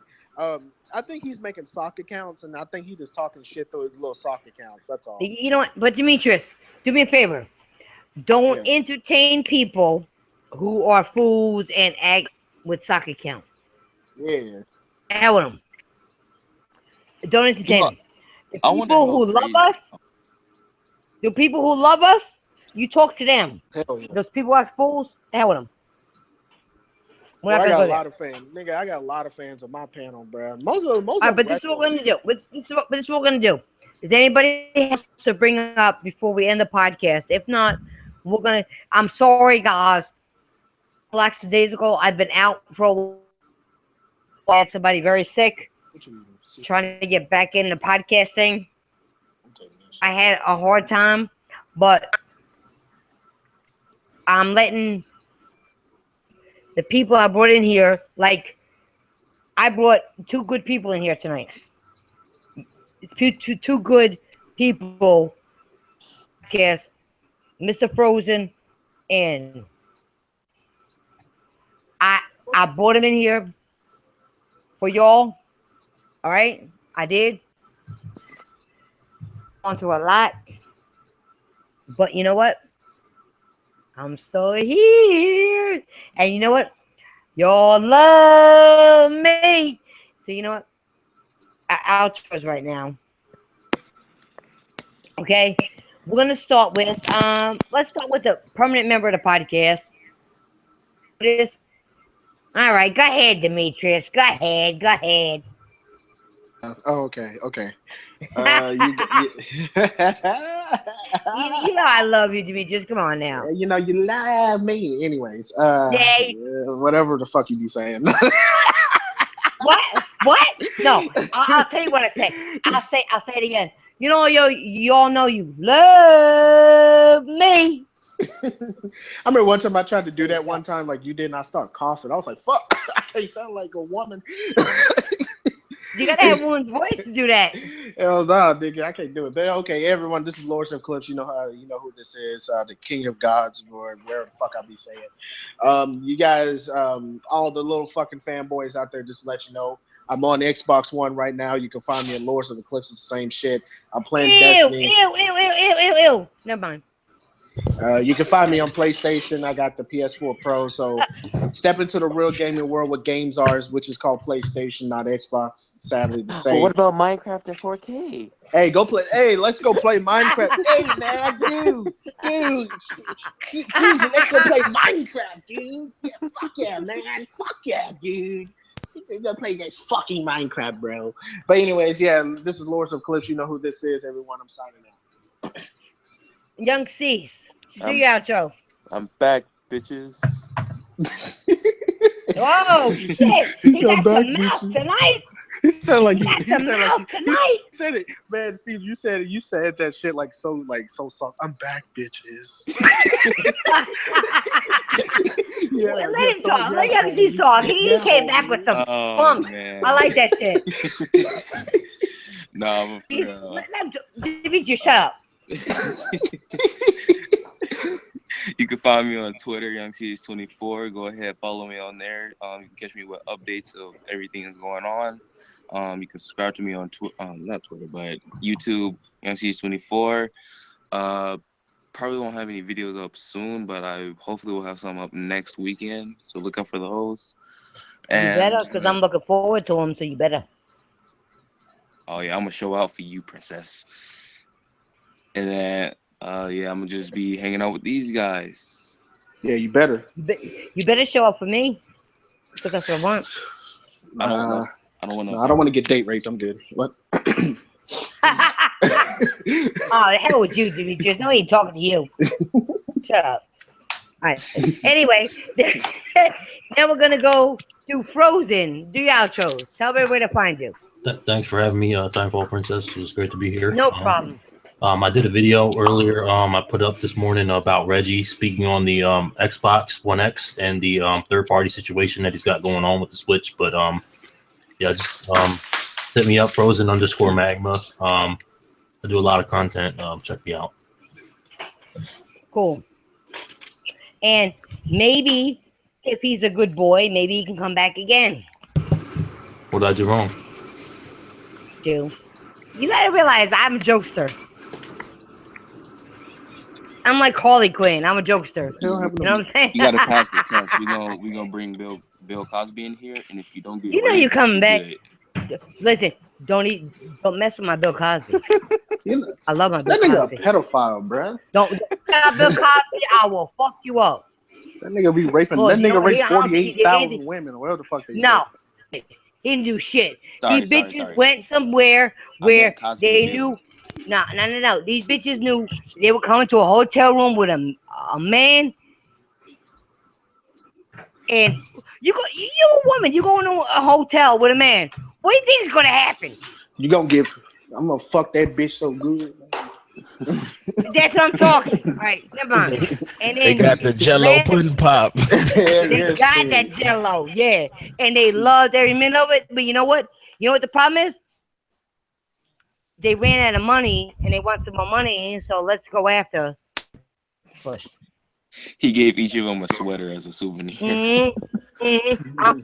I think he's making sock accounts, and I think he's just talking shit through his little sock accounts. That's all. You know what? But Demetrius, do me a favor. Don't entertain people who are fools and act with sock accounts. Yeah. Hell with them. Don't entertain them. The people who love us, the people who love us, you talk to them. Hell yeah. Those people act fools, hell with them. Well, I got a lot of fans, nigga. I got a lot of fans on my panel, bro. Most of them. But this is what we're gonna do. This is what we're gonna do. Does anybody have to bring up before we end the podcast? If not, we're gonna. I'm sorry, guys. Like days ago, I've been out for a while. I had somebody very sick, trying to get back into podcasting. I had a hard time, but I'm letting the people I brought in here, like I brought 2 good people in here tonight. Two good people, guess, Mr. Frozen, and I brought him in here for y'all. All right, I did. gone through a lot, but you know what? I'm still here. And you know what? Y'all love me. So you know what? Our outros right now. Okay. We're gonna start with let's start with the permanent member of the podcast. This. All right, go ahead, Demetrius. Go ahead. Go ahead. Oh, okay, okay. You know I love you, Demetrius. Come on now. You know you love me. Anyways, Yay. whatever the fuck you be saying. What? What? No, I'll tell you what I say. I'll say it again. You know, you all know you love me. I remember one time I tried to do that one time, like you did, and I start coughing. I was like, "Fuck, I can't sound like a woman." You gotta have woman's voice to do that. Hell no, nigga, I can't do it. But okay, everyone, this is Lords of Clips. You know who this is, the King of Gods, or whatever the fuck I be saying. You guys, all the little fucking fanboys out there, just to let you know, I'm on Xbox One right now. You can find me in Lords of the Clips. It's the same shit. I'm playing Destiny. Ew. Never mind. You can find me on PlayStation. I got the PS4 Pro. So step into the real gaming world with games are, which is called PlayStation, not Xbox. Sadly, the same. But what about Minecraft in 4K? Hey, go play. Hey, let's go play Minecraft. Hey, man, dude, Susan, let's go play Minecraft, dude. Yeah, fuck yeah, man. Fuck yeah, dude. Let's go play that fucking Minecraft, bro. But anyways, yeah, this is Lords of Clips. You know who this is, everyone. I'm signing out. Young Cease, do your outro. I'm back, bitches. Oh shit! He got some mouth tonight. He sounded like He said it, man. See, you said that shit like so soft. I'm back, bitches. Yeah, well, let him talk. Let Young Cease talk. He came back with some spunk. Man. I like that shit. No, let him beat your shut up. You can find me on Twitter, YoungCS24. Go ahead, follow me on there. You can catch me with updates of everything that's going on. You can subscribe to me on not Twitter, but YouTube, YoungCS24. Probably won't have any videos up soon, but I hopefully will have some up next weekend. So look out for those. And you better, because I'm looking forward to them. So you better. Oh yeah, I'm gonna show out for you, princess. And then, yeah, I'm gonna just be hanging out with these guys. Yeah, you better. You better show up for me, because that's what I want. I don't want to get date raped. I'm good. What? Oh, the hell with you, Demetrius. No, he ain't talking to you. Shut up. All right. Anyway, now we're gonna go to Frozen. Do your outros. Tell everybody where to find you. Thanks for having me, TitanFallPrincess. It was great to be here. No problem. I did a video earlier. I put up this morning about Reggie speaking on the Xbox One X and the third-party situation that he's got going on with the Switch. But yeah, just hit me up, Frozen_Magma. I do a lot of content. Check me out. Cool. And maybe if he's a good boy, maybe he can come back again. What did I do wrong? You gotta realize I'm a jokester. I'm like Harley Quinn. I'm a jokester. You know what I'm saying? You gotta pass the test. We gonna bring Bill Cosby in here, and if you don't get you know you're coming back. Listen, don't mess with my Bill Cosby. I love my Bill Cosby. That nigga a pedophile, bruh. Don't Bill Cosby. I will fuck you up. That nigga be raping. That nigga raped 48,000 women. Whatever the fuck they say. He didn't do shit. These bitches went somewhere where they knew. No. These bitches knew they were coming to a hotel room with a man. And you a woman. You going to a hotel with a man. What do you think is gonna happen? I'm gonna fuck that bitch so good. That's what I'm talking. All right, never mind. And then they got the Jello pudding pop. They got that Jello, yeah, and they loved every minute of it. But you know what? You know what the problem is? They ran out of money, and they want some more money. So let's go after Puss. He gave each of them a sweater as a souvenir. I'm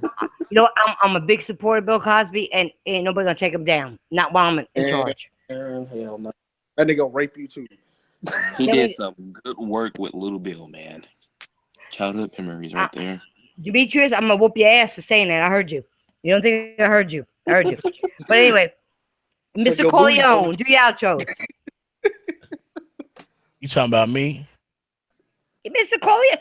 a big supporter of Bill Cosby, and ain't nobody gonna take him down. Not while I'm in charge. Hell no. That nigga gonna rape you too. He did some good work with Little Bill, man. Childhood memories right there. Demetrius, I'm gonna whoop your ass for saying that. I heard you. You don't think I heard you? I heard you. But anyway, Mr. Corleone, do your outros. You talking about me? Mr. Corleone.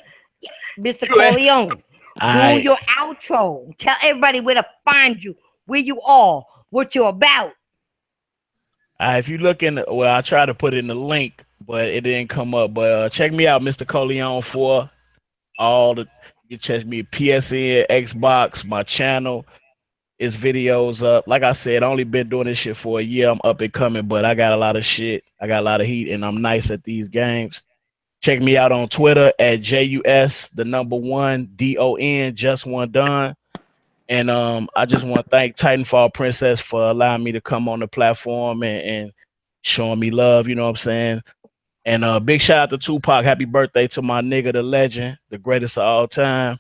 Mr. Corleone, do your outro. Tell everybody where to find you, where you are, what you're about. If you look in, well, I tried to put it in the link, but it didn't come up. But check me out, Mr. Corleone, for all the. You check me PSN, Xbox, my channel. It's videos up. Like I said, I only been doing this shit for a year. I'm up and coming, but I got a lot of shit. I got a lot of heat, and I'm nice at these games. Check me out on Twitter at JUS1DON, just one done. And I just want to thank TitanFallPrincess for allowing me to come on the platform and showing me love. You know what I'm saying? And big shout out to Tupac. Happy birthday to my nigga, the legend, the greatest of all time.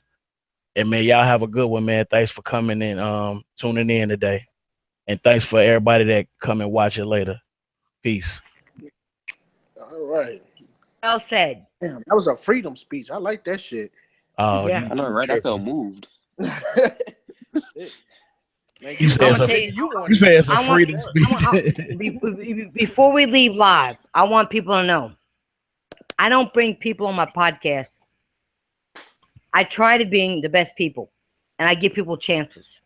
And man, y'all have a good one, man. Thanks for coming and tuning in today. And thanks for everybody that come and watch it later. Peace. All right. Well said. Damn, that was a freedom speech. I like that shit. Oh, yeah. I know, right? I felt moved. Man, you said it's a freedom speech. Before we leave live, I want people to know I don't bring people on my podcast. I try to bring the best people, and I give people chances.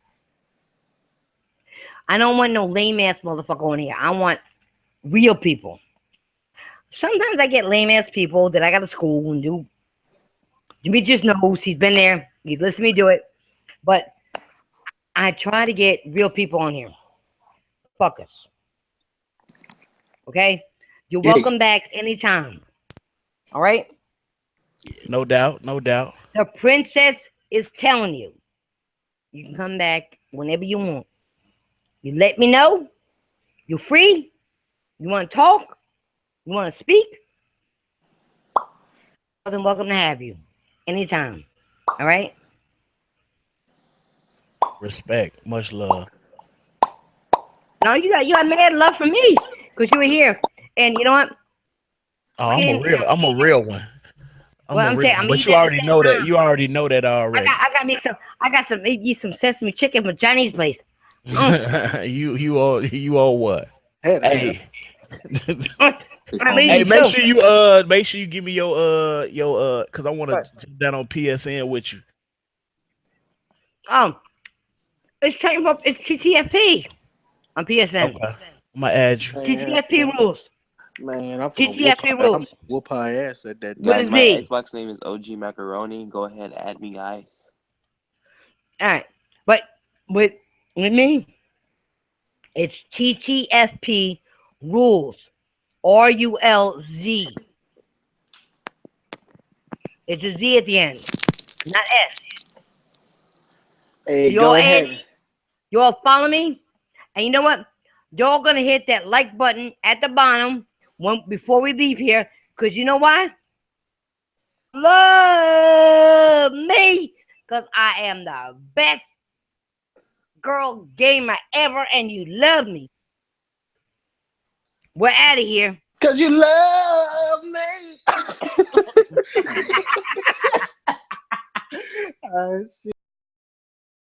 I don't want no lame ass motherfucker on here. I want real people. Sometimes I get lame ass people that I got to school and do. Demetrius knows, he's been there. He's listened to me do it. But I try to get real people on here. Fuck us. Okay? You're welcome back anytime. All right? No doubt. No doubt. The princess is telling you. You can come back whenever you want. You let me know. You're free. You want to talk? You want to speak? More than welcome to have you. Anytime. All right? Respect. Much love. No, you got mad love for me because you were here. And you know what? Oh, I'm a real one. But you already know that. You already know that already. I got some sesame chicken from Johnny's place. You all what? Hey. Hey, make sure you give me your because I want to jump down on PSN with you. It's TTFP on PSN. Okay. I'm gonna add you. TTFP rules. Man, I'm TTFP rules. Whoop her ass at that. Guys, my Xbox name is OG Macaroni. Go ahead, add me, guys. All right, but with me, it's TTFP rules. RULZ. It's a Z at the end, not S. Hey, go ahead. You all follow me? And you know what? Y'all gonna hit that like button at the bottom before we leave here, because you know why? Love me, because I am the best girl gamer ever, and you love me. We're out of here. Because you love me.